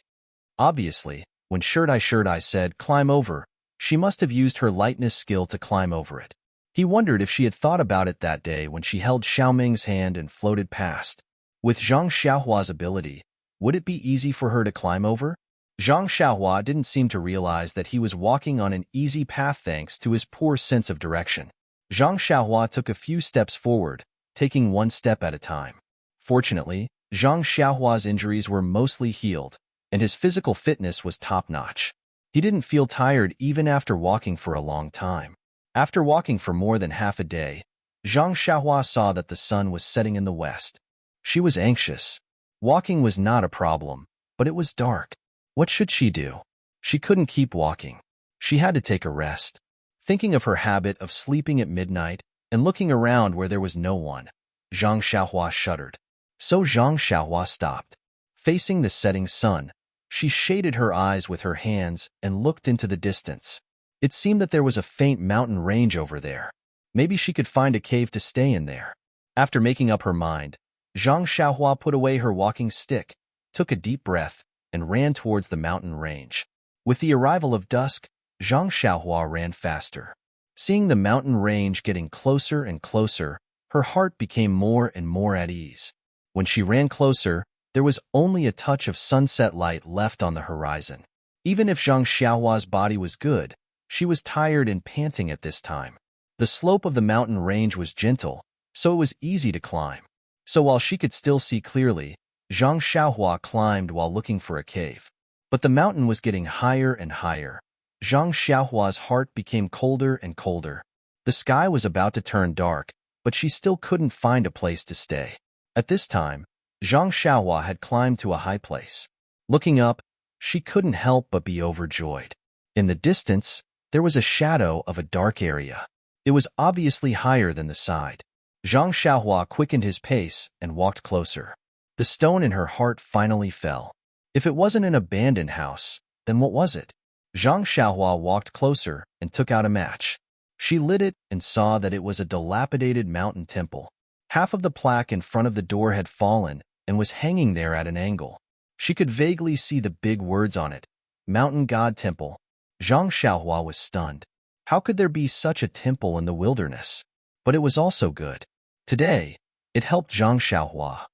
Obviously, when Shirtai said, "Climb over," she must have used her lightness skill to climb over it. He wondered if she had thought about it that day when she held Xiaoming's hand and floated past. With Zhang Xiaohua's ability, would it be easy for her to climb over? Zhang Xiaohua didn't seem to realize that he was walking on an easy path thanks to his poor sense of direction. Zhang Xiaohua took a few steps forward, taking one step at a time. Fortunately, Zhang Xiaohua's injuries were mostly healed, and his physical fitness was top-notch. He didn't feel tired even after walking for a long time. After walking for more than half a day, Zhang Xiaohua saw that the sun was setting in the west. She was anxious. Walking was not a problem, but it was dark. What should she do? She couldn't keep walking. She had to take a rest. Thinking of her habit of sleeping at midnight and looking around where there was no one, Zhang Xiaohua shuddered. So Zhang Xiaohua stopped. Facing the setting sun, she shaded her eyes with her hands and looked into the distance. It seemed that there was a faint mountain range over there. Maybe she could find a cave to stay in there. After making up her mind, Zhang Xiaohua put away her walking stick, took a deep breath, and ran towards the mountain range. With the arrival of dusk, Zhang Xiaohua ran faster. Seeing the mountain range getting closer and closer, her heart became more and more at ease. When she ran closer, there was only a touch of sunset light left on the horizon. Even if Zhang Xiaohua's body was good, she was tired and panting at this time. The slope of the mountain range was gentle, so it was easy to climb. So while she could still see clearly, Zhang Xiaohua climbed while looking for a cave. But the mountain was getting higher and higher. Zhang Xiaohua's heart became colder and colder. The sky was about to turn dark, but she still couldn't find a place to stay. At this time, Zhang Xiaohua had climbed to a high place. Looking up, she couldn't help but be overjoyed. In the distance, there was a shadow of a dark area. It was obviously higher than the side. Zhang Xiaohua quickened his pace and walked closer. The stone in her heart finally fell. If it wasn't an abandoned house, then what was it? Zhang Xiaohua walked closer and took out a match. She lit it and saw that it was a dilapidated mountain temple. Half of the plaque in front of the door had fallen and was hanging there at an angle. She could vaguely see the big words on it, Mountain God Temple. Zhang Xiaohua was stunned. How could there be such a temple in the wilderness? But it was also good. Today, it helped Zhang Xiaohua.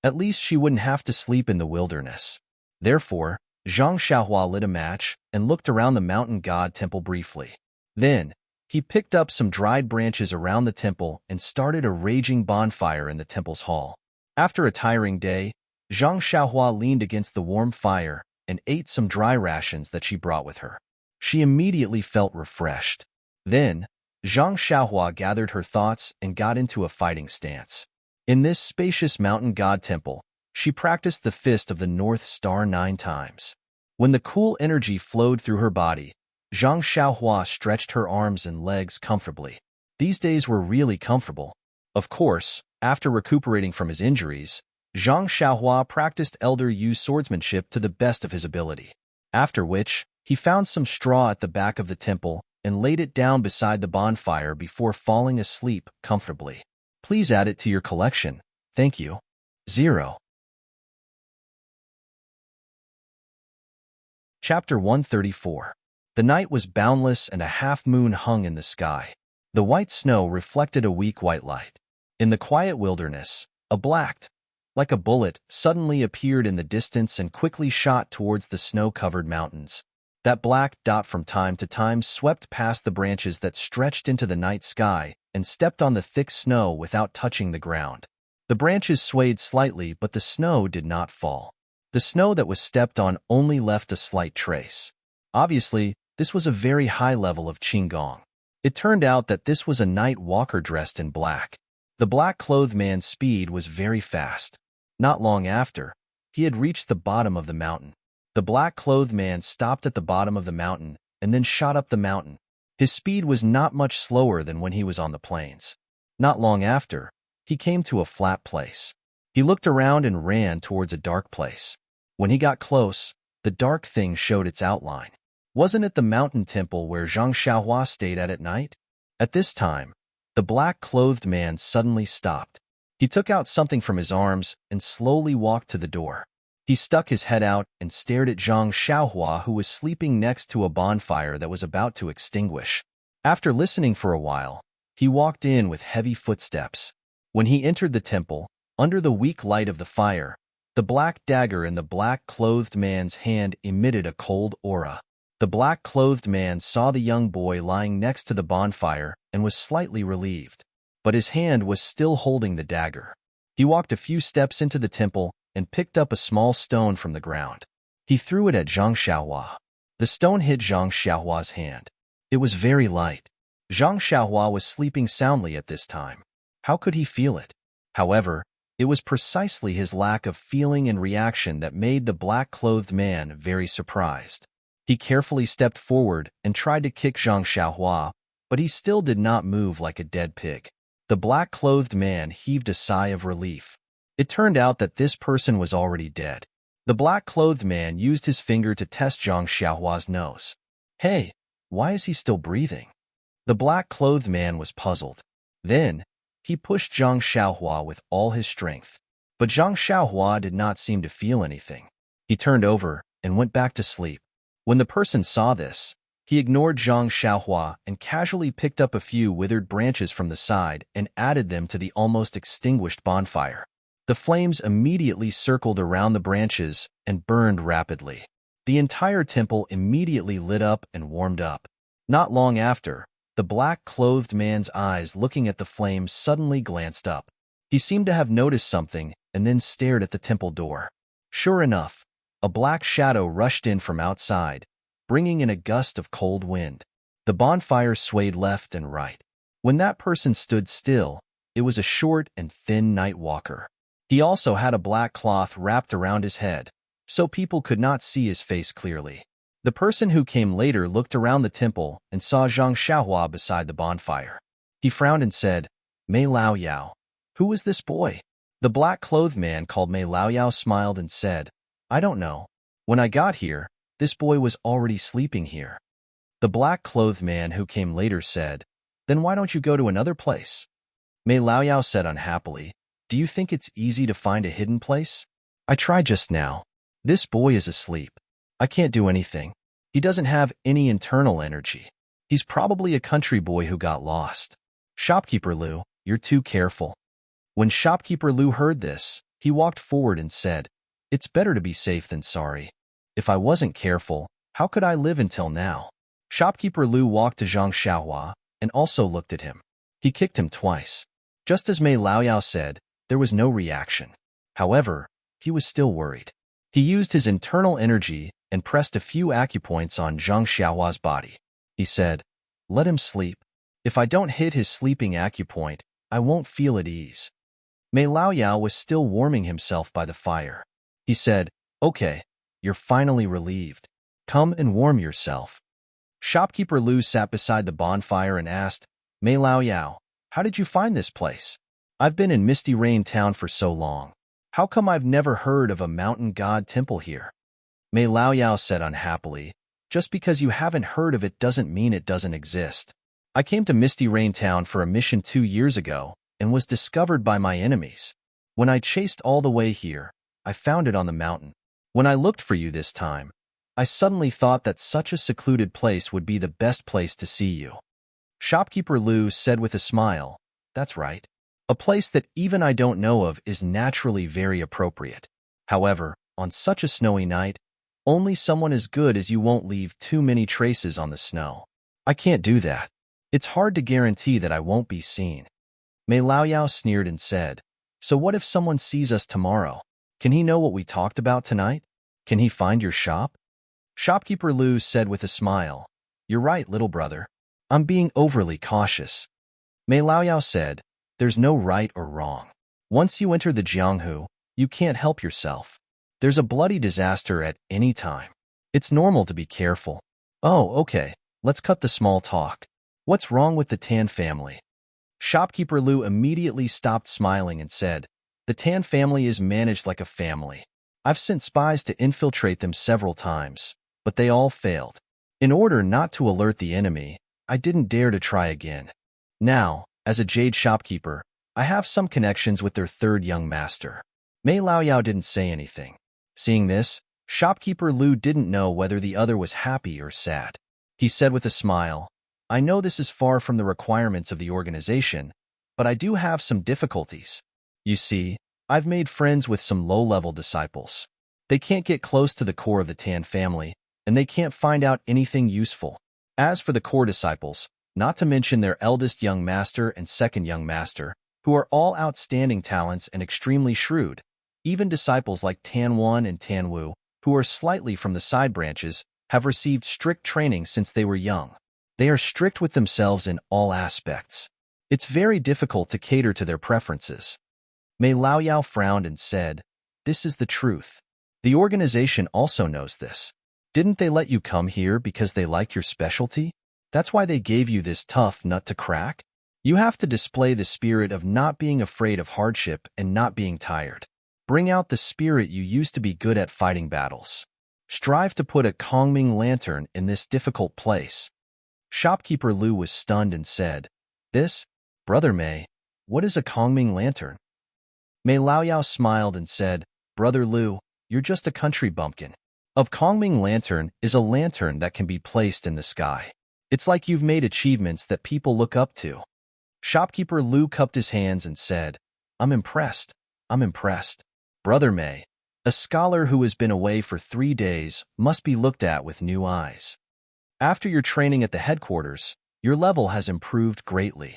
At least she wouldn't have to sleep in the wilderness. Therefore, Zhang Xiaohua lit a match and looked around the Mountain God Temple briefly. Then, he picked up some dried branches around the temple and started a raging bonfire in the temple's hall. After a tiring day, Zhang Xiaohua leaned against the warm fire and ate some dry rations that she brought with her. She immediately felt refreshed. Then, Zhang Xiaohua gathered her thoughts and got into a fighting stance. In this spacious mountain god temple, she practiced the Fist of the North Star 9 times. When the cool energy flowed through her body, Zhang Xiaohua stretched her arms and legs comfortably. These days were really comfortable. Of course, after recuperating from his injuries, Zhang Xiaohua practiced Elder Yu's swordsmanship to the best of his ability. After which, he found some straw at the back of the temple and laid it down beside the bonfire before falling asleep comfortably. Please add it to your collection. Thank you. 0. Chapter 134. The night was boundless and a half-moon hung in the sky. The white snow reflected a weak white light. In the quiet wilderness, a black, like a bullet, suddenly appeared in the distance and quickly shot towards the snow-covered mountains. That black dot from time to time swept past the branches that stretched into the night sky and stepped on the thick snow without touching the ground. The branches swayed slightly, but the snow did not fall. The snow that was stepped on only left a slight trace. Obviously, this was a very high level of Qinggong. It turned out that this was a night walker dressed in black. The black-clothed man's speed was very fast. Not long after, he had reached the bottom of the mountain. The black-clothed man stopped at the bottom of the mountain and then shot up the mountain. His speed was not much slower than when he was on the plains. Not long after, he came to a flat place. He looked around and ran towards a dark place. When he got close, the dark thing showed its outline. Wasn't it the mountain temple where Zhang Xiaohua stayed at night? At this time, the black-clothed man suddenly stopped. He took out something from his arms and slowly walked to the door. He stuck his head out and stared at Zhang Xiaohua, who was sleeping next to a bonfire that was about to extinguish. After listening for a while, he walked in with heavy footsteps. When he entered the temple, under the weak light of the fire, the black dagger in the black-clothed man's hand emitted a cold aura. The black-clothed man saw the young boy lying next to the bonfire and was slightly relieved. But his hand was still holding the dagger. He walked a few steps into the temple and picked up a small stone from the ground. He threw it at Zhang Xiaohua. The stone hit Zhang Xiaohua's hand. It was very light. Zhang Xiaohua was sleeping soundly at this time. How could he feel it? However, it was precisely his lack of feeling and reaction that made the black-clothed man very surprised. He carefully stepped forward and tried to kick Zhang Xiaohua, but he still did not move like a dead pig. The black-clothed man heaved a sigh of relief. It turned out that this person was already dead. The black-clothed man used his finger to test Zhang Xiaohua's nose. Hey, why is he still breathing? The black-clothed man was puzzled. Then, he pushed Zhang Xiaohua with all his strength. But Zhang Xiaohua did not seem to feel anything. He turned over and went back to sleep. When the person saw this, he ignored Zhang Xiaohua and casually picked up a few withered branches from the side and added them to the almost extinguished bonfire. The flames immediately circled around the branches and burned rapidly. The entire temple immediately lit up and warmed up. Not long after, the black-clothed man's eyes looking at the flames suddenly glanced up. He seemed to have noticed something and then stared at the temple door. Sure enough, a black shadow rushed in from outside, bringing in a gust of cold wind. The bonfire swayed left and right. When that person stood still, it was a short and thin night walker. He also had a black cloth wrapped around his head, so people could not see his face clearly. The person who came later looked around the temple and saw Zhang Xiaohua beside the bonfire. He frowned and said, "Mei Lao Yao, who is this boy?" The black-clothed man called Mei Lao Yao smiled and said, "I don't know. When I got here, this boy was already sleeping here." The black-clothed man who came later said, "Then why don't you go to another place?" Mei Lao Yao said unhappily, "Do you think it's easy to find a hidden place? I tried just now. This boy is asleep. I can't do anything. He doesn't have any internal energy. He's probably a country boy who got lost. Shopkeeper Liu, you're too careful." When Shopkeeper Liu heard this, he walked forward and said, "It's better to be safe than sorry. If I wasn't careful, how could I live until now?" Shopkeeper Liu walked to Zhang Xiaohua and also looked at him. He kicked him twice. Just as Mei Lao Yao said, there was no reaction. However, he was still worried. He used his internal energy and pressed a few acupoints on Zhang Xiaohua's body. He said, Let him sleep. If I don't hit his sleeping acupoint, I won't feel at ease. Mei Laoyao was still warming himself by the fire. He said, "Okay, you're finally relieved. Come and warm yourself." Shopkeeper Lu sat beside the bonfire and asked, "Mei Laoyao, how did you find this place? I've been in Misty Rain Town for so long. How come I've never heard of a mountain god temple here?" Mei Laoyao said unhappily, "Just because you haven't heard of it doesn't mean it doesn't exist. I came to Misty Rain Town for a mission 2 years ago and was discovered by my enemies. When I chased all the way here, I found it on the mountain. When I looked for you this time, I suddenly thought that such a secluded place would be the best place to see you." Shopkeeper Lu said with a smile, "That's right. A place that even I don't know of is naturally very appropriate. However, on such a snowy night, only someone as good as you won't leave too many traces on the snow. I can't do that. It's hard to guarantee that I won't be seen." Mei Laoyao sneered and said, "So what if someone sees us tomorrow? Can he know what we talked about tonight? Can he find your shop?" Shopkeeper Lu said with a smile, "You're right, little brother. I'm being overly cautious." Mei Laoyao said, "There's no right or wrong. Once you enter the Jianghu, you can't help yourself. There's a bloody disaster at any time. It's normal to be careful." "Oh, okay. Let's cut the small talk. What's wrong with the Tan family?" Shopkeeper Lu immediately stopped smiling and said, "The Tan family is managed like a family. I've sent spies to infiltrate them several times, but they all failed. In order not to alert the enemy, I didn't dare to try again. Now, as a jade shopkeeper, I have some connections with their third young master." Mei Laoyao didn't say anything. Seeing this, Shopkeeper Lu didn't know whether the other was happy or sad. He said with a smile, "I know this is far from the requirements of the organization, but I do have some difficulties. You see, I've made friends with some low-level disciples. They can't get close to the core of the Tan family, and they can't find out anything useful. As for the core disciples, not to mention their eldest young master and second young master, who are all outstanding talents and extremely shrewd, even disciples like Tan Wan and Tan Wu, who are slightly from the side branches, have received strict training since they were young. They are strict with themselves in all aspects. It's very difficult to cater to their preferences." Mei Laoyao frowned and said, "This is the truth. The organization also knows this. Didn't they let you come here because they like your specialty? That's why they gave you this tough nut to crack? You have to display the spirit of not being afraid of hardship and not being tired. Bring out the spirit you used to be good at fighting battles. Strive to put a Kongming lantern in this difficult place." Shopkeeper Lu was stunned and said, "This, Brother Mei, what is a Kongming lantern?" Mei Laoyao smiled and said, "Brother Lu, you're just a country bumpkin. A Kongming lantern is a lantern that can be placed in the sky. It's like you've made achievements that people look up to." Shopkeeper Lu cupped his hands and said, I'm impressed. Brother Mei, a scholar who has been away for 3 days must be looked at with new eyes. After your training at the headquarters, your level has improved greatly."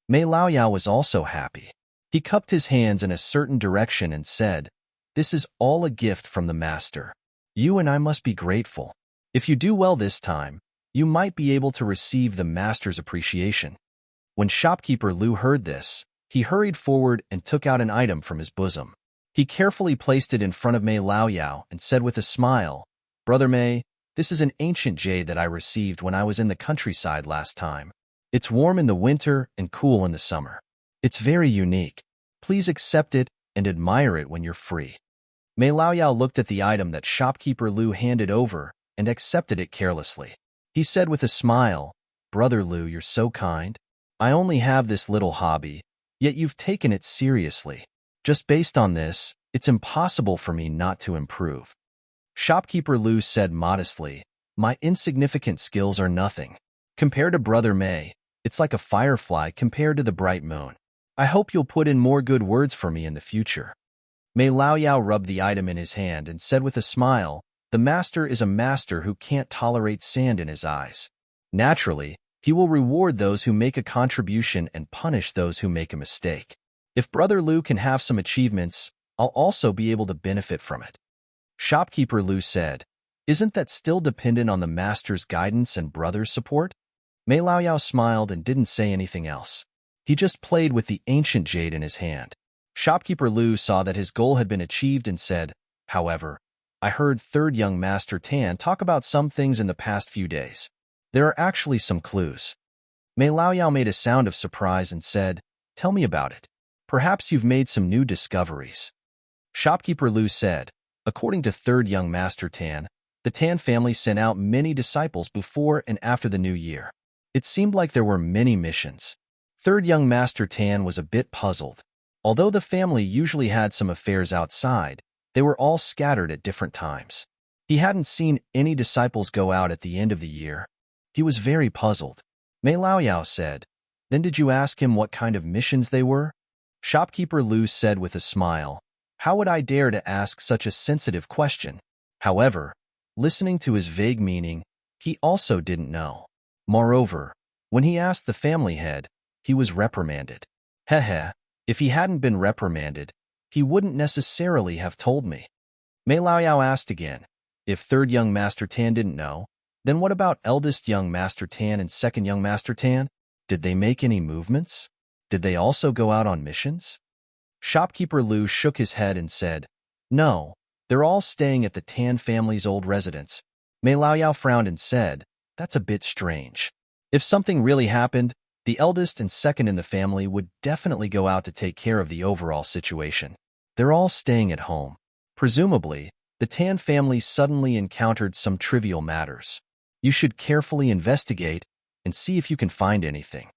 Mei Laoyao was also happy. He cupped his hands in a certain direction and said, "This is all a gift from the master. You and I must be grateful. If you do well this time, you might be able to receive the master's appreciation." When Shopkeeper Lu heard this, he hurried forward and took out an item from his bosom. He carefully placed it in front of Mei Laoyao and said with a smile, "Brother Mei, this is an ancient jade that I received when I was in the countryside last time. It's warm in the winter and cool in the summer. It's very unique. Please accept it and admire it when you're free." Mei Laoyao looked at the item that Shopkeeper Lu handed over and accepted it carelessly. He said with a smile, "Brother Lu, you're so kind. I only have this little hobby, yet you've taken it seriously. Just based on this, it's impossible for me not to improve." Shopkeeper Lu said modestly, "My insignificant skills are nothing. Compared to Brother Mei, it's like a firefly compared to the bright moon. I hope you'll put in more good words for me in the future." Mei Laoyao rubbed the item in his hand and said with a smile, "The master is a master who can't tolerate sand in his eyes. Naturally, he will reward those who make a contribution and punish those who make a mistake. If Brother Lu can have some achievements, I'll also be able to benefit from it." Shopkeeper Lu said, "Isn't that still dependent on the master's guidance and brother's support?" Mei Laoyao smiled and didn't say anything else. He just played with the ancient jade in his hand. Shopkeeper Lu saw that his goal had been achieved and said, "However, I heard third young Master Tan talk about some things in the past few days. There are actually some clues." Mei Laoyao made a sound of surprise and said, "Tell me about it. Perhaps you've made some new discoveries." Shopkeeper Lu said, "According to third young Master Tan, the Tan family sent out many disciples before and after the new year. It seemed like there were many missions." Third young Master Tan was a bit puzzled. Although the family usually had some affairs outside, they were all scattered at different times. He hadn't seen any disciples go out at the end of the year. He was very puzzled. Mei Laoyao said, "Then did you ask him what kind of missions they were?" Shopkeeper Lu said with a smile, "How would I dare to ask such a sensitive question?" However, listening to his vague meaning, he also didn't know. Moreover, when he asked the family head, he was reprimanded. Heh, if he hadn't been reprimanded, he wouldn't necessarily have told me. Mei Laoyao asked again, "If third young Master Tan didn't know, then what about eldest young Master Tan and second young Master Tan? Did they make any movements? Did they also go out on missions?" Shopkeeper Lu shook his head and said, "No, they're all staying at the Tan family's old residence." Mei Laoyao frowned and said, "That's a bit strange. If something really happened, the eldest and second in the family would definitely go out to take care of the overall situation. They're all staying at home. Presumably, the Tan family suddenly encountered some trivial matters. You should carefully investigate and see if you can find anything."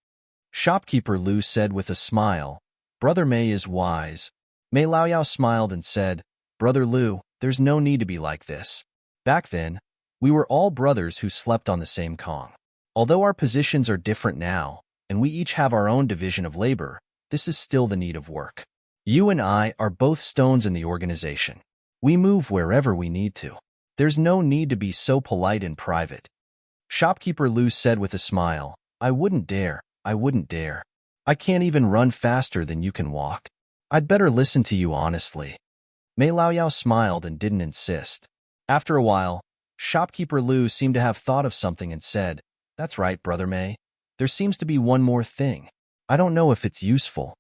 Shopkeeper Lu said with a smile, "Brother Mei is wise." Mei Laoyao smiled and said, "Brother Lu, there's no need to be like this. Back then, we were all brothers who slept on the same Kong. Although our positions are different now, and we each have our own division of labor, this is still the need of work. You and I are both stones in the organization. We move wherever we need to. There's no need to be so polite in private." Shopkeeper Lu said with a smile, I wouldn't dare. I can't even run faster than you can walk. I'd better listen to you honestly." Mei Laoyao smiled and didn't insist. After a while, Shopkeeper Lu seemed to have thought of something and said, "That's right, Brother Mei. There seems to be one more thing. I don't know if it's useful."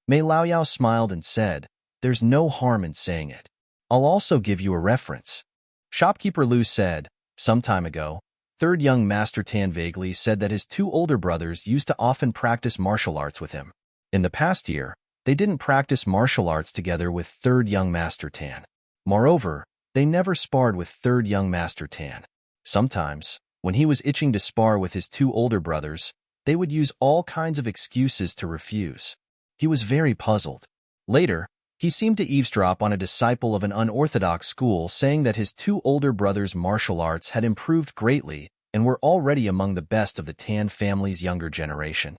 Mei Laoyao smiled and said, "There's no harm in saying it. I'll also give you a reference." Shopkeeper Lu said, "Some time ago, third young Master Tan vaguely said that his two older brothers used to often practice martial arts with him. In the past year, they didn't practice martial arts together with third young Master Tan. Moreover, they never sparred with third young Master Tan. Sometimes, when he was itching to spar with his two older brothers, they would use all kinds of excuses to refuse." He was very puzzled. Later, he seemed to eavesdrop on a disciple of an unorthodox school saying that his two older brothers' martial arts had improved greatly and were already among the best of the Tan family's younger generation.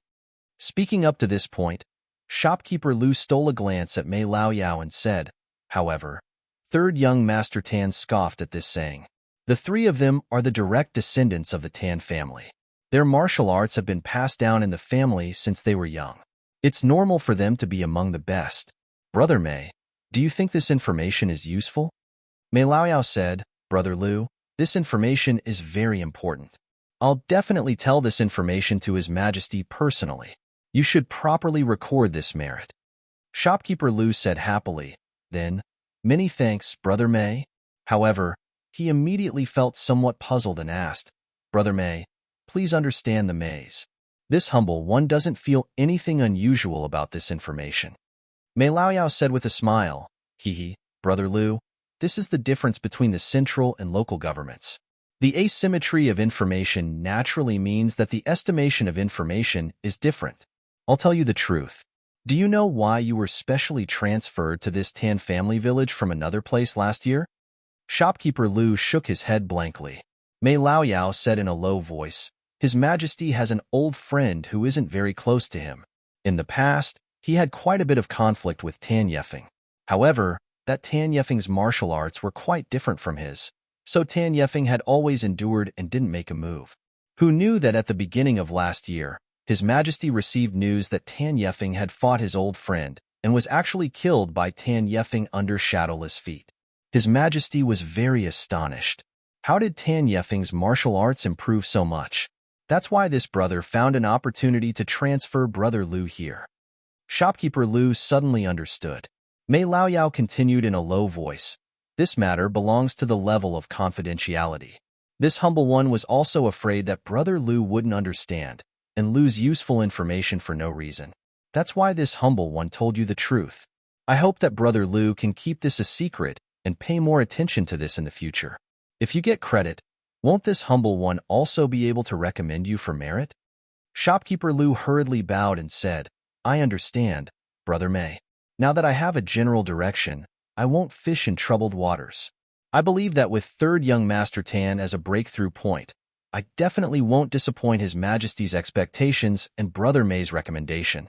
Speaking up to this point, Shopkeeper Lu stole a glance at Mei Laoyao and said, "However, third young Master Tan scoffed at this saying. The three of them are the direct descendants of the Tan family. Their martial arts have been passed down in the family since they were young. It's normal for them to be among the best. Brother Mei, do you think this information is useful?" Mei Laoyao said, "Brother Lu, this information is very important. I'll definitely tell this information to His Majesty personally. You should properly record this merit." Shopkeeper Lu said happily, "Then, many thanks, Brother Mei." However, he immediately felt somewhat puzzled and asked, "Brother Mei, please understand the maze. This humble one doesn't feel anything unusual about this information." Mei Laoyao said with a smile, Brother Lu, this is the difference between the central and local governments. The asymmetry of information naturally means that the estimation of information is different. I'll tell you the truth. Do you know why you were specially transferred to this Tan family village from another place last year?" Shopkeeper Lu shook his head blankly. Mei Laoyao said in a low voice, "His Majesty has an old friend who isn't very close to him. In the past, he had quite a bit of conflict with Tan Yefeng. However, that Tan Yefeng's martial arts were quite different from his, so Tan Yefeng had always endured and didn't make a move. Who knew that at the beginning of last year, His Majesty received news that Tan Yefeng had fought his old friend and was actually killed by Tan Yefeng under shadowless feet. His Majesty was very astonished. How did Tan Yefeng's martial arts improve so much? That's why this brother found an opportunity to transfer Brother Lu here. Shopkeeper Lu suddenly understood. Mei Laoyao continued in a low voice. This matter belongs to the level of confidentiality. This humble one was also afraid that Brother Lu wouldn't understand and lose useful information for no reason. That's why this humble one told you the truth. I hope that Brother Lu can keep this a secret and pay more attention to this in the future. If you get credit, won't this humble one also be able to recommend you for merit? Shopkeeper Lu hurriedly bowed and said, I understand, Brother Mei. Now that I have a general direction, I won't fish in troubled waters. I believe that with third young Master Tan as a breakthrough point, I definitely won't disappoint His Majesty's expectations and Brother Mei's recommendation.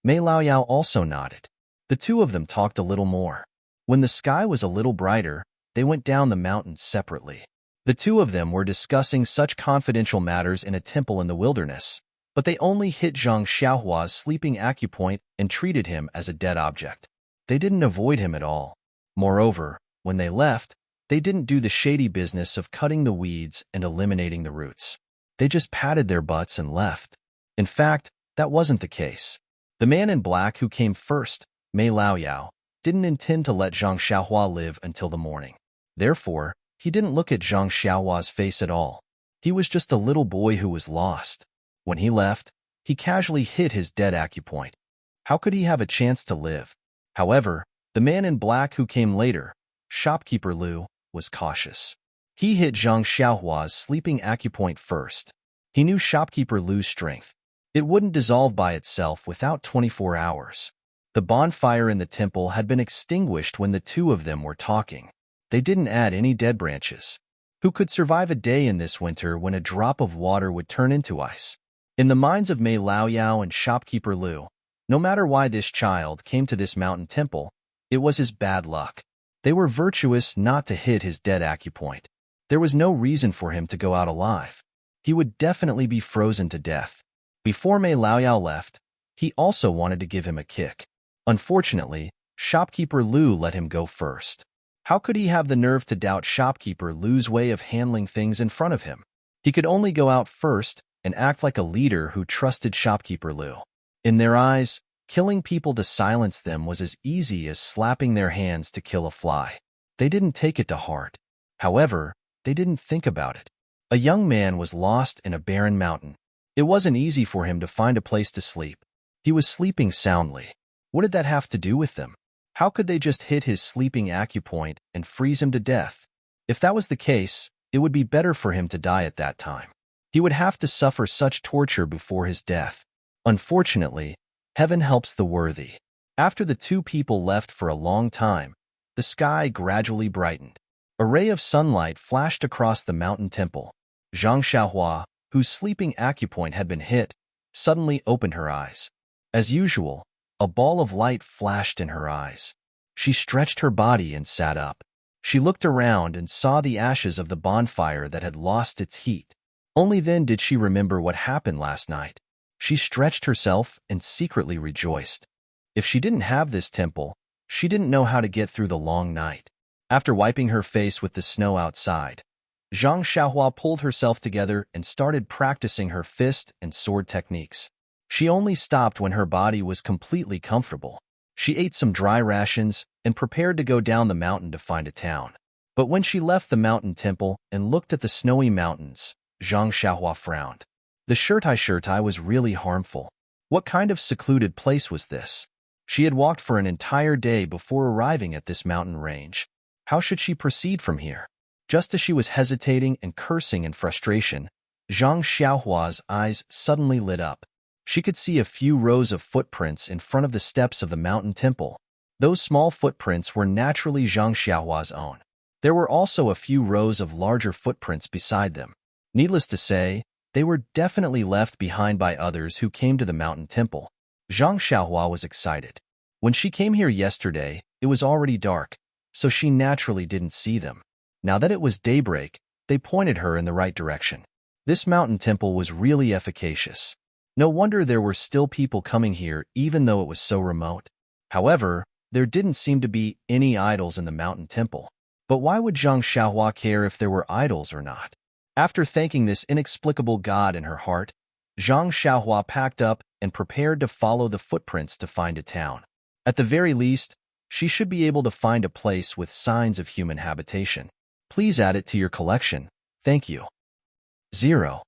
Mei Laoyao also nodded. The two of them talked a little more. When the sky was a little brighter, they went down the mountain separately. The two of them were discussing such confidential matters in a temple in the wilderness, but they only hit Zhang Xiaohua's sleeping acupoint and treated him as a dead object. They didn't avoid him at all. Moreover, when they left, they didn't do the shady business of cutting the weeds and eliminating the roots. They just patted their butts and left. In fact, that wasn't the case. The man in black who came first, Mei Laoyao, didn't intend to let Zhang Xiaohua live until the morning. Therefore, he didn't look at Zhang Xiaohua's face at all. He was just a little boy who was lost. When he left, he casually hit his dead acupoint. How could he have a chance to live? However, the man in black who came later, Shopkeeper Lu, was cautious. He hit Zhang Xiaohua's sleeping acupoint first. He knew Shopkeeper Lu's strength. It wouldn't dissolve by itself without 24 hours. The bonfire in the temple had been extinguished when the two of them were talking. They didn't add any dead branches. Who could survive a day in this winter when a drop of water would turn into ice? In the minds of Mei Laoyao and Shopkeeper Lu, no matter why this child came to this mountain temple, it was his bad luck. They were virtuous not to hit his dead acupoint. There was no reason for him to go out alive. He would definitely be frozen to death. Before Mei Laoyao left, he also wanted to give him a kick. Unfortunately, Shopkeeper Lu let him go first. How could he have the nerve to doubt Shopkeeper Lu's way of handling things in front of him? He could only go out first and act like a leader who trusted Shopkeeper Lu. In their eyes, killing people to silence them was as easy as slapping their hands to kill a fly. They didn't take it to heart. However, they didn't think about it. A young man was lost in a barren mountain. It wasn't easy for him to find a place to sleep. He was sleeping soundly. What did that have to do with them? How could they just hit his sleeping acupoint and freeze him to death? If that was the case, it would be better for him to die at that time. He would have to suffer such torture before his death. Unfortunately, heaven helps the worthy. After the two people left for a long time, the sky gradually brightened. A ray of sunlight flashed across the mountain temple. Zhang Xiaohua, whose sleeping acupoint had been hit, suddenly opened her eyes. As usual, a ball of light flashed in her eyes. She stretched her body and sat up. She looked around and saw the ashes of the bonfire that had lost its heat. Only then did she remember what happened last night. She stretched herself and secretly rejoiced. If she didn't have this temple, she didn't know how to get through the long night. After wiping her face with the snow outside, Zhang Xiaohua pulled herself together and started practicing her fist and sword techniques. She only stopped when her body was completely comfortable. She ate some dry rations and prepared to go down the mountain to find a town. But when she left the mountain temple and looked at the snowy mountains, Zhang Xiaohua frowned. The Shirtai was really harmful. What kind of secluded place was this? She had walked for an entire day before arriving at this mountain range. How should she proceed from here? Just as she was hesitating and cursing in frustration, Zhang Xiaohua's eyes suddenly lit up. She could see a few rows of footprints in front of the steps of the mountain temple. Those small footprints were naturally Zhang Xiaohua's own. There were also a few rows of larger footprints beside them. Needless to say, they were definitely left behind by others who came to the mountain temple. Zhang Xiaohua was excited. When she came here yesterday, it was already dark, so she naturally didn't see them. Now that it was daybreak, they pointed her in the right direction. This mountain temple was really efficacious. No wonder there were still people coming here even though it was so remote. However, there didn't seem to be any idols in the mountain temple. But why would Zhang Xiaohua care if there were idols or not? After thanking this inexplicable god in her heart, Zhang Xiaohua packed up and prepared to follow the footprints to find a town. At the very least, she should be able to find a place with signs of human habitation. Please add it to your collection. Thank you. 0.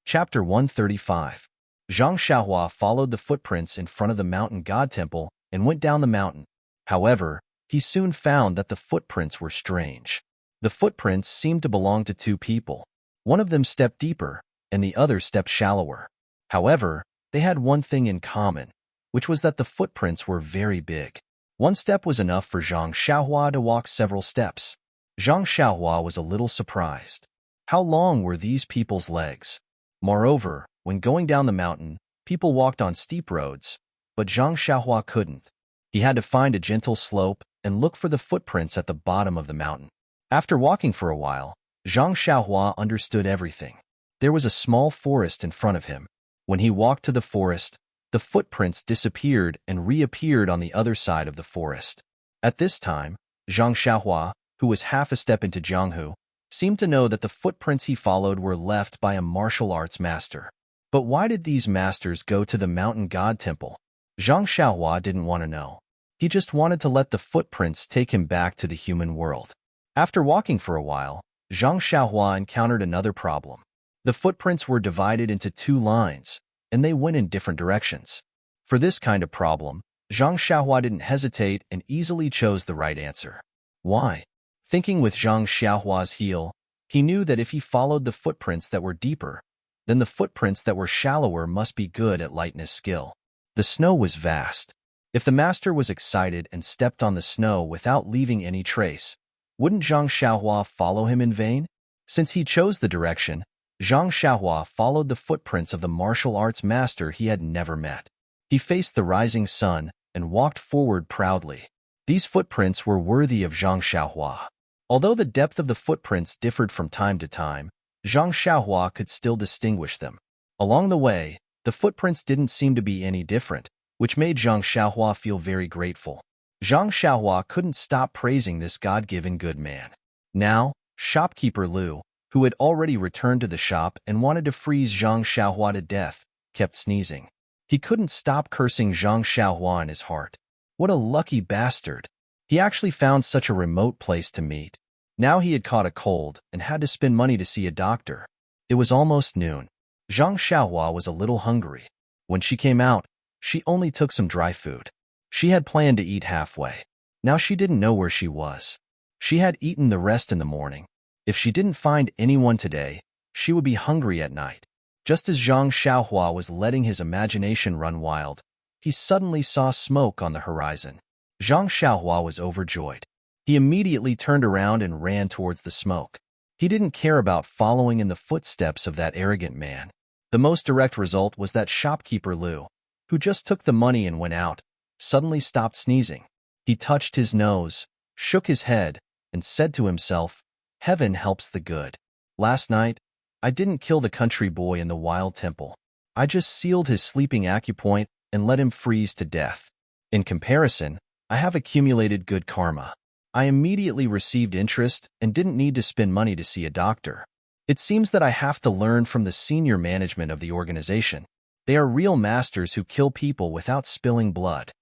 Chapter 135. Zhang Xiaohua followed the footprints in front of the mountain god temple and went down the mountain. However, he soon found that the footprints were strange. The footprints seemed to belong to two people. One of them stepped deeper, and the other stepped shallower. However, they had one thing in common, which was that the footprints were very big. One step was enough for Zhang Xiaohua to walk several steps. Zhang Xiaohua was a little surprised. How long were these people's legs? Moreover, when going down the mountain, people walked on steep roads, but Zhang Xiaohua couldn't. He had to find a gentle slope and look for the footprints at the bottom of the mountain. After walking for a while, Zhang Xiaohua understood everything. There was a small forest in front of him. When he walked to the forest, the footprints disappeared and reappeared on the other side of the forest. At this time, Zhang Xiaohua, who was half a step into Jianghu, seemed to know that the footprints he followed were left by a martial arts master. But why did these masters go to the mountain god temple? Zhang Xiaohua didn't want to know. He just wanted to let the footprints take him back to the human world. After walking for a while, Zhang Xiaohua encountered another problem. The footprints were divided into two lines, and they went in different directions. For this kind of problem, Zhang Xiaohua didn't hesitate and easily chose the right answer. Why? Thinking with Zhang Xiaohua's heel, he knew that if he followed the footprints that were deeper, then the footprints that were shallower must be good at lightness skill. The snow was vast. If the master was excited and stepped on the snow without leaving any trace, wouldn't Zhang Xiaohua follow him in vain? Since he chose the direction, Zhang Xiaohua followed the footprints of the martial arts master he had never met. He faced the rising sun and walked forward proudly. These footprints were worthy of Zhang Xiaohua. Although the depth of the footprints differed from time to time, Zhang Xiaohua could still distinguish them. Along the way, the footprints didn't seem to be any different, which made Zhang Xiaohua feel very grateful. Zhang Xiaohua couldn't stop praising this God-given good man. Now, shopkeeper Liu, who had already returned to the shop and wanted to freeze Zhang Xiaohua to death, kept sneezing. He couldn't stop cursing Zhang Xiaohua in his heart. What a lucky bastard. He actually found such a remote place to meet. Now he had caught a cold and had to spend money to see a doctor. It was almost noon. Zhang Xiaohua was a little hungry. When she came out, she only took some dry food. She had planned to eat halfway. Now she didn't know where she was. She had eaten the rest in the morning. If she didn't find anyone today, she would be hungry at night. Just as Zhang Xiaohua was letting his imagination run wild, he suddenly saw smoke on the horizon. Zhang Xiaohua was overjoyed. He immediately turned around and ran towards the smoke. He didn't care about following in the footsteps of that arrogant man. The most direct result was that shopkeeper Liu, who just took the money and went out, suddenly stopped sneezing. He touched his nose, shook his head, and said to himself, "Heaven helps the good. Last night, I didn't kill the country boy in the wild temple. I just sealed his sleeping acupoint and let him freeze to death. In comparison, I have accumulated good karma. I immediately received interest and didn't need to spend money to see a doctor. It seems that I have to learn from the senior management of the organization. They are real masters who kill people without spilling blood."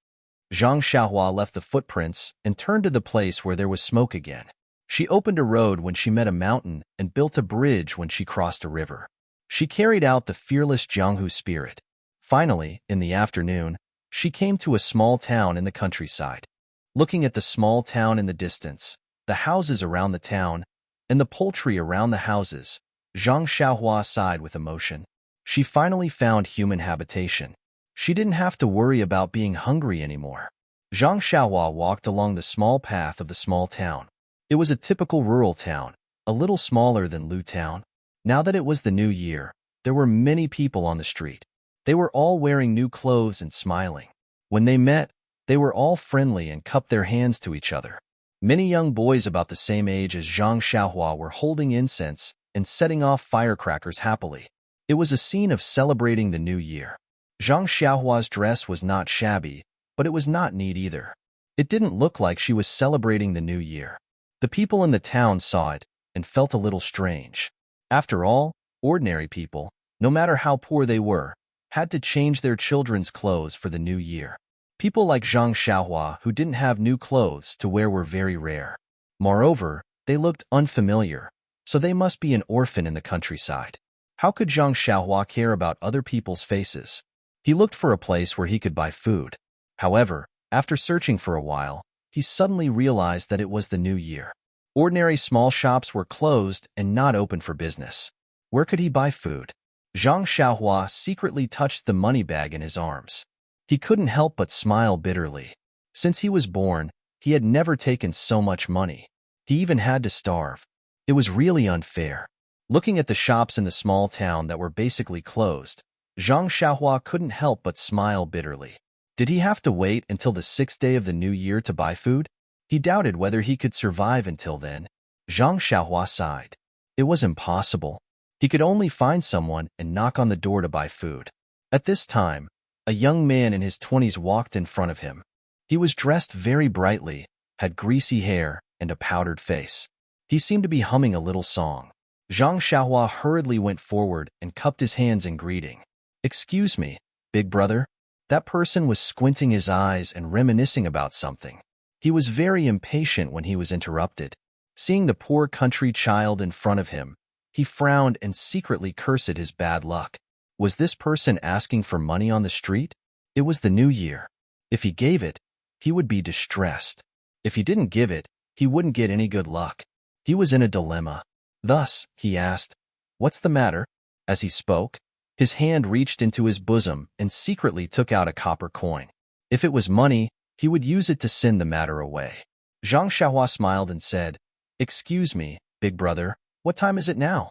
Zhang Xiaohua left the footprints and turned to the place where there was smoke again. She opened a road when she met a mountain and built a bridge when she crossed a river. She carried out the fearless Jianghu spirit. Finally, in the afternoon, she came to a small town in the countryside. Looking at the small town in the distance, the houses around the town, and the poultry around the houses, Zhang Xiaohua sighed with emotion. She finally found human habitation. She didn't have to worry about being hungry anymore. Zhang Xiaohua walked along the small path of the small town. It was a typical rural town, a little smaller than Lu Town. Now that it was the new year, there were many people on the street. They were all wearing new clothes and smiling. When they met, they were all friendly and cupped their hands to each other. Many young boys about the same age as Zhang Xiaohua were holding incense and setting off firecrackers happily. It was a scene of celebrating the new year. Zhang Xiaohua's dress was not shabby, but it was not neat either. It didn't look like she was celebrating the new year. The people in the town saw it and felt a little strange. After all, ordinary people, no matter how poor they were, had to change their children's clothes for the new year. People like Zhang Xiaohua who didn't have new clothes to wear were very rare. Moreover, they looked unfamiliar, so they must be an orphan in the countryside. How could Zhang Xiaohua care about other people's faces? He looked for a place where he could buy food. However, after searching for a while, he suddenly realized that it was the new year. Ordinary small shops were closed and not open for business. Where could he buy food? Zhang Xiaohua secretly touched the money bag in his arms. He couldn't help but smile bitterly. Since he was born, he had never taken so much money. He even had to starve. It was really unfair. Looking at the shops in the small town that were basically closed, Zhang Xiaohua couldn't help but smile bitterly. Did he have to wait until the 6th day of the new year to buy food? He doubted whether he could survive until then. Zhang Xiaohua sighed. It was impossible. He could only find someone and knock on the door to buy food. At this time, a young man in his 20s walked in front of him. He was dressed very brightly, had greasy hair, and a powdered face. He seemed to be humming a little song. Zhang Xiaohua hurriedly went forward and cupped his hands in greeting. "Excuse me, big brother." That person was squinting his eyes and reminiscing about something. He was very impatient when he was interrupted. Seeing the poor country child in front of him, he frowned and secretly cursed his bad luck. Was this person asking for money on the street? It was the new year. If he gave it, he would be distressed. If he didn't give it, he wouldn't get any good luck. He was in a dilemma. Thus, he asked, "What's the matter?" As he spoke, his hand reached into his bosom and secretly took out a copper coin. If it was money, he would use it to send the matter away. Zhang Xiaohua smiled and said, "Excuse me, big brother, what time is it now?"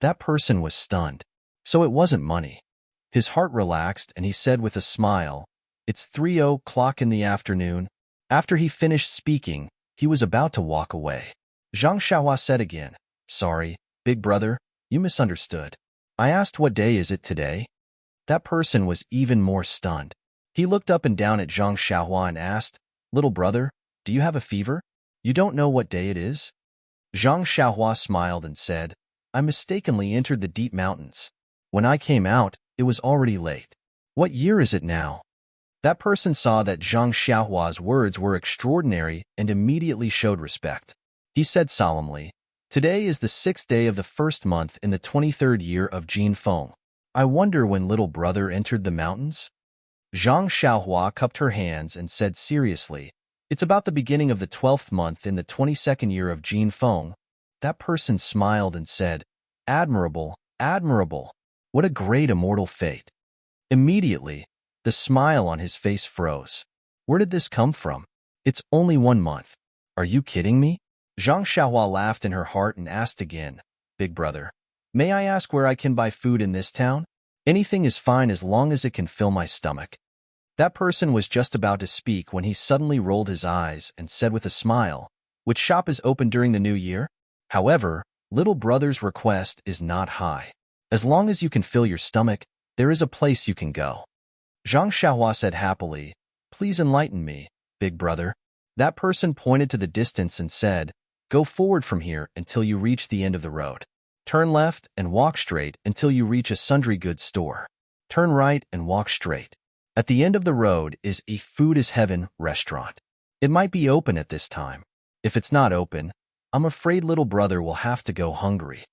That person was stunned. So it wasn't money. His heart relaxed and he said with a smile, "It's 3:00 in the afternoon." After he finished speaking, he was about to walk away. Zhang Xiaohua said again, "Sorry, big brother, you misunderstood. I asked what day is it today?" That person was even more stunned. He looked up and down at Zhang Xiaohua and asked, "Little brother, do you have a fever? You don't know what day it is?" Zhang Xiaohua smiled and said, "I mistakenly entered the deep mountains. When I came out, it was already late. What year is it now?" That person saw that Zhang Xiaohua's words were extraordinary and immediately showed respect. He said solemnly, "Today is the 6th day of the 1st month in the 23rd year of Jin Feng. I wonder when little brother entered the mountains?" Zhang Xiaohua cupped her hands and said seriously, "It's about the beginning of the 12th month in the 22nd year of Jin Feng." That person smiled and said, "Admirable, admirable. What a great immortal fate." Immediately, the smile on his face froze. Where did this come from? It's only 1 month. Are you kidding me? Zhang Xiaohua laughed in her heart and asked again, "Big brother, may I ask where I can buy food in this town? Anything is fine as long as it can fill my stomach." That person was just about to speak when he suddenly rolled his eyes and said with a smile, "Which shop is open during the new year? However, little brother's request is not high. As long as you can fill your stomach, there is a place you can go." Zhang Xiaohua said happily, "Please enlighten me, big brother." That person pointed to the distance and said, "Go forward from here until you reach the end of the road. Turn left and walk straight until you reach a sundry goods store. Turn right and walk straight. At the end of the road is a Food is Heaven restaurant. It might be open at this time. If it's not open, I'm afraid little brother will have to go hungry."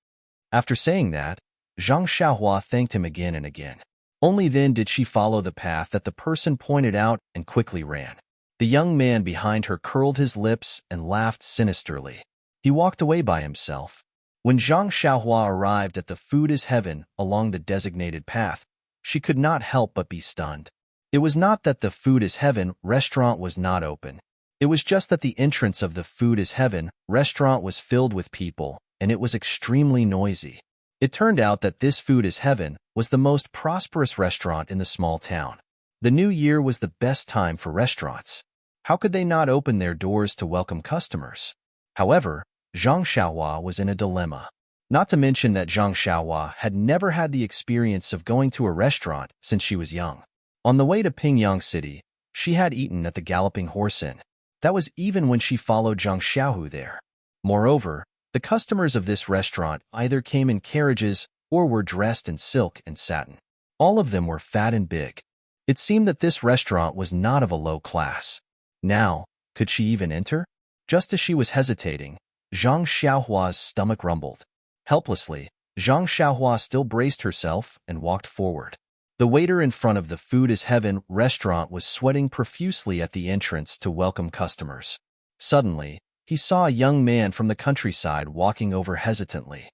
After saying that, Zhang Xiaohua thanked him again and again. Only then did she follow the path that the person pointed out and quickly ran. The young man behind her curled his lips and laughed sinisterly. He walked away by himself. When Zhang Xiaohua arrived at the Food is Heaven along the designated path, she could not help but be stunned. It was not that the Food is Heaven restaurant was not open. It was just that the entrance of the Food is Heaven restaurant was filled with people, and it was extremely noisy. It turned out that this Food is Heaven was the most prosperous restaurant in the small town. The new year was the best time for restaurants. How could they not open their doors to welcome customers? However, Zhang Xiaohua was in a dilemma. Not to mention that Zhang Xiaohua had never had the experience of going to a restaurant since she was young. On the way to Pingyang City, she had eaten at the Galloping Horse Inn. That was even when she followed Zhang Xiaohu there. Moreover, the customers of this restaurant either came in carriages or were dressed in silk and satin. All of them were fat and big. It seemed that this restaurant was not of a low class. Now, could she even enter? Just as she was hesitating, Zhang Xiaohua's stomach rumbled. Helplessly, Zhang Xiaohua still braced herself and walked forward. The waiter in front of the Food is Heaven restaurant was sweating profusely at the entrance to welcome customers. Suddenly, he saw a young man from the countryside walking over hesitantly.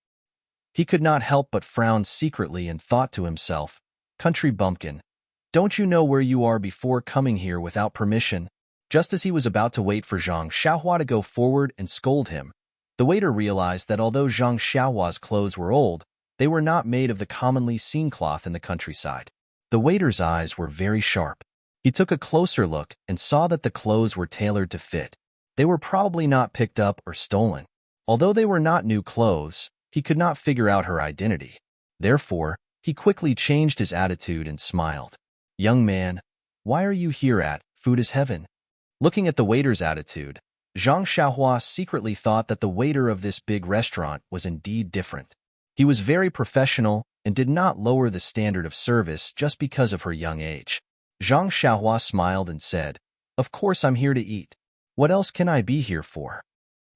He could not help but frown secretly and thought to himself, "Country bumpkin, don't you know where you are before coming here without permission?" Just as he was about to wait for Zhang Xiaohua to go forward and scold him, the waiter realized that although Zhang Xiaohua's clothes were old, they were not made of the commonly seen cloth in the countryside. The waiter's eyes were very sharp. He took a closer look and saw that the clothes were tailored to fit. They were probably not picked up or stolen. Although they were not new clothes, he could not figure out her identity. Therefore, he quickly changed his attitude and smiled. "Young man, why are you here at Food is Heaven?" Looking at the waiter's attitude, Zhang Xiaohua secretly thought that the waiter of this big restaurant was indeed different. He was very professional and did not lower the standard of service just because of her young age. Zhang Xiaohua smiled and said, "Of course I'm here to eat. What else can I be here for?"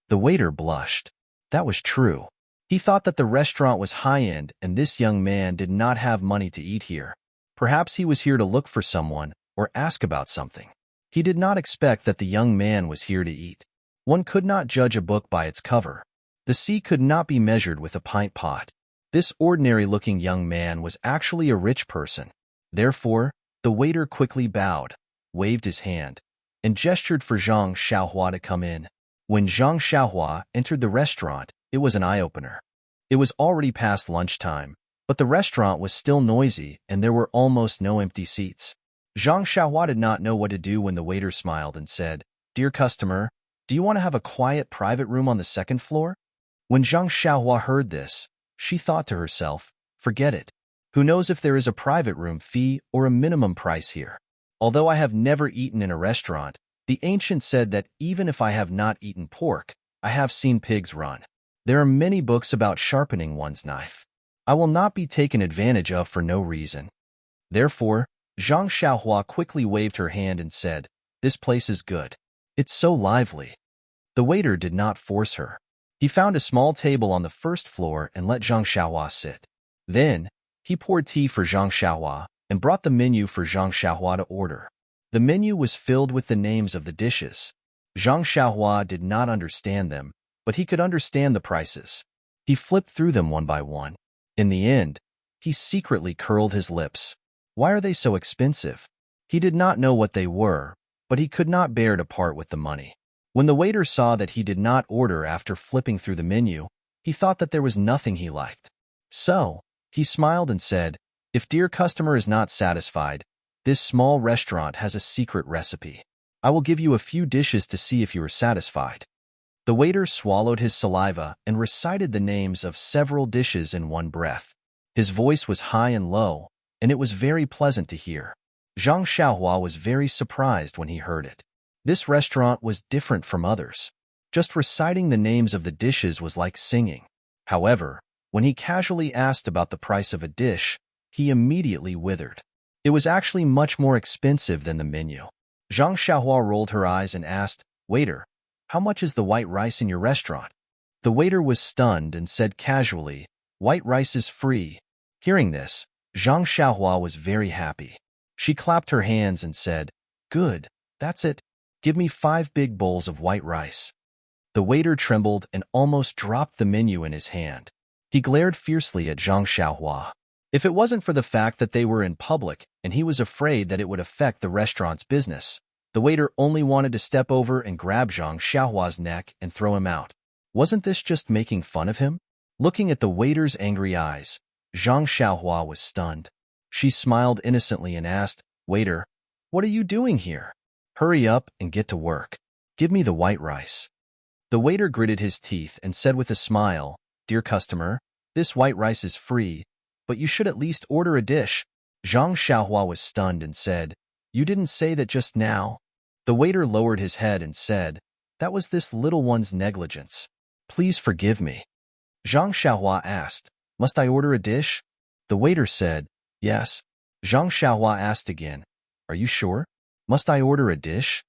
The waiter blushed. That was true. He thought that the restaurant was high-end and this young man did not have money to eat here. Perhaps he was here to look for someone or ask about something. He did not expect that the young man was here to eat. One could not judge a book by its cover. The sea could not be measured with a pint pot. This ordinary-looking young man was actually a rich person. Therefore, the waiter quickly bowed, waved his hand, and gestured for Zhang Xiaohua to come in. When Zhang Xiaohua entered the restaurant, it was an eye-opener. It was already past lunchtime, but the restaurant was still noisy and there were almost no empty seats. Zhang Xiaohua did not know what to do when the waiter smiled and said, "Dear customer, do you want to have a quiet private room on the second floor?" When Zhang Xiaohua heard this, she thought to herself, "Forget it. Who knows if there is a private room fee or a minimum price here? Although I have never eaten in a restaurant, the ancient said that even if I have not eaten pork, I have seen pigs run. There are many books about sharpening one's knife. I will not be taken advantage of for no reason." Therefore, Zhang Xiaohua quickly waved her hand and said, "This place is good. It's so lively." The waiter did not force her. He found a small table on the first floor and let Zhang Xiaohua sit. Then, he poured tea for Zhang Xiaohua and brought the menu for Zhang Xiaohua to order. The menu was filled with the names of the dishes. Zhang Xiaohua did not understand them, but he could understand the prices. He flipped through them one by one. In the end, he secretly curled his lips. Why are they so expensive? He did not know what they were, but he could not bear to part with the money. When the waiter saw that he did not order after flipping through the menu, he thought that there was nothing he liked. So, he smiled and said, "If dear customer is not satisfied, this small restaurant has a secret recipe. I will give you a few dishes to see if you are satisfied." The waiter swallowed his saliva and recited the names of several dishes in one breath. His voice was high and low, and it was very pleasant to hear. Zhang Xiaohua was very surprised when he heard it. This restaurant was different from others. Just reciting the names of the dishes was like singing. However, when he casually asked about the price of a dish, he immediately withered. It was actually much more expensive than the menu. Zhang Xiaohua rolled her eyes and asked, "Waiter, how much is the white rice in your restaurant?" The waiter was stunned and said casually, "White rice is free." Hearing this, Zhang Xiaohua was very happy. She clapped her hands and said, "Good, that's it. Give me 5 big bowls of white rice." The waiter trembled and almost dropped the menu in his hand. He glared fiercely at Zhang Xiaohua. If it wasn't for the fact that they were in public and he was afraid that it would affect the restaurant's business, the waiter only wanted to step over and grab Zhang Xiaohua's neck and throw him out. Wasn't this just making fun of him? Looking at the waiter's angry eyes, Zhang Xiaohua was stunned. She smiled innocently and asked, "Waiter, what are you doing here? Hurry up and get to work. Give me the white rice." The waiter gritted his teeth and said with a smile, "Dear customer, this white rice is free, but you should at least order a dish." Zhang Xiaohua was stunned and said, "You didn't say that just now." The waiter lowered his head and said, "That was this little one's negligence." Please forgive me. Zhang Xiaohua asked, Must I order a dish? The waiter said, Yes. Zhang Xiaohua asked again, Are you sure? Must I order a dish?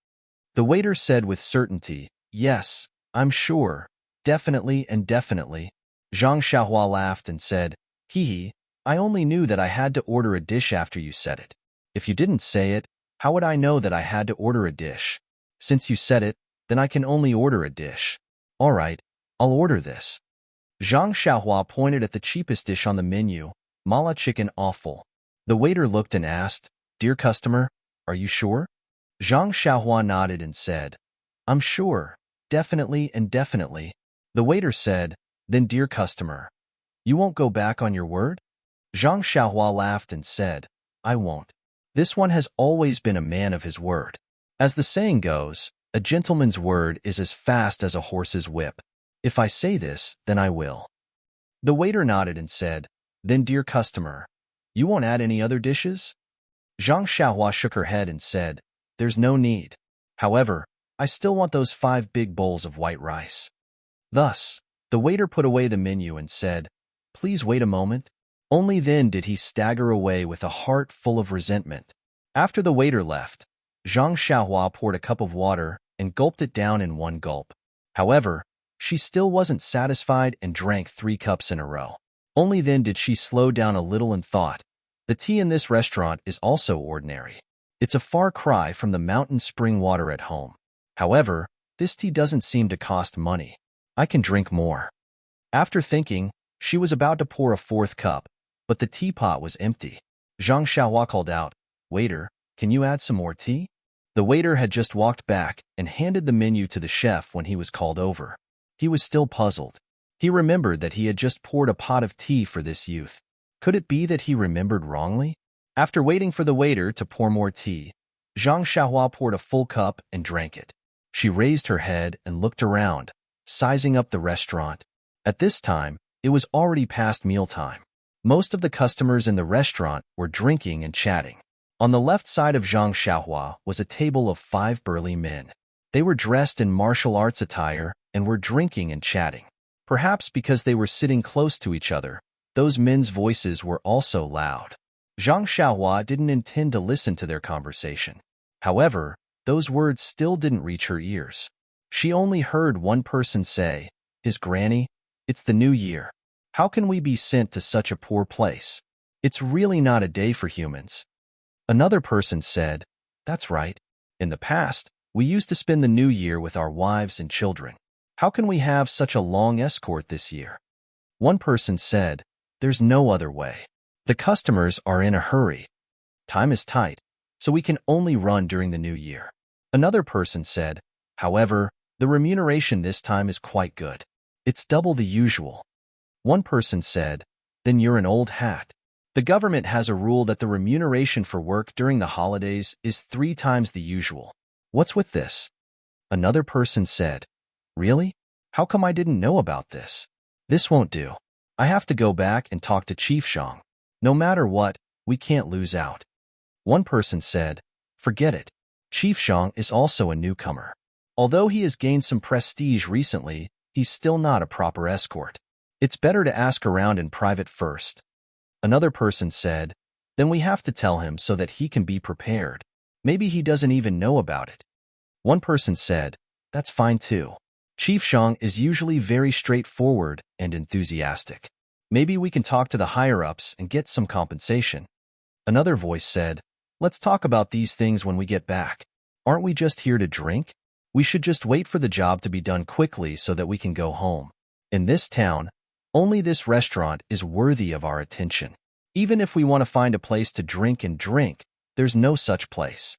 The waiter said with certainty, Yes, I'm sure. Definitely and definitely. Zhang Xiaohua laughed and said, Hee hee, I only knew that I had to order a dish after you said it. If you didn't say it, how would I know that I had to order a dish? Since you said it, then I can only order a dish. All right, I'll order this. Zhang Xiaohua pointed at the cheapest dish on the menu, mala chicken offal. The waiter looked and asked, Dear customer, are you sure? Zhang Xiaohua nodded and said, I'm sure, definitely and definitely. The waiter said, Then dear customer, you won't go back on your word? Zhang Xiaohua laughed and said, I won't. This one has always been a man of his word. As the saying goes, a gentleman's word is as fast as a horse's whip. If I say this, then I will. The waiter nodded and said, Then dear customer, you won't add any other dishes? Zhang Xiaohua shook her head and said, There's no need. However, I still want those 5 big bowls of white rice. Thus, the waiter put away the menu and said, Please wait a moment. Only then did he stagger away with a heart full of resentment. After the waiter left, Zhang Xiaohua poured a cup of water and gulped it down in one gulp. However, she still wasn't satisfied and drank 3 cups in a row. Only then did she slow down a little and thought, The tea in this restaurant is also ordinary. It's a far cry from the mountain spring water at home. However, this tea doesn't seem to cost money. I can drink more. After thinking, she was about to pour a 4th cup, but the teapot was empty. Zhang Xiaohua called out, Waiter, can you add some more tea? The waiter had just walked back and handed the menu to the chef when he was called over. He was still puzzled. He remembered that he had just poured a pot of tea for this youth. Could it be that he remembered wrongly? After waiting for the waiter to pour more tea, Zhang Xiaohua poured a full cup and drank it. She raised her head and looked around, sizing up the restaurant. At this time, it was already past mealtime. Most of the customers in the restaurant were drinking and chatting. On the left side of Zhang Xiaohua was a table of 5 burly men. They were dressed in martial arts attire and were drinking and chatting. Perhaps because they were sitting close to each other, those men's voices were also loud. Zhang Xiaohua didn't intend to listen to their conversation. However, those words still didn't reach her ears. She only heard one person say, His granny, it's the new year. How can we be sent to such a poor place? It's really not a day for humans. Another person said, That's right. In the past, we used to spend the new year with our wives and children. How can we have such a long escort this year? One person said, There's no other way. The customers are in a hurry. Time is tight, so we can only run during the new year. Another person said, However, the remuneration this time is quite good. It's double the usual. One person said, Then you're an old hat. The government has a rule that the remuneration for work during the holidays is 3 times the usual. What's with this? Another person said, Really? How come I didn't know about this? This won't do. I have to go back and talk to Chief Shang. No matter what, we can't lose out. One person said, Forget it. Chief Shang is also a newcomer. Although he has gained some prestige recently, he's still not a proper escort. It's better to ask around in private first. Another person said, Then we have to tell him so that he can be prepared. Maybe he doesn't even know about it. One person said, That's fine too. Chief Shang is usually very straightforward and enthusiastic. Maybe we can talk to the higher-ups and get some compensation. Another voice said, Let's talk about these things when we get back. Aren't we just here to drink? We should just wait for the job to be done quickly so that we can go home. In this town, only this restaurant is worthy of our attention. Even if we want to find a place to drink and drink, there's no such place.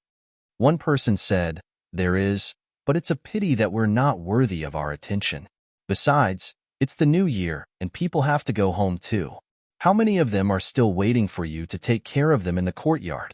One person said, There is, but it's a pity that we're not worthy of our attention. Besides, it's the new year and people have to go home too. How many of them are still waiting for you to take care of them in the courtyard?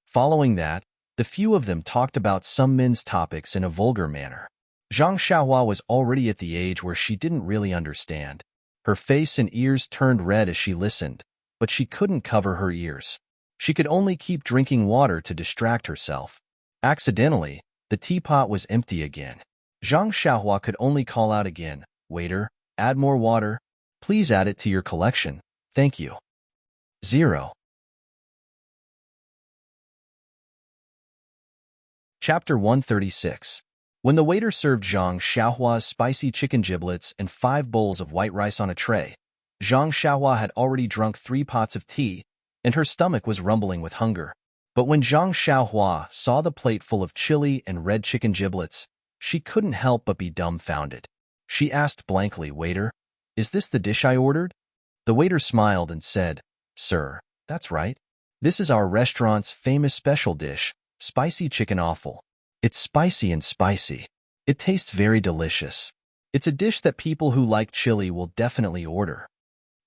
Following that, the few of them talked about some men's topics in a vulgar manner. Zhang Xiaohua was already at the age where she didn't really understand. Her face and ears turned red as she listened, but she couldn't cover her ears. She could only keep drinking water to distract herself. Accidentally, the teapot was empty again. Zhang Xiaohua could only call out again, Waiter, add more water. Please add it to your collection. Thank you. 0. Chapter 136. When the waiter served Zhang Xiaohua's spicy chicken giblets and 5 bowls of white rice on a tray, Zhang Xiaohua had already drunk 3 pots of tea, and her stomach was rumbling with hunger. But when Zhang Xiaohua saw the plate full of chili and red chicken giblets, she couldn't help but be dumbfounded. She asked blankly, "Waiter, is this the dish I ordered?" The waiter smiled and said, "Sir, that's right. This is our restaurant's famous special dish, spicy chicken offal. It's spicy and spicy. It tastes very delicious. It's a dish that people who like chili will definitely order."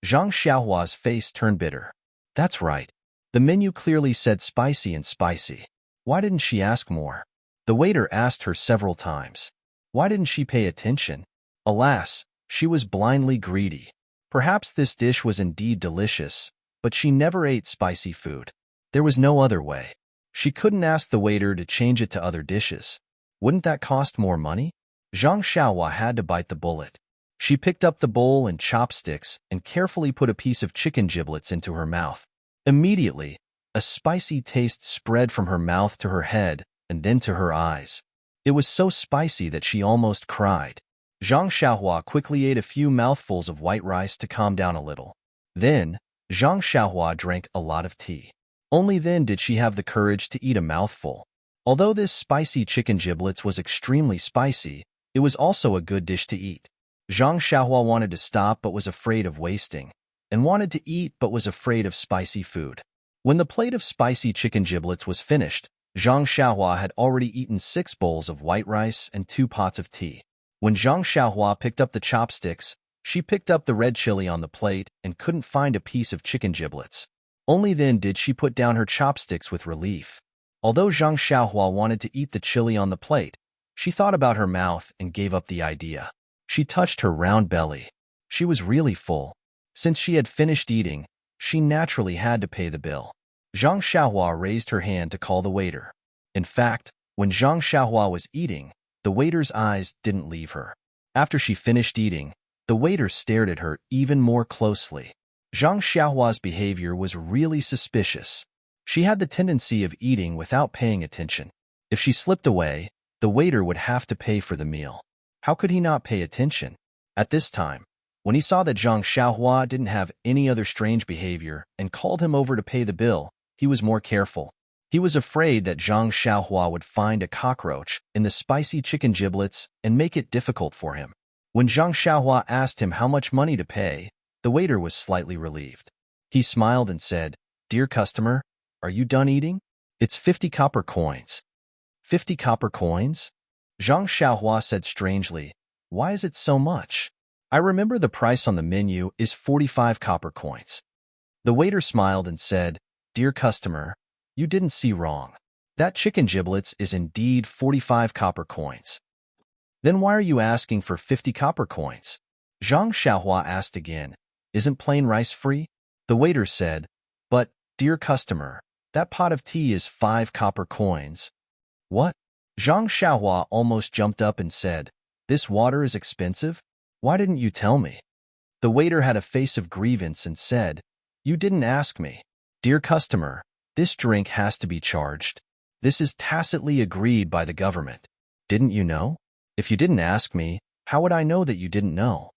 Zhang Xiaohua's face turned bitter. That's right. The menu clearly said spicy and spicy. Why didn't she ask more? The waiter asked her several times. Why didn't she pay attention? Alas, she was blindly greedy. Perhaps this dish was indeed delicious, but she never ate spicy food. There was no other way. She couldn't ask the waiter to change it to other dishes. Wouldn't that cost more money? Zhang Xiaohua had to bite the bullet. She picked up the bowl and chopsticks and carefully put a piece of chicken giblets into her mouth. Immediately, a spicy taste spread from her mouth to her head and then to her eyes. It was so spicy that she almost cried. Zhang Xiaohua quickly ate a few mouthfuls of white rice to calm down a little. Then, Zhang Xiaohua drank a lot of tea. Only then did she have the courage to eat a mouthful. Although this spicy chicken giblets was extremely spicy, it was also a good dish to eat. Zhang Xiaohua wanted to stop but was afraid of wasting, and wanted to eat but was afraid of spicy food. When the plate of spicy chicken giblets was finished, Zhang Xiaohua had already eaten 6 bowls of white rice and 2 pots of tea. When Zhang Xiaohua picked up the chopsticks, she picked up the red chili on the plate and couldn't find a piece of chicken giblets. Only then did she put down her chopsticks with relief. Although Zhang Xiaohua wanted to eat the chili on the plate, she thought about her mouth and gave up the idea. She touched her round belly. She was really full. Since she had finished eating, she naturally had to pay the bill. Zhang Xiaohua raised her hand to call the waiter. In fact, when Zhang Xiaohua was eating, the waiter's eyes didn't leave her. After she finished eating, the waiter stared at her even more closely. Zhang Xiaohua's behavior was really suspicious. She had the tendency of eating without paying attention. If she slipped away, the waiter would have to pay for the meal. How could he not pay attention? At this time, when he saw that Zhang Xiaohua didn't have any other strange behavior and called him over to pay the bill, he was more careful. He was afraid that Zhang Xiaohua would find a cockroach in the spicy chicken giblets and make it difficult for him. When Zhang Xiaohua asked him how much money to pay, the waiter was slightly relieved. He smiled and said, "Dear customer, are you done eating? It's 50 copper coins." 50 copper coins? Zhang Xiaohua said strangely, "Why is it so much? I remember the price on the menu is 45 copper coins." The waiter smiled and said, "Dear customer, you didn't see wrong. That chicken giblets is indeed 45 copper coins." "Then why are you asking for 50 copper coins?" Zhang Xiaohua asked again. "Isn't plain rice free?" The waiter said, "But, dear customer, that pot of tea is 5 copper coins." "What?" Zhang Xiaohua almost jumped up and said, "This water is expensive? Why didn't you tell me?" The waiter had a face of grievance and said, "You didn't ask me. Dear customer, this drink has to be charged. This is tacitly agreed by the government. Didn't you know? If you didn't ask me, how would I know that you didn't know?"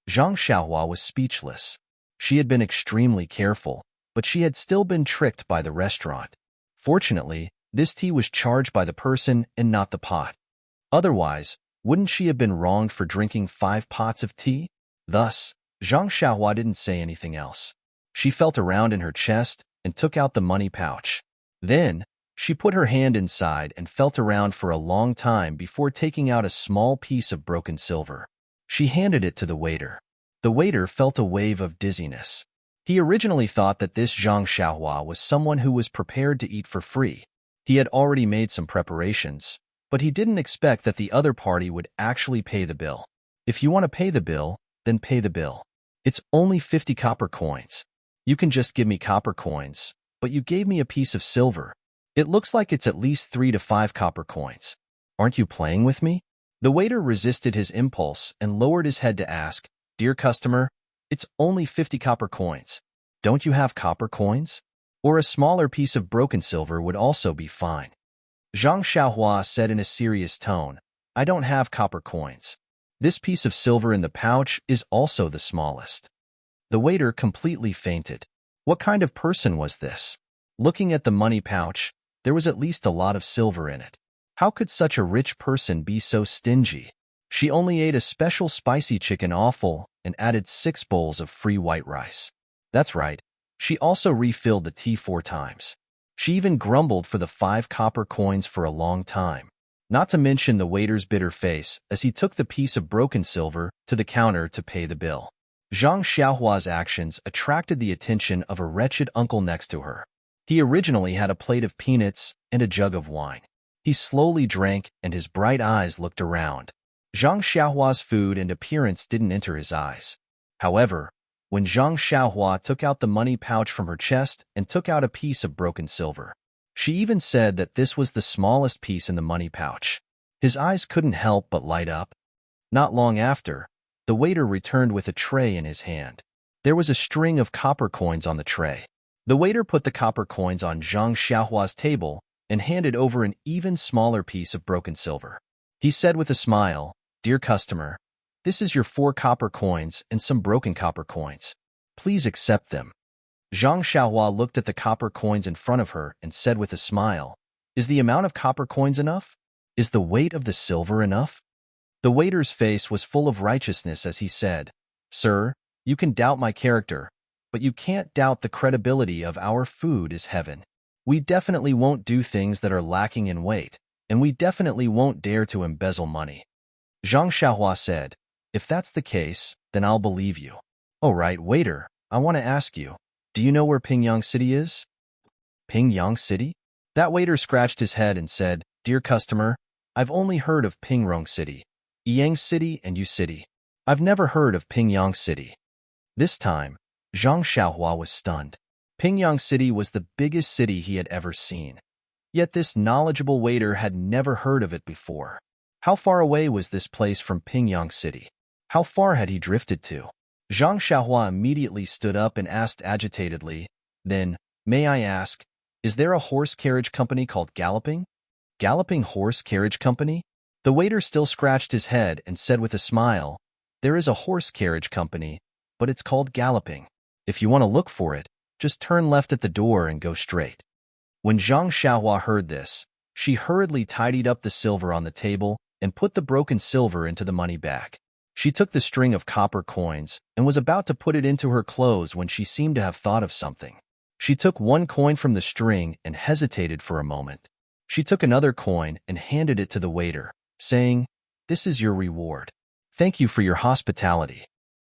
Zhang Xiaohua was speechless. She had been extremely careful, but she had still been tricked by the restaurant. Fortunately, this tea was charged by the person and not the pot. Otherwise, wouldn't she have been wronged for drinking 5 pots of tea? Thus, Zhang Xiaohua didn't say anything else. She felt around in her chest and took out the money pouch. Then, she put her hand inside and felt around for a long time before taking out a small piece of broken silver. She handed it to the waiter. The waiter felt a wave of dizziness. He originally thought that this Zhang Xiaohua was someone who was prepared to eat for free. He had already made some preparations, but he didn't expect that the other party would actually pay the bill. "If you want to pay the bill, then pay the bill. It's only 50 copper coins. You can just give me copper coins, but you gave me a piece of silver. It looks like it's at least 3 to 5 copper coins. Aren't you playing with me?" The waiter resisted his impulse and lowered his head to ask, "Dear customer, it's only 50 copper coins. Don't you have copper coins? Or a smaller piece of broken silver would also be fine." Zhang Xiaohua said in a serious tone, "I don't have copper coins. This piece of silver in the pouch is also the smallest." The waiter completely fainted. What kind of person was this? Looking at the money pouch, there was at least a lot of silver in it. How could such a rich person be so stingy? She only ate a special spicy chicken offal and added 6 bowls of free white rice. That's right, she also refilled the tea 4 times. She even grumbled for the 5 copper coins for a long time. Not to mention the waiter's bitter face as he took the piece of broken silver to the counter to pay the bill. Zhang Xiaohua's actions attracted the attention of a wretched uncle next to her. He originally had a plate of peanuts and a jug of wine. He slowly drank and his bright eyes looked around. Zhang Xiaohua's food and appearance didn't enter his eyes. However, when Zhang Xiaohua took out the money pouch from her chest and took out a piece of broken silver, she even said that this was the smallest piece in the money pouch. His eyes couldn't help but light up. Not long after, the waiter returned with a tray in his hand. There was a string of copper coins on the tray. The waiter put the copper coins on Zhang Xiaohua's table and handed over an even smaller piece of broken silver. He said with a smile, "Dear customer, this is your 4 copper coins and some broken copper coins. Please accept them." Zhang Xiaohua looked at the copper coins in front of her and said with a smile, "Is the amount of copper coins enough? Is the weight of the silver enough?" The waiter's face was full of righteousness as he said, "Sir, you can doubt my character, but you can't doubt the credibility of our food is heaven. We definitely won't do things that are lacking in weight, and we definitely won't dare to embezzle money." Zhang Xiaohua said, "If that's the case, then I'll believe you." "All right, waiter, I want to ask you, do you know where Pingyang City is?" "Pingyang City?" That waiter scratched his head and said, "Dear customer, I've only heard of Pingrong City, Yang City, and Yu City. I've never heard of Pingyang City." This time, Zhang Xiaohua was stunned. Pingyang City was the biggest city he had ever seen. Yet this knowledgeable waiter had never heard of it before. How far away was this place from Pingyang City? How far had he drifted to? Zhang Xiaohua immediately stood up and asked agitatedly, "Then, may I ask, is there a horse carriage company called Galloping?" "Galloping Horse Carriage Company?" The waiter still scratched his head and said with a smile, "There is a horse carriage company, but it's called Galloping. If you want to look for it, just turn left at the door and go straight." When Zhang Xiaohua heard this, she hurriedly tidied up the silver on the table and put the broken silver into the money bag. She took the string of copper coins and was about to put it into her clothes when she seemed to have thought of something. She took 1 coin from the string and hesitated for a moment. She took another coin and handed it to the waiter, saying, "This is your reward. Thank you for your hospitality."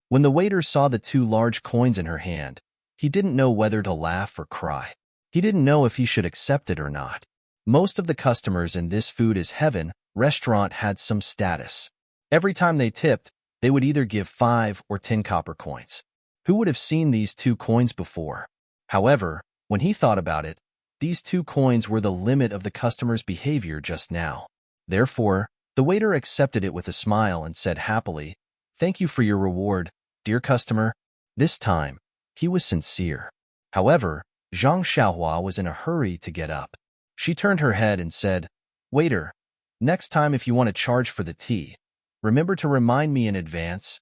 When the waiter saw the 2 large coins in her hand, he didn't know whether to laugh or cry. He didn't know if he should accept it or not. Most of the customers in this Food is Heaven restaurant had some status. Every time they tipped, they would either give 5 or 10 copper coins. Who would have seen these 2 coins before? However, when he thought about it, these 2 coins were the limit of the customer's behavior just now. Therefore, the waiter accepted it with a smile and said happily, "Thank you for your reward, dear customer." This time, he was sincere. However, Zhang Xiaohua was in a hurry to get up. She turned her head and said, "Waiter, next time if you want to charge for the tea, remember to remind me in advance."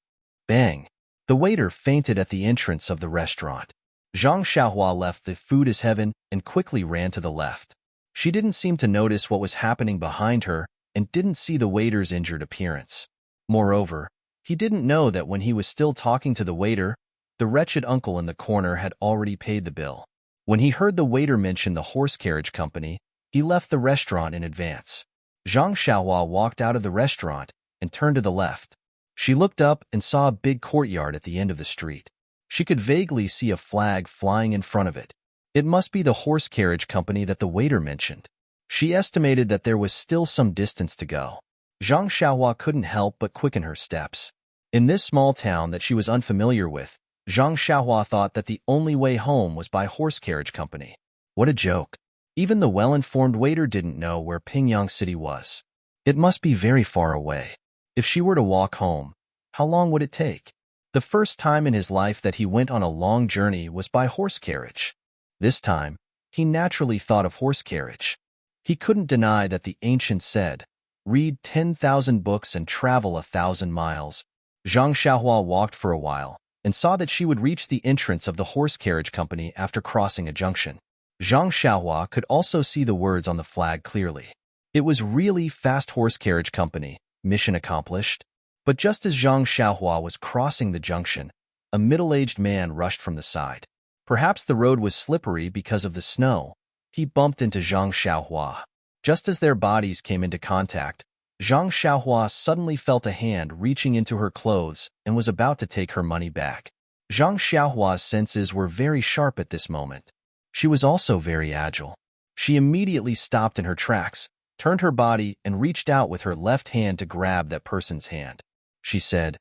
Bang! The waiter fainted at the entrance of the restaurant. Zhang Xiaohua left the Food is Heaven and quickly ran to the left. She didn't seem to notice what was happening behind her and didn't see the waiter's injured appearance. Moreover, he didn't know that when he was still talking to the waiter, the wretched uncle in the corner had already paid the bill. When he heard the waiter mention the horse carriage company, he left the restaurant in advance. Zhang Xiaohua walked out of the restaurant and turned to the left. She looked up and saw a big courtyard at the end of the street. She could vaguely see a flag flying in front of it. It must be the horse carriage company that the waiter mentioned. She estimated that there was still some distance to go. Zhang Xiaohua couldn't help but quicken her steps. In this small town that she was unfamiliar with, Zhang Xiaohua thought that the only way home was by horse carriage company. What a joke. Even the well-informed waiter didn't know where Pingyang City was. It must be very far away. If she were to walk home, how long would it take? The first time in his life that he went on a long journey was by horse carriage. This time, he naturally thought of horse carriage. He couldn't deny that the ancients said, "Read 10,000 books and travel 1,000 miles." Zhang Xiaohua walked for a while and saw that she would reach the entrance of the horse carriage company after crossing a junction. Zhang Xiaohua could also see the words on the flag clearly. It was really Fast Horse Carriage Company, mission accomplished. But just as Zhang Xiaohua was crossing the junction, a middle-aged man rushed from the side. Perhaps the road was slippery because of the snow. He bumped into Zhang Xiaohua. Just as their bodies came into contact, Zhang Xiaohua suddenly felt a hand reaching into her clothes and was about to take her money back. Zhang Xiaohua's senses were very sharp at this moment. She was also very agile. She immediately stopped in her tracks, turned her body, and reached out with her left hand to grab that person's hand. She said,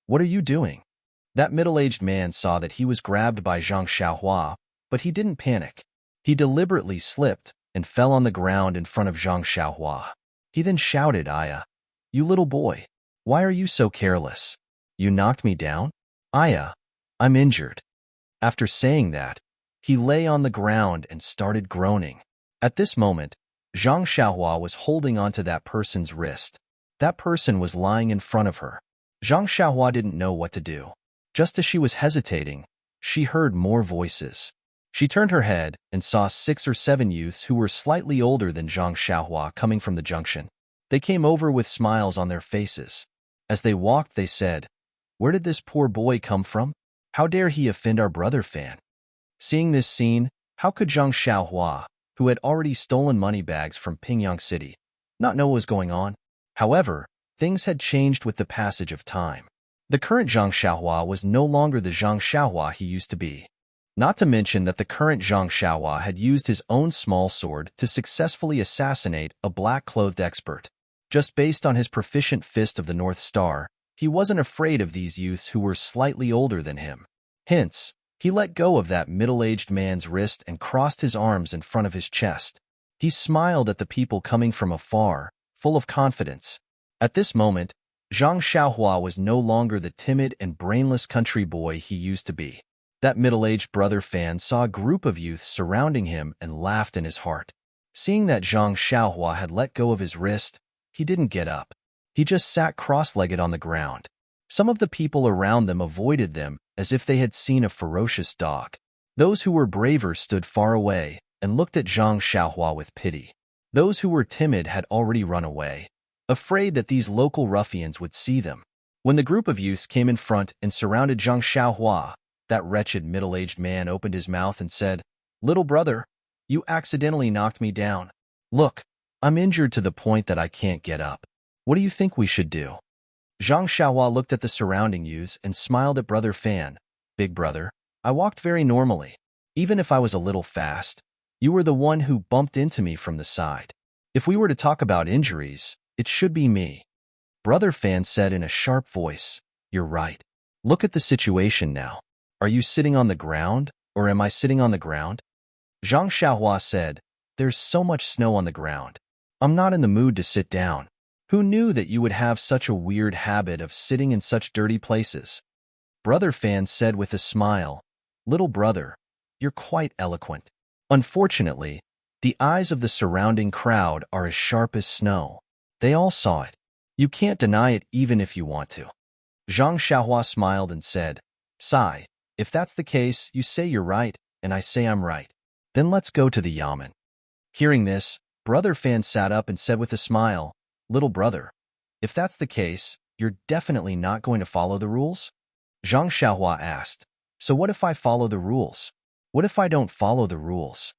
"What are you doing?" That middle-aged man saw that he was grabbed by Zhang Xiaohua, but he didn't panic. He deliberately slipped and fell on the ground in front of Zhang Xiaohua. He then shouted, "Aya, you little boy, why are you so careless? You knocked me down? Aya, I'm injured." After saying that, he lay on the ground and started groaning. At this moment, Zhang Xiaohua was holding onto that person's wrist. That person was lying in front of her. Zhang Xiaohua didn't know what to do. Just as she was hesitating, she heard more voices. She turned her head and saw 6 or 7 youths who were slightly older than Zhang Xiaohua coming from the junction. They came over with smiles on their faces. As they walked, they said, "Where did this poor boy come from? How dare he offend our brother Fan?" Seeing this scene, how could Zhang Xiaohua, who had already stolen money bags from Pingyang City, not know what was going on? However, things had changed with the passage of time. The current Zhang Xiaohua was no longer the Zhang Xiaohua he used to be. Not to mention that the current Zhang Xiaohua had used his own small sword to successfully assassinate a black-clothed expert. Just based on his proficient fist of the North Star, he wasn't afraid of these youths who were slightly older than him. Hence, he let go of that middle-aged man's wrist and crossed his arms in front of his chest. He smiled at the people coming from afar, full of confidence. At this moment, Zhang Xiaohua was no longer the timid and brainless country boy he used to be. That middle-aged brother Fan saw a group of youths surrounding him and laughed in his heart. Seeing that Zhang Xiaohua had let go of his wrist, he didn't get up. He just sat cross-legged on the ground. Some of the people around them avoided them as if they had seen a ferocious dog. Those who were braver stood far away and looked at Zhang Xiaohua with pity. Those who were timid had already run away, afraid that these local ruffians would see them. When the group of youths came in front and surrounded Zhang Xiaohua, that wretched middle-aged man opened his mouth and said, "Little brother, you accidentally knocked me down. Look, I'm injured to the point that I can't get up. What do you think we should do?" Zhang Xiaohua looked at the surrounding youths and smiled at Brother Fan. "Big brother, I walked very normally. Even if I was a little fast, you were the one who bumped into me from the side. If we were to talk about injuries, it should be me." Brother Fan said in a sharp voice, "You're right. Look at the situation now. Are you sitting on the ground, or am I sitting on the ground?" Zhang Xiaohua said, "There's so much snow on the ground. I'm not in the mood to sit down. Who knew that you would have such a weird habit of sitting in such dirty places?" Brother Fan said with a smile, "Little brother, you're quite eloquent. Unfortunately, the eyes of the surrounding crowd are as sharp as snow. They all saw it. You can't deny it even if you want to." Zhang Xiaohua smiled and said, "Sai, if that's the case, you say you're right, and I say I'm right. Then let's go to the yamen." Hearing this, Brother Fan sat up and said with a smile, "Little brother, if that's the case, you're definitely not going to follow the rules?" Zhang Xiaohua asked, "So what if I follow the rules? What if I don't follow the rules?"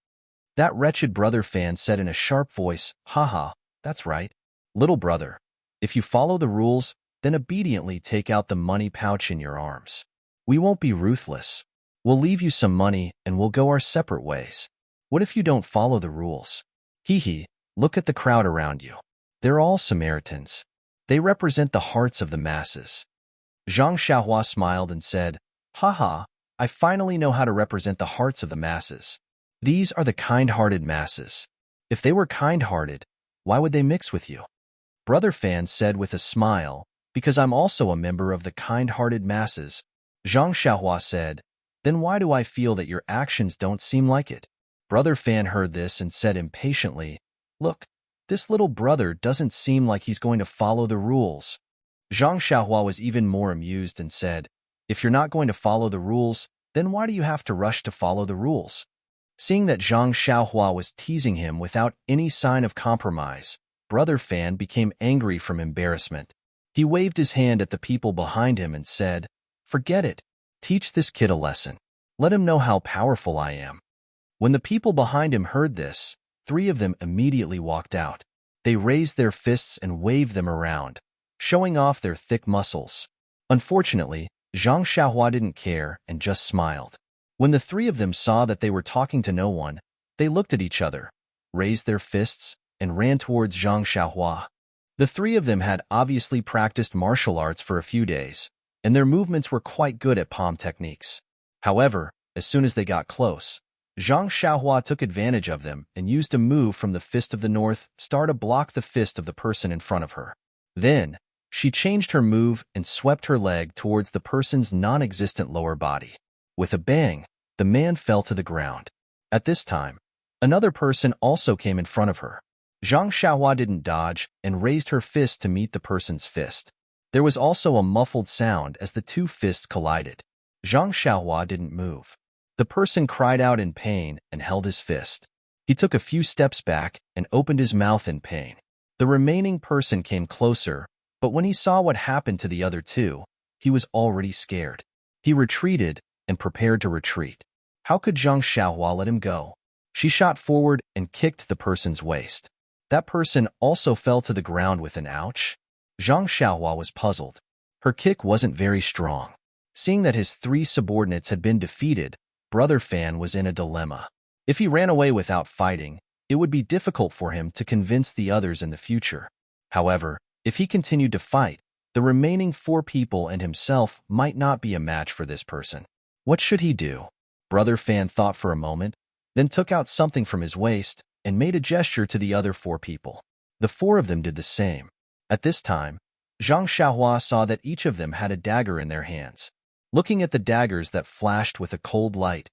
That wretched Brother Fan said in a sharp voice, "Haha, that's right. Little brother, if you follow the rules, then obediently take out the money pouch in your arms. We won't be ruthless. We'll leave you some money and we'll go our separate ways. What if you don't follow the rules? Hee hee, look at the crowd around you. They're all Samaritans. They represent the hearts of the masses." Zhang Xiaohua smiled and said, "Haha, I finally know how to represent the hearts of the masses. These are the kind-hearted masses. If they were kind-hearted, why would they mix with you?" Brother Fan said with a smile, because I'm also a member of the kind-hearted masses. Zhang Xiaohua said, then why do I feel that your actions don't seem like it? Brother Fan heard this and said impatiently, look, this little brother doesn't seem like he's going to follow the rules. Zhang Xiaohua was even more amused and said, if you're not going to follow the rules, then why do you have to rush to follow the rules? Seeing that Zhang Xiaohua was teasing him without any sign of compromise, Brother Fan became angry from embarrassment. He waved his hand at the people behind him and said, forget it. Teach this kid a lesson. Let him know how powerful I am. When the people behind him heard this, 3 of them immediately walked out. They raised their fists and waved them around, showing off their thick muscles. Unfortunately, Zhang Xiaohua didn't care and just smiled. When the 3 of them saw that they were talking to no one, they looked at each other, raised their fists, and ran towards Zhang Xiaohua. The 3 of them had obviously practiced martial arts for a few days, and their movements were quite good at palm techniques. However, as soon as they got close, Zhang Xiaohua took advantage of them and used a move from the Fist of the North Star to block the fist of the person in front of her. Then, she changed her move and swept her leg towards the person's non-existent lower body. With a bang, the man fell to the ground. At this time, another person also came in front of her. Zhang Xiaohua didn't dodge and raised her fist to meet the person's fist. There was also a muffled sound as the 2 fists collided. Zhang Xiaohua didn't move. The person cried out in pain and held his fist. He took a few steps back and opened his mouth in pain. The remaining person came closer, but when he saw what happened to the other 2, he was already scared. He retreated and prepared to retreat. How could Zhang Xiaohua let him go? She shot forward and kicked the person's waist. That person also fell to the ground with an ouch. Zhang Xiaohua was puzzled. Her kick wasn't very strong. Seeing that his 3 subordinates had been defeated, Brother Fan was in a dilemma. If he ran away without fighting, it would be difficult for him to convince the others in the future. However, if he continued to fight, the remaining 4 people and himself might not be a match for this person. What should he do? Brother Fan thought for a moment, then took out something from his waist and made a gesture to the other 4 people. The 4 of them did the same. At this time, Zhang Xiaohua saw that each of them had a dagger in their hands. Looking at the daggers that flashed with a cold light,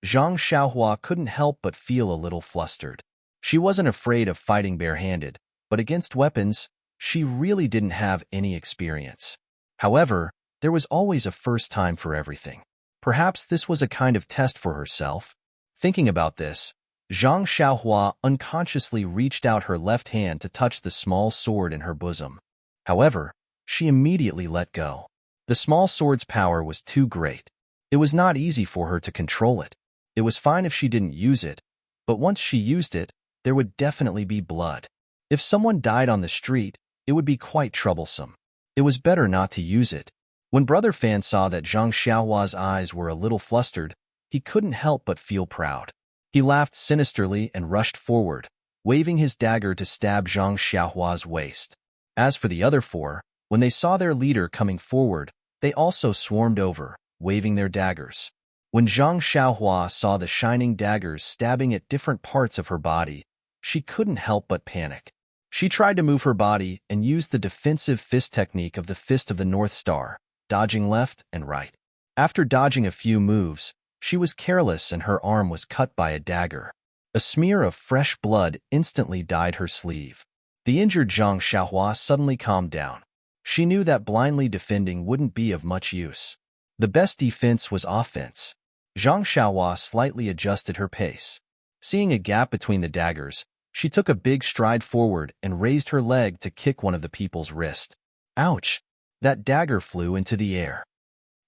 Zhang Xiaohua couldn't help but feel a little flustered. She wasn't afraid of fighting barehanded, but against weapons, she really didn't have any experience. However, there was always a first time for everything. Perhaps this was a kind of test for herself. Thinking about this, Zhang Xiaohua unconsciously reached out her left hand to touch the small sword in her bosom. However, she immediately let go. The small sword's power was too great. It was not easy for her to control it. It was fine if she didn't use it, but once she used it, there would definitely be blood. If someone died on the street, it would be quite troublesome. It was better not to use it. When Brother Fan saw that Zhang Xiaohua's eyes were a little flustered, he couldn't help but feel proud. He laughed sinisterly and rushed forward, waving his dagger to stab Zhang Xiaohua's waist. As for the other 4, when they saw their leader coming forward, they also swarmed over, waving their daggers. When Zhang Xiaohua saw the shining daggers stabbing at different parts of her body, she couldn't help but panic. She tried to move her body and used the defensive fist technique of the Fist of the North Star, dodging left and right. After dodging a few moves, she was careless and her arm was cut by a dagger. A smear of fresh blood instantly dyed her sleeve. The injured Zhang Xiaohua suddenly calmed down. She knew that blindly defending wouldn't be of much use. The best defense was offense. Zhang Xiaohua slightly adjusted her pace. Seeing a gap between the daggers, she took a big stride forward and raised her leg to kick one of the people's wrist. Ouch! That dagger flew into the air.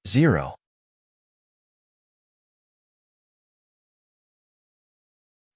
0.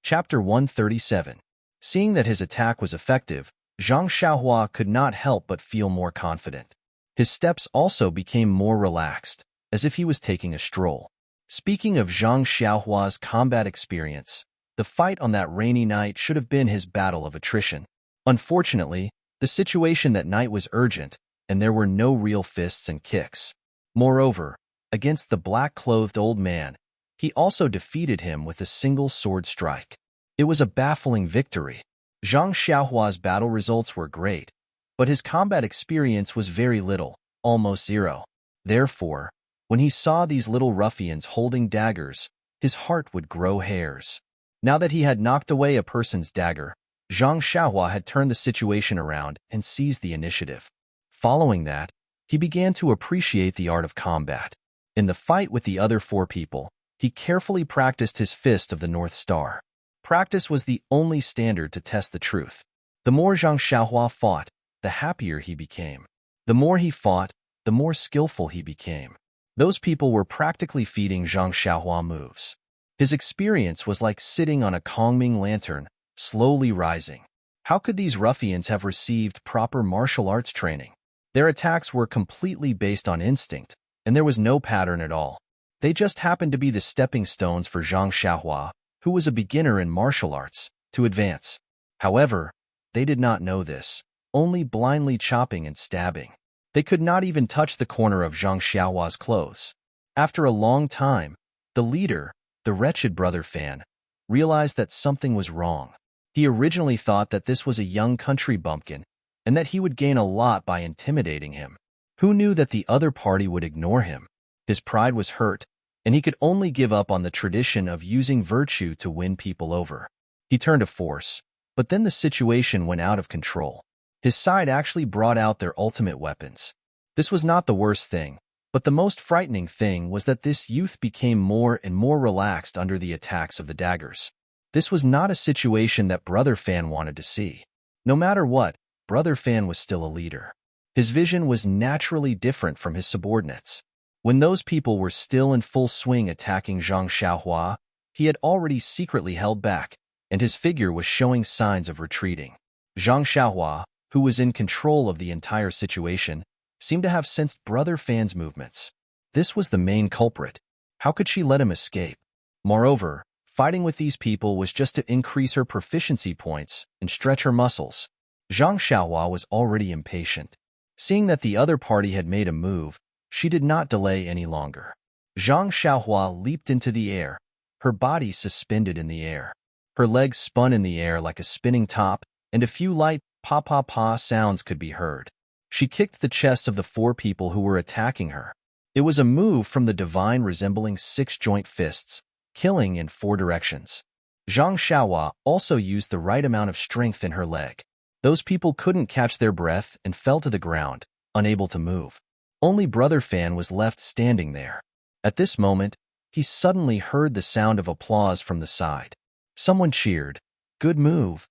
Chapter 137. Seeing that his attack was effective, Zhang Xiaohua could not help but feel more confident. His steps also became more relaxed, as if he was taking a stroll. Speaking of Zhang Xiaohua's combat experience, the fight on that rainy night should have been his battle of attrition. Unfortunately, the situation that night was urgent, and there were no real fists and kicks. Moreover, against the black-clothed old man, he also defeated him with a single sword strike. It was a baffling victory. Zhang Xiaohua's battle results were great, but his combat experience was very little, almost zero. Therefore, when he saw these little ruffians holding daggers, his heart would grow hairs. Now that he had knocked away a person's dagger, Zhang Xiaohua had turned the situation around and seized the initiative. Following that, he began to appreciate the art of combat. In the fight with the other 4 people, he carefully practiced his fist of the North Star. Practice was the only standard to test the truth. The more Zhang Xiaohua fought, the happier he became. The more he fought, the more skillful he became. Those people were practically feeding Zhang Xiaohua moves. His experience was like sitting on a Kongming lantern, slowly rising. How could these ruffians have received proper martial arts training? Their attacks were completely based on instinct, and there was no pattern at all. They just happened to be the stepping stones for Zhang Xiaohua, who was a beginner in martial arts, to advance. However, they did not know this, only blindly chopping and stabbing. They could not even touch the corner of Zhang Xiaohua's clothes. After a long time, the leader, the wretched brother Fan, realized that something was wrong. He originally thought that this was a young country bumpkin, and that he would gain a lot by intimidating him. Who knew that the other party would ignore him? His pride was hurt, and he could only give up on the tradition of using virtue to win people over. He turned to force, but then the situation went out of control. His side actually brought out their ultimate weapons. This was not the worst thing, but the most frightening thing was that this youth became more and more relaxed under the attacks of the daggers. This was not a situation that Brother Fan wanted to see. No matter what, Brother Fan was still a leader. His vision was naturally different from his subordinates. When those people were still in full swing attacking Zhang Xiaohua, he had already secretly held back, and his figure was showing signs of retreating. Zhang Xiaohua, who was in control of the entire situation, seemed to have sensed Brother Fan's movements. This was the main culprit. How could she let him escape? Moreover, fighting with these people was just to increase her proficiency points and stretch her muscles. Zhang Xiaohua was already impatient. Seeing that the other party had made a move, she did not delay any longer. Zhang Xiaohua leaped into the air, her body suspended in the air. Her legs spun in the air like a spinning top, and a few light pa-pa-pa sounds could be heard. She kicked the chests of the 4 people who were attacking her. It was a move from the divine resembling 6-joint fists, killing in 4 directions. Zhang Xiaohua also used the right amount of strength in her leg. Those people couldn't catch their breath and fell to the ground, unable to move. Only Brother Fan was left standing there. At this moment, he suddenly heard the sound of applause from the side. Someone cheered, "Good move."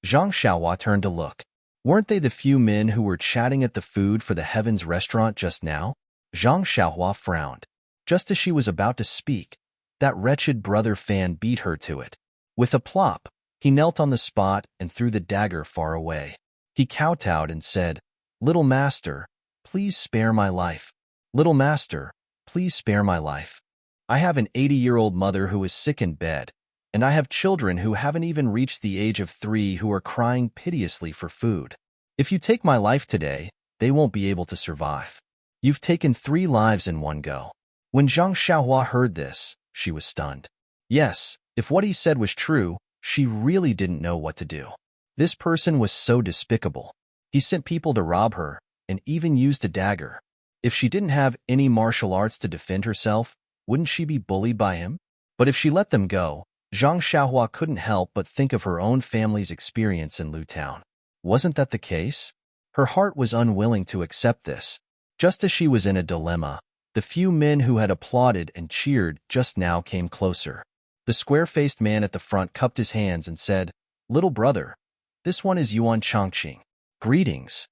Zhang Xiaohua turned to look. Weren't they the few men who were chatting at the Food for the Heavens restaurant just now? Zhang Xiaohua frowned. Just as she was about to speak, that wretched Brother Fan beat her to it. With a plop, he knelt on the spot and threw the dagger far away. He kowtowed and said, "Little master, please spare my life. Little master, please spare my life. I have an 80-year-old mother who is sick in bed, and I have children who haven't even reached the age of 3 who are crying piteously for food. If you take my life today, they won't be able to survive. You've taken 3 lives in one go." When Zhang Xiaohua heard this, she was stunned. Yes, if what he said was true, she really didn't know what to do. This person was so despicable. He sent people to rob her, and even used a dagger. If she didn't have any martial arts to defend herself, wouldn't she be bullied by him? But if she let them go, Zhang Xiaohua couldn't help but think of her own family's experience in Lu Town. Wasn't that the case? Her heart was unwilling to accept this. Just as she was in a dilemma, the few men who had applauded and cheered just now came closer. The square-faced man at the front cupped his hands and said, "Little brother, this one is Yuan Changqing. Greetings."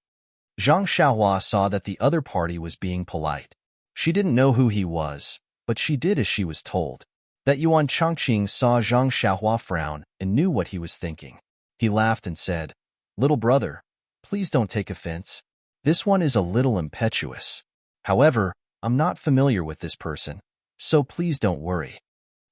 Zhang Xiaohua saw that the other party was being polite. She didn't know who he was, but she did as she was told. That Yuan Changqing saw Zhang Xiaohua frown and knew what he was thinking. He laughed and said, "Little brother, please don't take offense. This one is a little impetuous. However, I'm not familiar with this person, so please don't worry."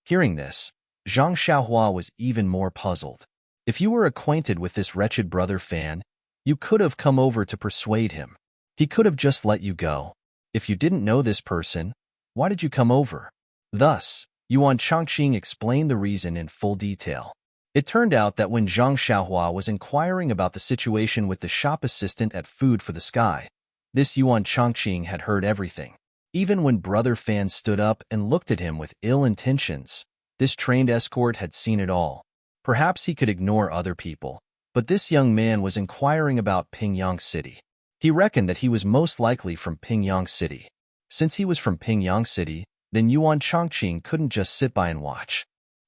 Hearing this, Zhang Xiaohua was even more puzzled. If you were acquainted with this wretched Brother Fan, you could have come over to persuade him. He could have just let you go. If you didn't know this person, why did you come over? Thus, Yuan Changqing explained the reason in full detail. It turned out that when Zhang Xiaohua was inquiring about the situation with the shop assistant at Food for the Sky, this Yuan Chongqing had heard everything. Even when Brother Fan stood up and looked at him with ill intentions, this trained escort had seen it all. Perhaps he could ignore other people, but this young man was inquiring about Pingyang City. He reckoned that he was most likely from Pingyang City. Since he was from Pingyang City, then Yuan Chongqing couldn't just sit by and watch.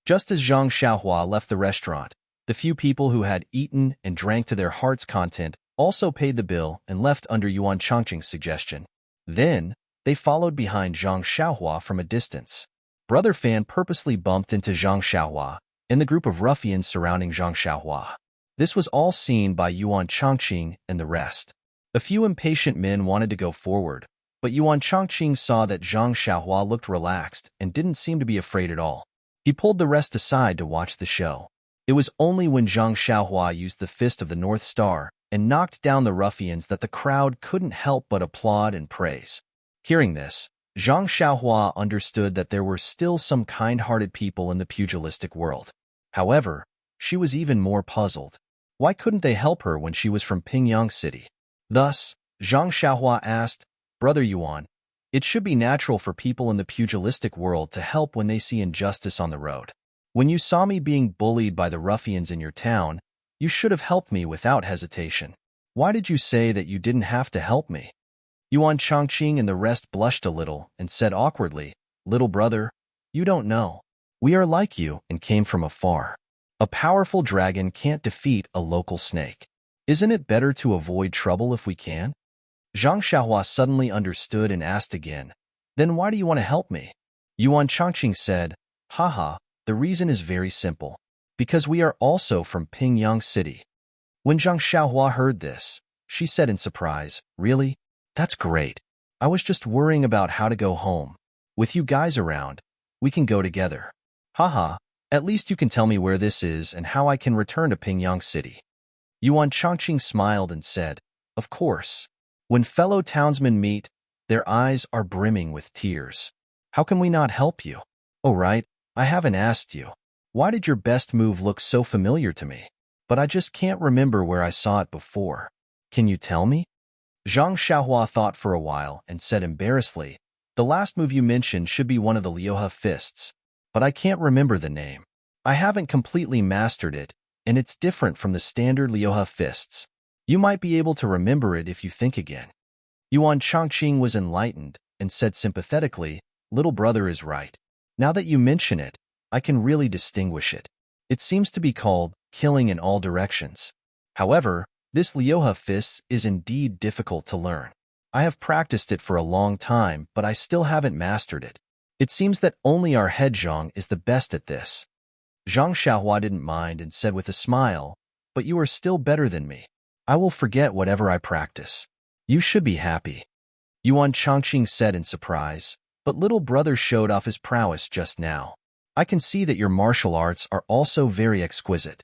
Just as Zhang Xiaohua left the restaurant, the few people who had eaten and drank to their heart's content also paid the bill and left under Yuan Chongqing's suggestion. Then, they followed behind Zhang Xiaohua from a distance. Brother Fan purposely bumped into Zhang Xiaohua and the group of ruffians surrounding Zhang Xiaohua. This was all seen by Yuan Chongqing and the rest. A few impatient men wanted to go forward, but Yuan Chongqing saw that Zhang Xiaohua looked relaxed and didn't seem to be afraid at all. He pulled the rest aside to watch the show. It was only when Zhang Xiaohua used the fist of the North Star and knocked down the ruffians that the crowd couldn't help but applaud and praise. Hearing this, Zhang Xiaohua understood that there were still some kind-hearted people in the pugilistic world. However, she was even more puzzled. Why couldn't they help her when she was from Pingyang City? Thus, Zhang Xiaohua asked, "Brother Yuan, it should be natural for people in the pugilistic world to help when they see injustice on the road. When you saw me being bullied by the ruffians in your town, you should have helped me without hesitation. Why did you say that you didn't have to help me?" Yuan Chongqing and the rest blushed a little and said awkwardly, "Little brother, you don't know. We are like you and came from afar. A powerful dragon can't defeat a local snake. Isn't it better to avoid trouble if we can?" Zhang Xiaohua suddenly understood and asked again, "Then why do you want to help me?" Yuan Chongqing said, "Haha, the reason is very simple. Because we are also from Pingyang City." When Zhang Xiaohua heard this, she said in surprise, "Really? That's great. I was just worrying about how to go home. With you guys around, we can go together. Haha, at least you can tell me where this is and how I can return to Pingyang City." Yuan Chongqing smiled and said, "Of course. When fellow townsmen meet, their eyes are brimming with tears. How can we not help you? Oh right, I haven't asked you. Why did your best move look so familiar to me? But I just can't remember where I saw it before. Can you tell me?" Zhang Xiaohua thought for a while and said embarrassedly, "The last move you mentioned should be one of the Liuhe fists, but I can't remember the name. I haven't completely mastered it, and it's different from the standard Liuhe fists. You might be able to remember it if you think again." Yuan Chongqing was enlightened and said sympathetically, "Little brother is right. Now that you mention it, I can really distinguish it. It seems to be called killing in all directions. However, this Liuhe fist is indeed difficult to learn. I have practiced it for a long time, but I still haven't mastered it. It seems that only our head Zhang is the best at this." Zhang Xiaohua didn't mind and said with a smile, "But you are still better than me. I will forget whatever I practice. You should be happy." Yuan Chongqing said in surprise, "But little brother showed off his prowess just now. I can see that your martial arts are also very exquisite."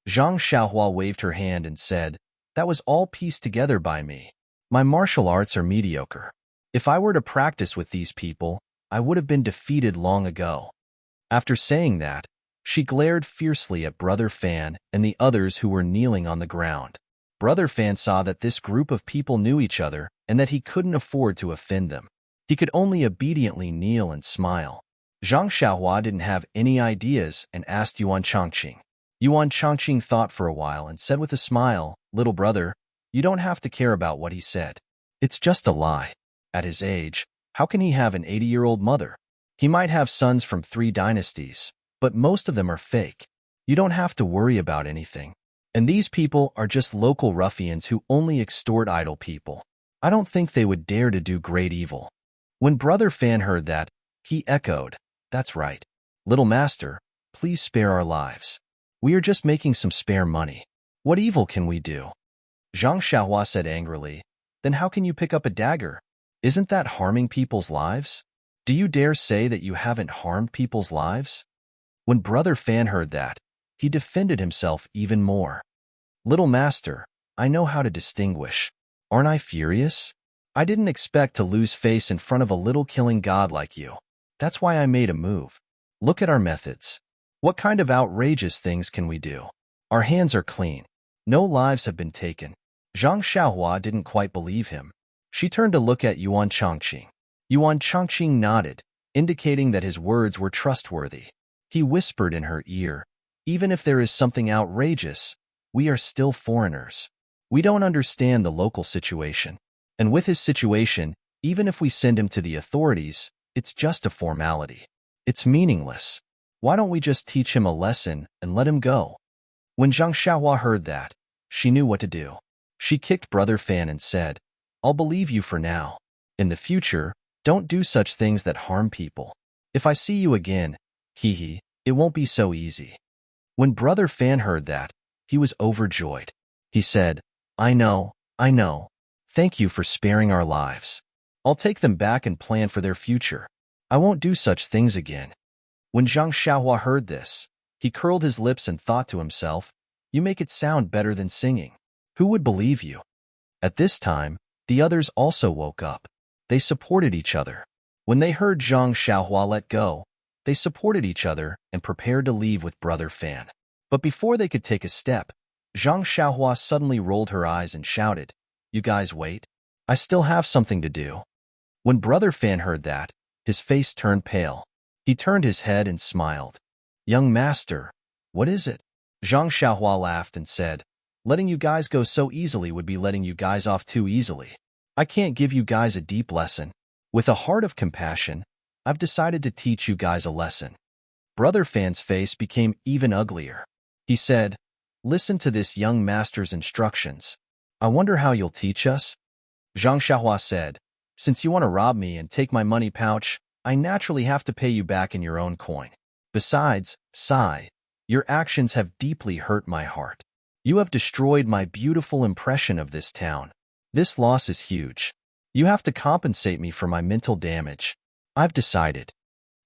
Zhang Xiaohua waved her hand and said, "That was all pieced together by me. My martial arts are mediocre. If I were to practice with these people, I would have been defeated long ago." After saying that, she glared fiercely at Brother Fan and the others who were kneeling on the ground. Brother Fan saw that this group of people knew each other and that he couldn't afford to offend them. He could only obediently kneel and smile. Zhang Xiaohua didn't have any ideas and asked Yuan Chongqing. Yuan Chongqing thought for a while and said with a smile, "Little brother, you don't have to care about what he said. It's just a lie. At his age, how can he have an 80-year-old mother? He might have sons from 3 dynasties, but most of them are fake. You don't have to worry about anything. And these people are just local ruffians who only extort idle people. I don't think they would dare to do great evil." When Brother Fan heard that, he echoed, "That's right. Little master, please spare our lives. We are just making some spare money. What evil can we do?" Zhang Xiaohua said angrily, "Then how can you pick up a dagger? Isn't that harming people's lives? Do you dare say that you haven't harmed people's lives?" When Brother Fan heard that, he defended himself even more. "Little master, I know how to distinguish. Aren't I furious? I didn't expect to lose face in front of a little killing god like you. That's why I made a move. Look at our methods. What kind of outrageous things can we do? Our hands are clean. No lives have been taken. Zhang Xiaohua didn't quite believe him. She turned to look at Yuan Chongqing. Yuan Chongqing nodded, indicating that his words were trustworthy. He whispered in her ear, "Even if there is something outrageous, we are still foreigners. We don't understand the local situation. And with his situation, even if we send him to the authorities, it's just a formality. It's meaningless. Why don't we just teach him a lesson and let him go?" When Zhang Xiaohua heard that, she knew what to do. She kicked Brother Fan and said, "I'll believe you for now. In the future, don't do such things that harm people. If I see you again, it won't be so easy." When Brother Fan heard that, he was overjoyed. He said, I know. Thank you for sparing our lives. I'll take them back and plan for their future. I won't do such things again." When Zhang Xiaohua heard this, he curled his lips and thought to himself, "You make it sound better than singing. Who would believe you?" At this time, the others also woke up. They supported each other. When they heard Zhang Xiaohua let go, they supported each other and prepared to leave with Brother Fan. But before they could take a step, Zhang Xiaohua suddenly rolled her eyes and shouted, "You guys wait. I still have something to do." When Brother Fan heard that, his face turned pale. He turned his head and smiled. "Young master, what is it?" Zhang Xiaohua laughed and said, "Letting you guys go so easily would be letting you guys off too easily. I can't give you guys a deep lesson. With a heart of compassion, I've decided to teach you guys a lesson." Brother Fan's face became even uglier. He said, "Listen to this young master's instructions. I wonder how you'll teach us?" Zhang Xiaohua said, "Since you want to rob me and take my money pouch, I naturally have to pay you back in your own coin. Besides, Sai, your actions have deeply hurt my heart. You have destroyed my beautiful impression of this town. This loss is huge. You have to compensate me for my mental damage. I've decided."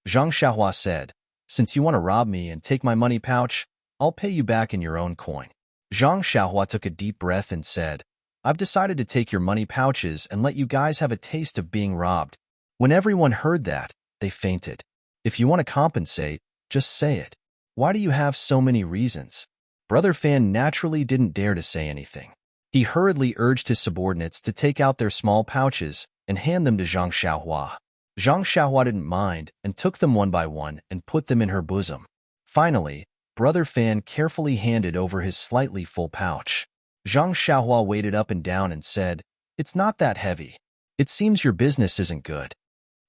Zhang Xiaohua said, "Since you want to rob me and take my money pouch, I'll pay you back in your own coin." Zhang Xiaohua took a deep breath and said, "I've decided to take your money pouches and let you guys have a taste of being robbed." When everyone heard that, they fainted. "If you want to compensate, just say it. Why do you have so many reasons?" Brother Fan naturally didn't dare to say anything. He hurriedly urged his subordinates to take out their small pouches and hand them to Zhang Xiaohua. Zhang Xiaohua didn't mind and took them one by one and put them in her bosom. Finally, Brother Fan carefully handed over his slightly full pouch. Zhang Xiaohua weighed it up and down and said, "It's not that heavy. It seems your business isn't good."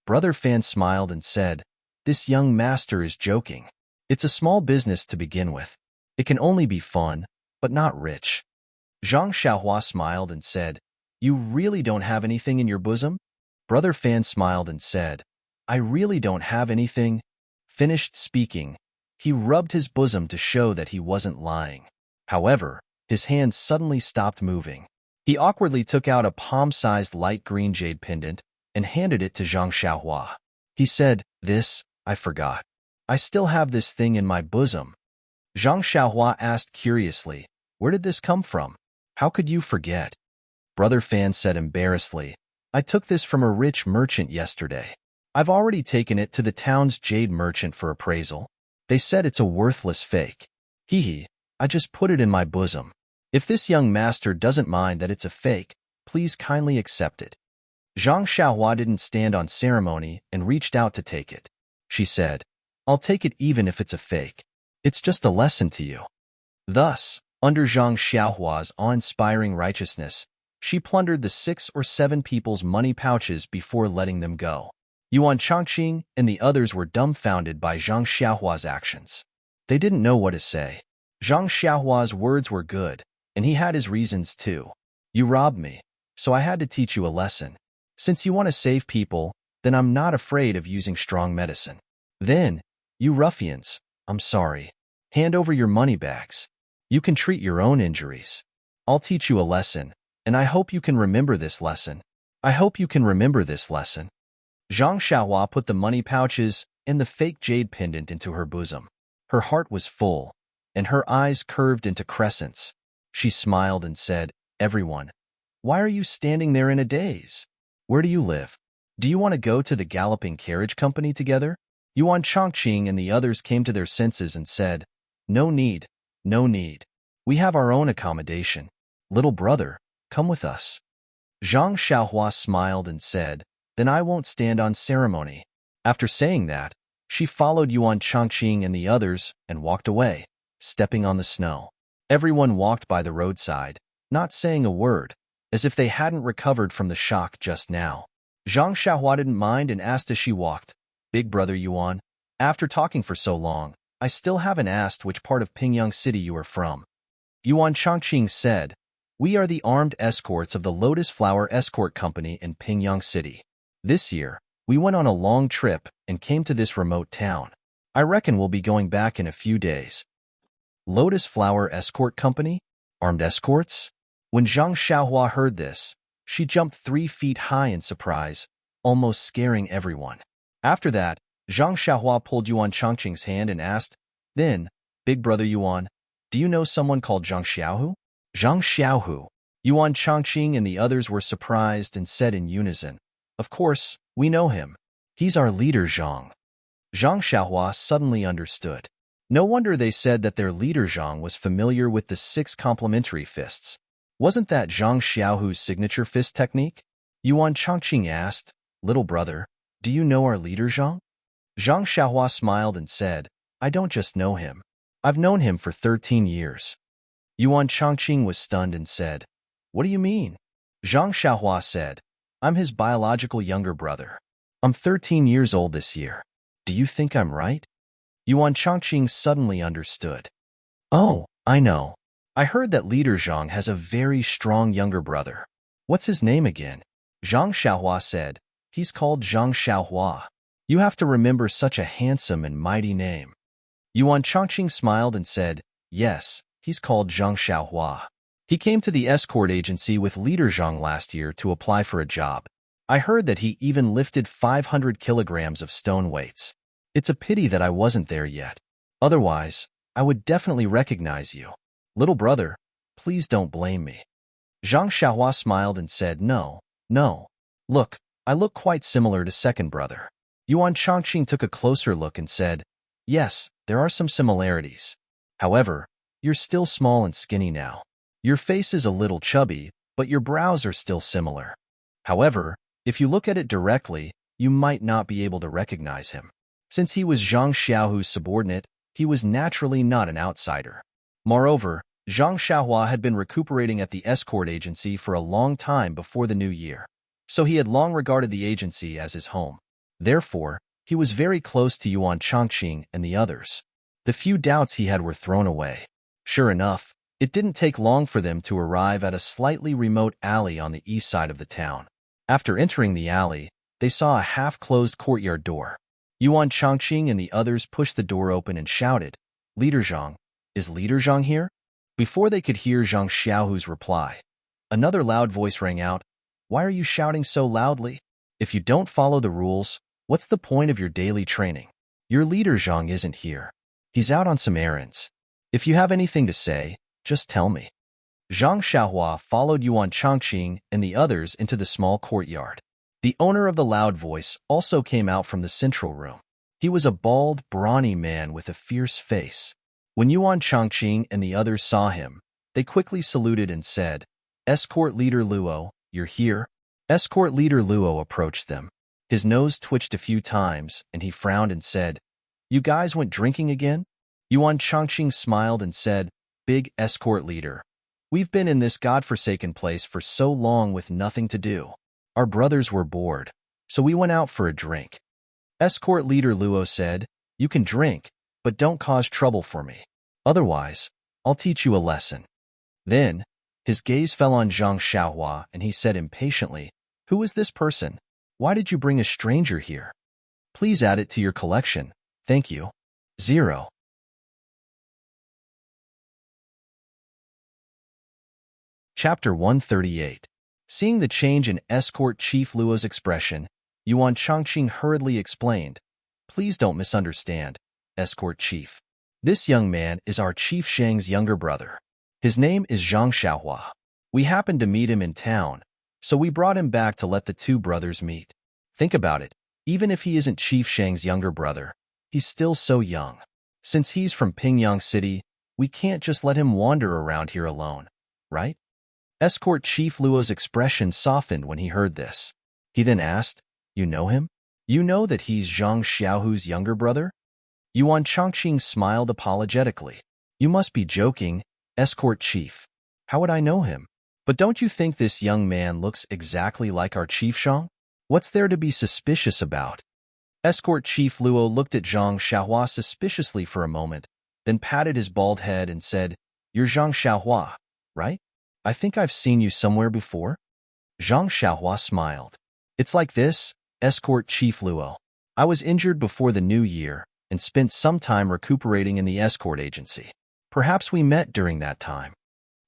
Brother Fan smiled and said, "This young master is joking. It's a small business to begin with. It can only be fun, but not rich." Zhang Xiaohua smiled and said, "You really don't have anything in your bosom?" Brother Fan smiled and said, "I really don't have anything." Finished speaking, he rubbed his bosom to show that he wasn't lying. However, his hands suddenly stopped moving. He awkwardly took out a palm-sized light green jade pendant and handed it to Zhang Xiaohua. He said, I forgot. I still have this thing in my bosom." Zhang Xiaohua asked curiously, "Where did this come from? How could you forget?" Brother Fan said embarrassedly, "I took this from a rich merchant yesterday. I've already taken it to the town's jade merchant for appraisal. They said it's a worthless fake. I just put it in my bosom. If this young master doesn't mind that it's a fake, please kindly accept it." Zhang Xiaohua didn't stand on ceremony and reached out to take it. She said, "I'll take it even if it's a fake. It's just a lesson to you." Thus, under Zhang Xiaohua's awe-inspiring righteousness, she plundered the 6 or 7 people's money pouches before letting them go. Yuan Chongqing and the others were dumbfounded by Zhang Xiaohua's actions. They didn't know what to say. Zhang Xiaohua's words were good, and he had his reasons too. "You robbed me, so I had to teach you a lesson. Since you want to save people, then I'm not afraid of using strong medicine. Then, you ruffians, I'm sorry. Hand over your money bags. You can treat your own injuries. I'll teach you a lesson, and I hope you can remember this lesson. Zhang Xiaohua put the money pouches and the fake jade pendant into her bosom. Her heart was full, and her eyes curved into crescents. She smiled and said, "Everyone, why are you standing there in a daze? Where do you live? Do you want to go to the galloping carriage company together? Yuan Chongqing and the others came to their senses and said, "No need, no need. We have our own accommodation. Little brother, come with us." Zhang Xiaohua smiled and said, "Then I won't stand on ceremony." After saying that, she followed Yuan Chongqing and the others and walked away, stepping on the snow. Everyone walked by the roadside, not saying a word, as if they hadn't recovered from the shock just now. Zhang Xiaohua didn't mind and asked as she walked, "Big brother Yuan, after talking for so long, I still haven't asked which part of Pingyang City you are from." Yuan Chongqing said, "We are the armed escorts of the Lotus Flower Escort Company in Pingyang City. This year, we went on a long trip and came to this remote town. I reckon we'll be going back in a few days." Lotus Flower Escort Company? Armed escorts? When Zhang Xiaohua heard this, she jumped 3 feet high in surprise, almost scaring everyone. After that, Zhang Xiaohua pulled Yuan Chongqing's hand and asked, "Then, big brother Yuan, do you know someone called Zhang Xiaohu?" Zhang Xiaohu. Yuan Chongqing and the others were surprised and said in unison, "Of course, we know him. He's our leader, Zhang." Zhang Xiaohua suddenly understood. No wonder they said that their leader Zhang was familiar with the 6 complementary fists. Wasn't that Zhang Xiaohu's signature fist technique? Yuan Chongqing asked, "Little brother, do you know our leader Zhang?" Zhang Xiaohua smiled and said, "I don't just know him. I've known him for 13 years. Yuan Chongqing was stunned and said, "What do you mean?" Zhang Xiaohua said, "I'm his biological younger brother. I'm 13 years old this year. Do you think I'm right?" Yuan Chongqing suddenly understood. "Oh, I know. I heard that leader Zhang has a very strong younger brother. What's his name again?" Zhang Xiaohua said, "He's called Zhang Xiaohua. You have to remember such a handsome and mighty name." Yuan Chongqing smiled and said, "Yes, he's called Zhang Xiaohua. He came to the escort agency with leader Zhang last year to apply for a job. I heard that he even lifted 500 kilograms of stone weights. It's a pity that I wasn't there yet. Otherwise, I would definitely recognize you. Little brother, please don't blame me." Zhang Xiaohua smiled and said, "No, no. Look, I look quite similar to second brother." Yuan Chongqing took a closer look and said, "Yes, there are some similarities. However, you're still small and skinny now. Your face is a little chubby, but your brows are still similar. However, if you look at it directly, you might not be able to recognize him. Since he was Zhang Xiaohu's subordinate, he was naturally not an outsider. Moreover, Zhang Xiaohua had been recuperating at the escort agency for a long time before the new year, so he had long regarded the agency as his home. Therefore, he was very close to Yuan Chongqing and the others. The few doubts he had were thrown away. Sure enough, it didn't take long for them to arrive at a slightly remote alley on the east side of the town. After entering the alley, they saw a half-closed courtyard door. Yuan Chongqing and the others pushed the door open and shouted, "Leader Zhang, is Leader Zhang here?" Before they could hear Zhang Xiaohu's reply, another loud voice rang out, "Why are you shouting so loudly? If you don't follow the rules, what's the point of your daily training? Your leader Zhang isn't here. He's out on some errands. If you have anything to say, just tell me." Zhang Xiaohua followed Yuan Chongqing and the others into the small courtyard. The owner of the loud voice also came out from the central room. He was a bald, brawny man with a fierce face. When Yuan Chongqing and the others saw him, they quickly saluted and said, "Escort Leader Luo, you're here?" Escort Leader Luo approached them. His nose twitched a few times, and he frowned and said, "You guys went drinking again?" Yuan Chongqing smiled and said, "Big escort leader, we've been in this godforsaken place for so long with nothing to do. Our brothers were bored, so we went out for a drink." Escort Leader Luo said, "You can drink, but don't cause trouble for me. Otherwise, I'll teach you a lesson." Then, his gaze fell on Zhang Xiaohua, and he said impatiently, "Who is this person? Why did you bring a stranger here? Please add it to your collection. Thank you." 0. Chapter 138. Seeing the change in Escort Chief Luo's expression, Yuan Chongqing hurriedly explained, "Please don't misunderstand, Escort Chief. This young man is our Chief Shang's younger brother. His name is Zhang Xiaohua. We happened to meet him in town, so we brought him back to let the two brothers meet. Think about it, even if he isn't Chief Shang's younger brother, He's still so young. Since he's from Pingyang City, we can't just let him wander around here alone, right? Escort Chief Luo's expression softened when he heard this. He then asked, "You know him? You know that he's Zhang Xiaohu's younger brother?" Yuan Chongqing smiled apologetically. "You must be joking, Escort Chief. How would I know him? But don't you think this young man looks exactly like our Chief Zhang? What's there to be suspicious about?" Escort Chief Luo looked at Zhang Xiaohua suspiciously for a moment, then patted his bald head and said, "You're Zhang Xiaohua, right? I think I've seen you somewhere before." Zhang Xiaohua smiled. "It's like this, Escort Chief Luo. I was injured before the new year and spent some time recuperating in the escort agency. Perhaps we met during that time."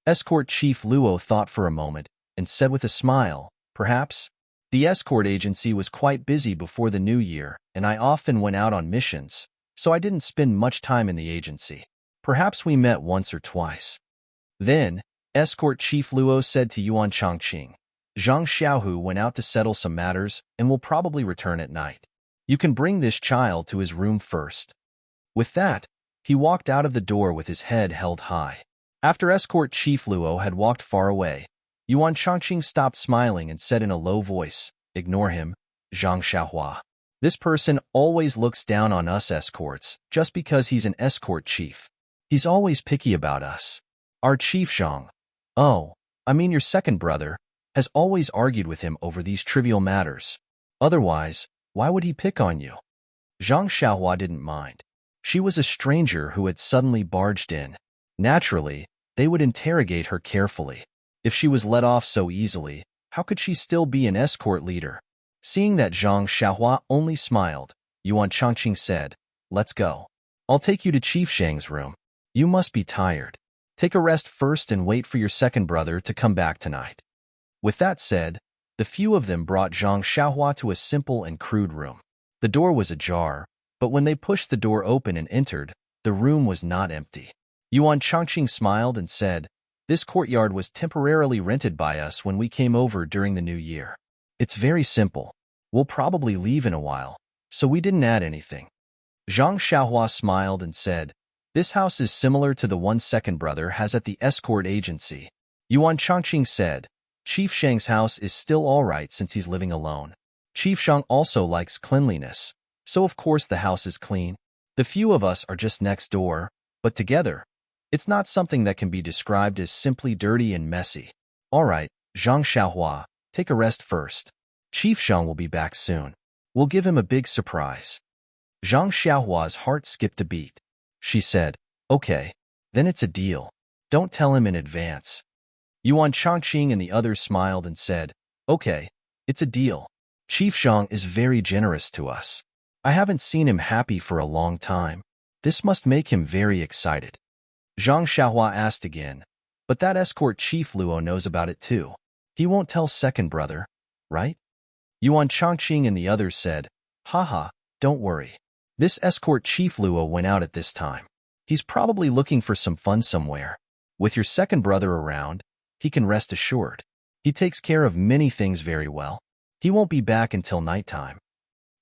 Escort Chief Luo thought for a moment and said with a smile, "Perhaps. The escort agency was quite busy before the new year, and I often went out on missions, so I didn't spend much time in the agency. Perhaps we met once or twice." Then, Escort Chief Luo said to Yuan Chongqing, "Zhang Xiaohu went out to settle some matters and will probably return at night. You can bring this child to his room first." With that, he walked out of the door with his head held high. After Escort Chief Luo had walked far away, Yuan Chongqing stopped smiling and said in a low voice, "Ignore him, Zhang Xiaohua. This person always looks down on us escorts just because he's an escort chief. He's always picky about us. Our Chief Zhang, your second brother, has always argued with him over these trivial matters. Otherwise, why would he pick on you?" Zhang Xiaohua didn't mind. She was a stranger who had suddenly barged in. Naturally, they would interrogate her carefully. If she was let off so easily, how could she still be an escort leader? Seeing that Zhang Xiaohua only smiled, Yuan Chongqing said, "Let's go. I'll take you to Chief Shang's room. You must be tired. Take a rest first and wait for your second brother to come back tonight." With that said, the few of them brought Zhang Xiaohua to a simple and crude room. The door was ajar, but when they pushed the door open and entered, the room was not empty. Yuan Chongqing smiled and said, "This courtyard was temporarily rented by us when we came over during the new year. It's very simple. We'll probably leave in a while, so we didn't add anything." Zhang Xiaohua smiled and said, "This house is similar to the one second brother has at the escort agency." Yuan Chongqing said, "Chief Shang's house is still all right since he's living alone. Chief Shang also likes cleanliness, so of course the house is clean. The few of us are just next door, but together, it's not something that can be described as simply dirty and messy. All right, Zhang Xiaohua, take a rest first. Chief Shang will be back soon. We'll give him a big surprise." Zhang Xiaohua's heart skipped a beat. She said, "Okay, then it's a deal. Don't tell him in advance." Yuan Chongqing and the others smiled and said, "Okay, it's a deal. Chief Zhang is very generous to us. I haven't seen him happy for a long time. This must make him very excited." Zhang Xiaohua asked again, "But that escort Chief Luo knows about it too. He won't tell second brother, right?" Yuan Chongqing and the others said, "Haha, don't worry. This escort Chief Luo went out at this time. He's probably looking for some fun somewhere. With your second brother around, he can rest assured. He takes care of many things very well. He won't be back until nighttime."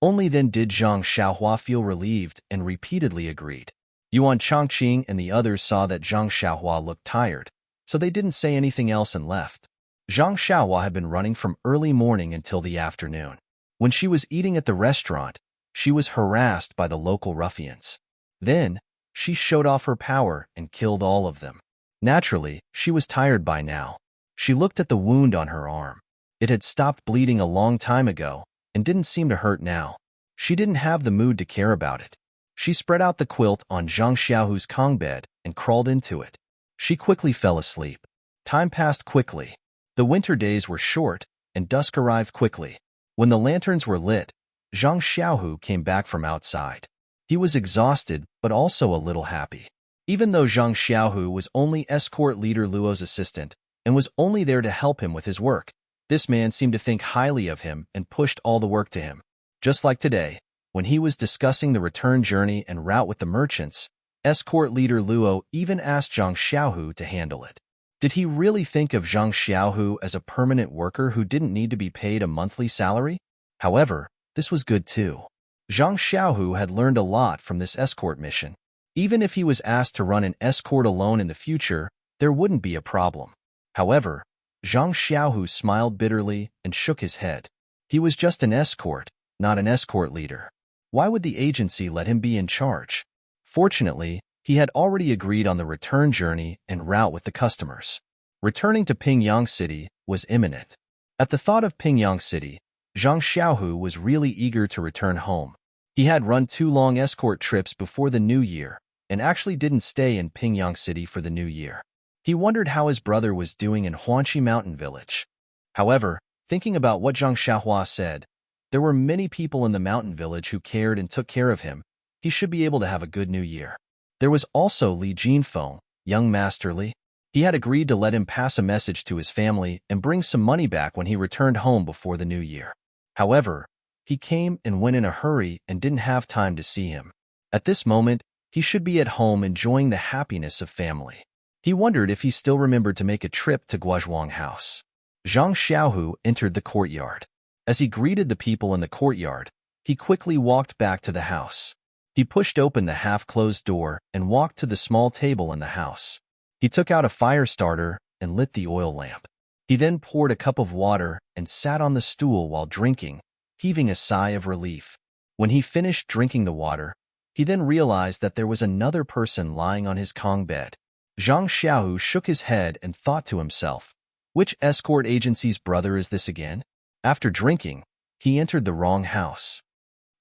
Only then did Zhang Xiaohua feel relieved and repeatedly agreed. Yuan Chongqing and the others saw that Zhang Xiaohua looked tired, so they didn't say anything else and left. Zhang Xiaohua had been running from early morning until the afternoon. When she was eating at the restaurant, she was harassed by the local ruffians. Then, she showed off her power and killed all of them. Naturally, she was tired by now. She looked at the wound on her arm. It had stopped bleeding a long time ago and didn't seem to hurt now. She didn't have the mood to care about it. She spread out the quilt on Zhang Xiaohu's Kong bed and crawled into it. She quickly fell asleep. Time passed quickly. The winter days were short, and dusk arrived quickly. When the lanterns were lit, Zhang Xiaohu came back from outside. He was exhausted, but also a little happy. Even though Zhang Xiaohu was only escort leader Luo's assistant and was only there to help him with his work, this man seemed to think highly of him and pushed all the work to him. Just like today, when he was discussing the return journey and route with the merchants, escort leader Luo even asked Zhang Xiaohu to handle it. Did he really think of Zhang Xiaohu as a permanent worker who didn't need to be paid a monthly salary? However, this was good too. Zhang Xiaohu had learned a lot from this escort mission. Even if he was asked to run an escort alone in the future, there wouldn't be a problem. However, Zhang Xiaohu smiled bitterly and shook his head. He was just an escort, not an escort leader. Why would the agency let him be in charge? Fortunately, he had already agreed on the return journey and route with the customers. Returning to Pingyang City was imminent. At the thought of Pingyang City, Zhang Xiaohu was really eager to return home. He had run 2 long escort trips before the new year and actually didn't stay in Pingyang City for the new year. He wondered how his brother was doing in Huanqi Mountain Village. However, thinking about what Zhang Xiaohua said, there were many people in the mountain village who cared and took care of him. He should be able to have a good new year. There was also Li Jinfeng, young Master Li. He had agreed to let him pass a message to his family and bring some money back when he returned home before the new year. However, he came and went in a hurry and didn't have time to see him. At this moment, he should be at home enjoying the happiness of family. He wondered if he still remembered to make a trip to Guozhuang House. Zhang Xiaohu entered the courtyard. As he greeted the people in the courtyard, he quickly walked back to the house. He pushed open the half-closed door and walked to the small table in the house. He took out a fire starter and lit the oil lamp. He then poured a cup of water and sat on the stool while drinking, heaving a sigh of relief. When he finished drinking the water, he then realized that there was another person lying on his Kong bed. Zhang Xiaohu shook his head and thought to himself, which escort agency's brother is this again? After drinking, he entered the wrong house.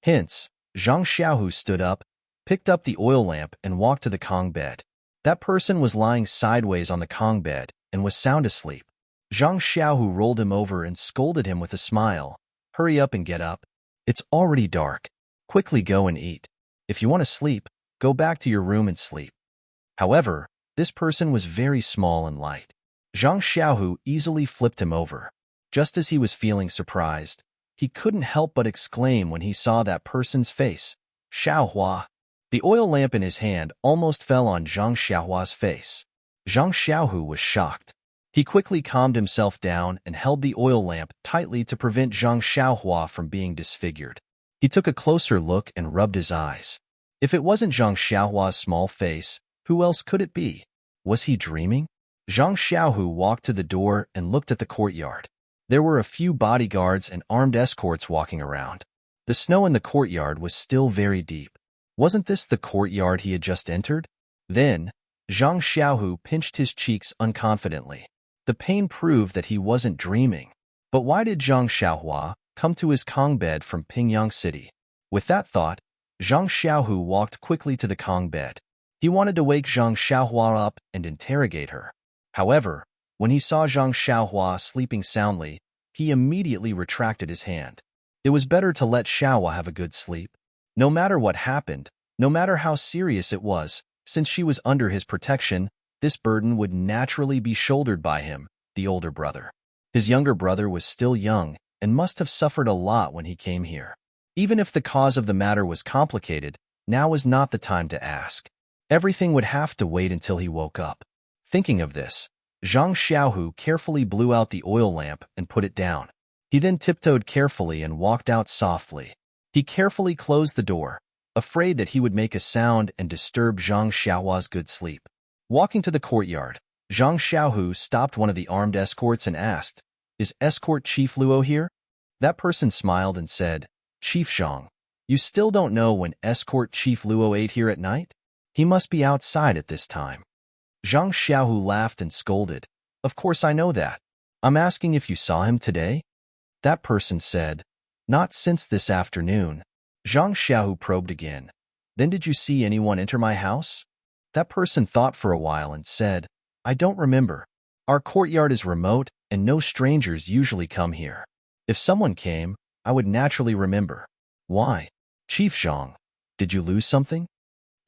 Hence, Zhang Xiaohu stood up, picked up the oil lamp and walked to the Kong bed. That person was lying sideways on the Kong bed and was sound asleep. Zhang Xiaohu rolled him over and scolded him with a smile. Hurry up and get up. It's already dark. Quickly go and eat. If you want to sleep, go back to your room and sleep. However, this person was very small and light. Zhang Xiaohu easily flipped him over. Just as he was feeling surprised, he couldn't help but exclaim when he saw that person's face. Xiaohua. The oil lamp in his hand almost fell on Zhang Xiaohua's face. Zhang Xiaohu was shocked. He quickly calmed himself down and held the oil lamp tightly to prevent Zhang Xiaohua from being disfigured. He took a closer look and rubbed his eyes. If it wasn't Zhang Xiaohua's small face, who else could it be? Was he dreaming? Zhang Xiaohu walked to the door and looked at the courtyard. There were a few bodyguards and armed escorts walking around. The snow in the courtyard was still very deep. Wasn't this the courtyard he had just entered? Then, Zhang Xiaohu pinched his cheeks unconfidently. The pain proved that he wasn't dreaming. But why did Zhang Xiaohua come to his Kong bed from Pingyang City? With that thought, Zhang Xiaohu walked quickly to the Kong bed. He wanted to wake Zhang Xiaohua up and interrogate her. However, when he saw Zhang Xiaohua sleeping soundly, he immediately retracted his hand. It was better to let Xiaohua have a good sleep. No matter what happened, no matter how serious it was, since she was under his protection, this burden would naturally be shouldered by him, the older brother. His younger brother was still young and must have suffered a lot when he came here. Even if the cause of the matter was complicated, now was not the time to ask. Everything would have to wait until he woke up. Thinking of this, Zhang Xiaohu carefully blew out the oil lamp and put it down. He then tiptoed carefully and walked out softly. He carefully closed the door, afraid that he would make a sound and disturb Zhang Xiaohua's good sleep. Walking to the courtyard, Zhang Xiaohu stopped one of the armed escorts and asked, "Is Escort Chief Luo here?" That person smiled and said, "Chief Zhang, you still don't know when Escort Chief Luo ate here at night? He must be outside at this time." Zhang Xiaohu laughed and scolded, "Of course I know that. I'm asking if you saw him today?" That person said, "Not since this afternoon." Zhang Xiaohu probed again. "Then did you see anyone enter my house?" That person thought for a while and said, "I don't remember. Our courtyard is remote and no strangers usually come here. If someone came, I would naturally remember." "Why? Chief Zhang, did you lose something?"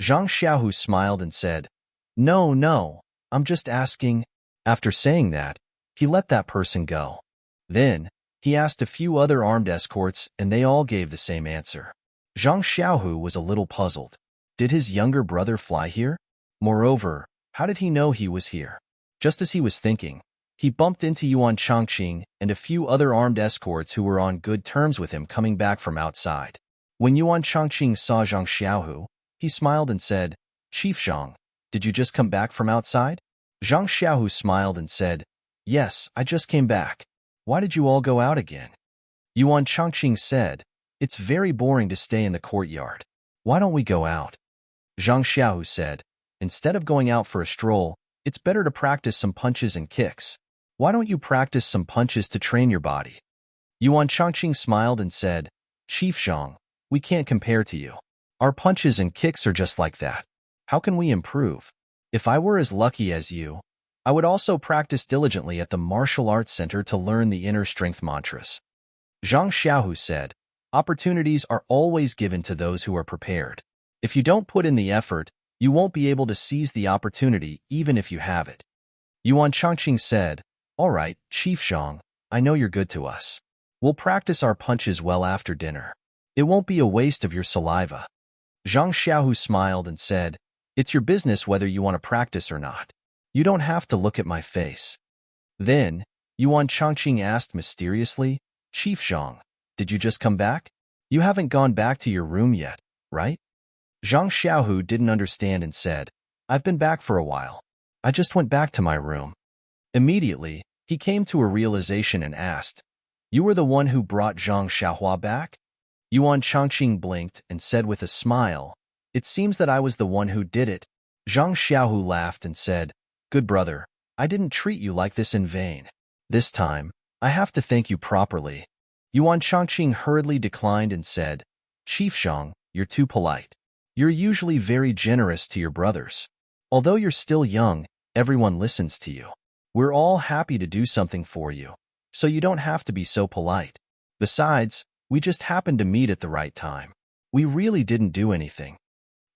Zhang Xiaohu smiled and said, No, I'm just asking." After saying that, he let that person go. Then, he asked a few other armed escorts and they all gave the same answer. Zhang Xiaohu was a little puzzled. Did his younger brother fly here? Moreover, how did he know he was here? Just as he was thinking, he bumped into Yuan Chongqing and a few other armed escorts who were on good terms with him coming back from outside. When Yuan Changqing saw Zhang Xiaohu, he smiled and said, Chief Zhang, did you just come back from outside? Zhang Xiaohu smiled and said, Yes, I just came back. Why did you all go out again? Yuan Changqing said, It's very boring to stay in the courtyard. Why don't we go out? Zhang Xiaohu said, Instead of going out for a stroll, it's better to practice some punches and kicks. Why don't you practice some punches to train your body? Yuan Changqing smiled and said, Chief Zhang, we can't compare to you. Our punches and kicks are just like that. How can we improve? If I were as lucky as you, I would also practice diligently at the martial arts center to learn the inner strength mantras. Zhang Xiaohu said, Opportunities are always given to those who are prepared. If you don't put in the effort, you won't be able to seize the opportunity even if you have it. Yuan Changqing said, All right, Chief Zhang, I know you're good to us. We'll practice our punches well after dinner. It won't be a waste of your saliva. Zhang Xiaohu smiled and said, It's your business whether you want to practice or not. You don't have to look at my face. Then, Yuan Changqing asked mysteriously, Chief Zhang, did you just come back? You haven't gone back to your room yet, right? Zhang Xiaohu didn't understand and said, I've been back for a while. I just went back to my room. Immediately, he came to a realization and asked, You were the one who brought Zhang Xiaohua back? Yuan Changqing blinked and said with a smile, It seems that I was the one who did it. Zhang Xiaohu laughed and said, Good brother, I didn't treat you like this in vain. This time, I have to thank you properly. Yuan Changqing hurriedly declined and said, Chief Zhang, you're too polite. You're usually very generous to your brothers. Although you're still young, everyone listens to you. We're all happy to do something for you, so you don't have to be so polite. Besides, we just happened to meet at the right time. We really didn't do anything.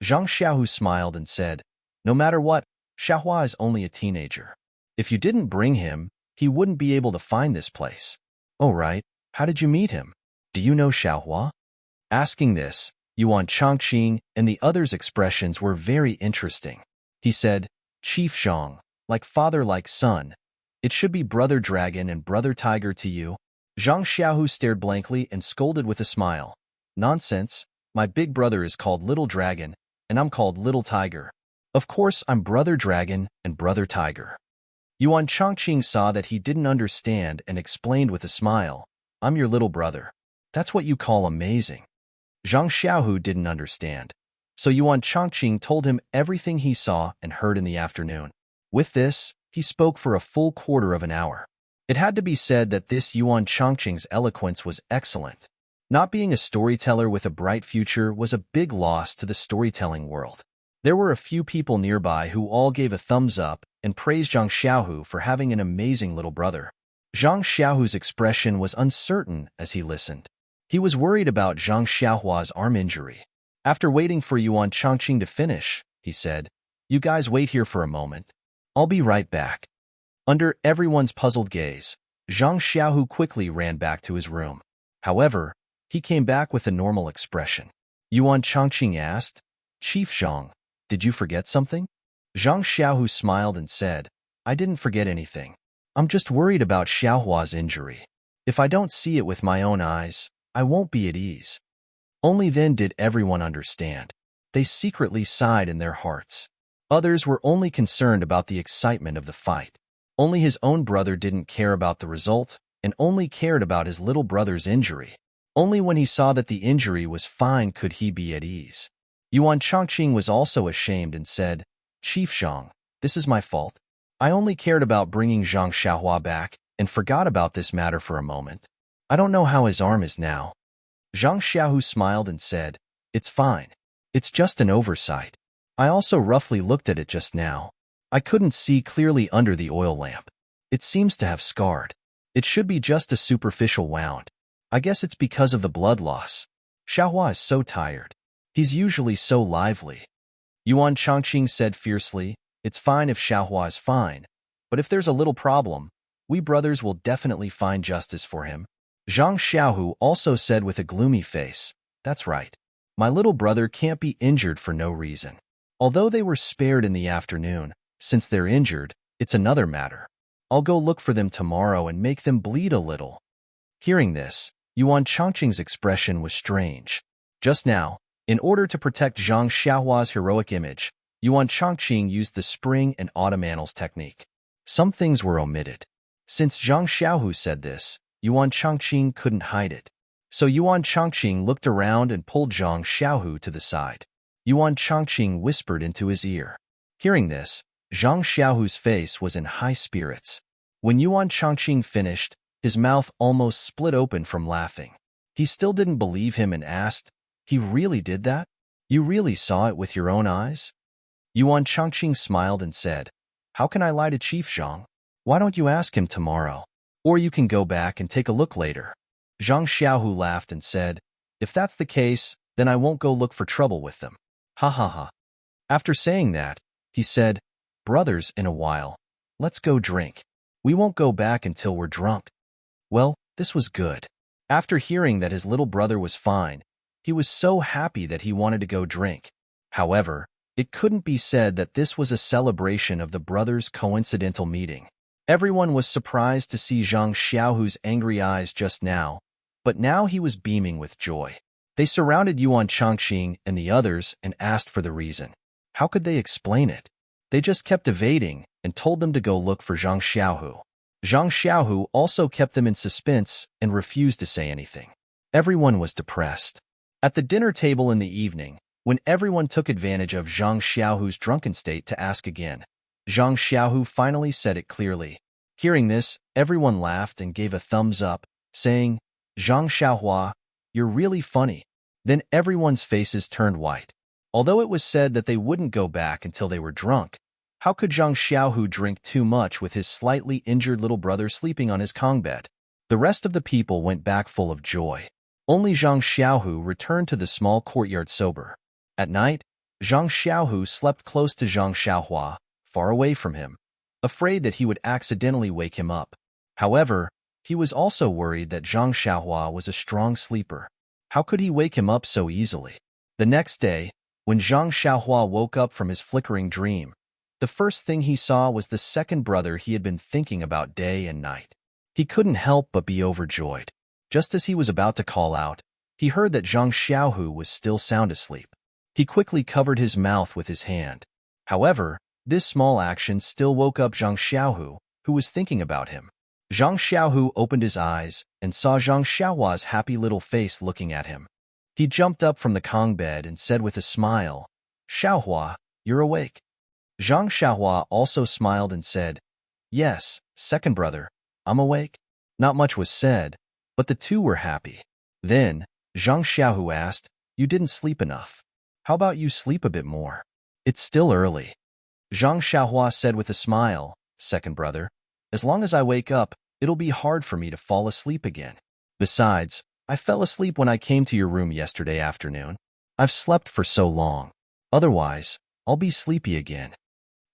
Zhang Xiaohu smiled and said, No matter what, Xiaohua is only a teenager. If you didn't bring him, he wouldn't be able to find this place. Oh right, how did you meet him? Do you know Xiaohua? Asking this, Yuan Changqing and the others' expressions were very interesting. He said, Chief Zhang, like father like son. It should be brother dragon and brother tiger to you. Zhang Xiaohu stared blankly and scolded with a smile. Nonsense, my big brother is called Little Dragon, and I'm called Little Tiger. Of course I'm brother dragon and brother tiger. Yuan Changqing saw that he didn't understand and explained with a smile, I'm your little brother. That's what you call amazing. Zhang Xiaohu didn't understand, so Yuan Changqing told him everything he saw and heard in the afternoon. With this, he spoke for a full quarter of an hour. It had to be said that this Yuan Changqing's eloquence was excellent. Not being a storyteller with a bright future was a big loss to the storytelling world. There were a few people nearby who all gave a thumbs up and praised Zhang Xiaohu for having an amazing little brother. Zhang Xiaohu's expression was uncertain as he listened. He was worried about Zhang Xiaohua's arm injury. After waiting for Yuan Changqing to finish, he said, You guys wait here for a moment. I'll be right back. Under everyone's puzzled gaze, Zhang Xiaohu quickly ran back to his room. However, he came back with a normal expression. Yuan Changqing asked, Chief Zhang, did you forget something? Zhang Xiaohu smiled and said, I didn't forget anything. I'm just worried about Xiaohua's injury. If I don't see it with my own eyes, I won't be at ease. Only then did everyone understand. They secretly sighed in their hearts. Others were only concerned about the excitement of the fight. Only his own brother didn't care about the result, and only cared about his little brother's injury. Only when he saw that the injury was fine could he be at ease. Yuan Changqing was also ashamed and said, Chief Zhang, this is my fault. I only cared about bringing Zhang Xiaohua back and forgot about this matter for a moment. I don't know how his arm is now. Zhang Xiaohu smiled and said, It's fine. It's just an oversight. I also roughly looked at it just now. I couldn't see clearly under the oil lamp. It seems to have scarred. It should be just a superficial wound. I guess it's because of the blood loss. Xiaohua is so tired. He's usually so lively. Yuan Changqing said fiercely, It's fine if Xiaohua is fine, but if there's a little problem, we brothers will definitely find justice for him. Zhang Xiaohu also said with a gloomy face, That's right. My little brother can't be injured for no reason. Although they were spared in the afternoon, since they're injured, it's another matter. I'll go look for them tomorrow and make them bleed a little. Hearing this, Yuan Changqing's expression was strange. Just now, in order to protect Zhang Xiaohua's heroic image, Yuan Chongqing used the spring and autumn annals technique. Some things were omitted. Since Zhang Xiaohu said this, Yuan Chongqing couldn't hide it. So Yuan Chongqing looked around and pulled Zhang Xiaohu to the side. Yuan Chongqing whispered into his ear. Hearing this, Zhang Xiaohu's face was in high spirits. When Yuan Chongqing finished, his mouth almost split open from laughing. He still didn't believe him and asked, "He really did that? You really saw it with your own eyes?" Yuan Chongqing smiled and said, "How can I lie to Chief Zhang? Why don't you ask him tomorrow? Or you can go back and take a look later." Zhang Xiaohu laughed and said, "If that's the case, then I won't go look for trouble with them." Ha ha ha. After saying that, he said, "Brothers, in a while, let's go drink. We won't go back until we're drunk." Well, this was good. After hearing that his little brother was fine, he was so happy that he wanted to go drink. However, it couldn't be said that this was a celebration of the brothers' coincidental meeting. Everyone was surprised to see Zhang Xiaohu's angry eyes just now, but now he was beaming with joy. They surrounded Yuan Chongqing and the others and asked for the reason. How could they explain it? They just kept evading and told them to go look for Zhang Xiaohu. Zhang Xiaohu also kept them in suspense and refused to say anything. Everyone was depressed. At the dinner table in the evening, when everyone took advantage of Zhang Xiaohu's drunken state to ask again, Zhang Xiaohu finally said it clearly. Hearing this, everyone laughed and gave a thumbs up, saying, "Zhang Xiaohua, you're really funny." Then everyone's faces turned white. Although it was said that they wouldn't go back until they were drunk, how could Zhang Xiaohu drink too much with his slightly injured little brother sleeping on his Kong bed? The rest of the people went back full of joy. Only Zhang Xiaohu returned to the small courtyard sober. At night, Zhang Xiaohu slept close to Zhang Xiaohua, far away from him, afraid that he would accidentally wake him up. However, he was also worried that Zhang Xiaohua was a strong sleeper. How could he wake him up so easily? The next day, when Zhang Xiaohua woke up from his flickering dream, the first thing he saw was the second brother he had been thinking about day and night. He couldn't help but be overjoyed. Just as he was about to call out, he heard that Zhang Xiaohu was still sound asleep. He quickly covered his mouth with his hand. However, this small action still woke up Zhang Xiaohu, who was thinking about him. Zhang Xiaohu opened his eyes and saw Zhang Xiaohua's happy little face looking at him. He jumped up from the Kong bed and said with a smile, "Xiaohua, you're awake." Zhang Xiaohua also smiled and said, "Yes, second brother, I'm awake." Not much was said, but the two were happy. Then, Zhang Xiaohu asked, "You didn't sleep enough. How about you sleep a bit more? It's still early." Zhang Xiaohua said with a smile, "Second brother, as long as I wake up, it'll be hard for me to fall asleep again. Besides, I fell asleep when I came to your room yesterday afternoon. I've slept for so long. Otherwise, I'll be sleepy again."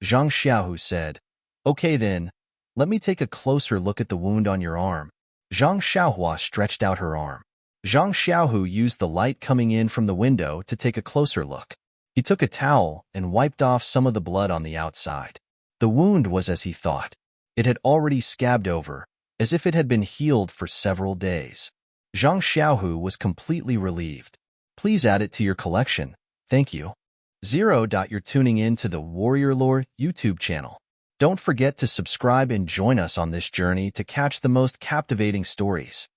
Zhang Xiaohu said, "Okay then, let me take a closer look at the wound on your arm." Zhang Xiaohua stretched out her arm. Zhang Xiaohu used the light coming in from the window to take a closer look. He took a towel and wiped off some of the blood on the outside. The wound was as he thought. It had already scabbed over, as if it had been healed for several days. Zhang Xiaohu was completely relieved. Please add it to your collection. Thank you. 0. You're tuning in to the Warrior Lore YouTube channel. Don't forget to subscribe and join us on this journey to catch the most captivating stories.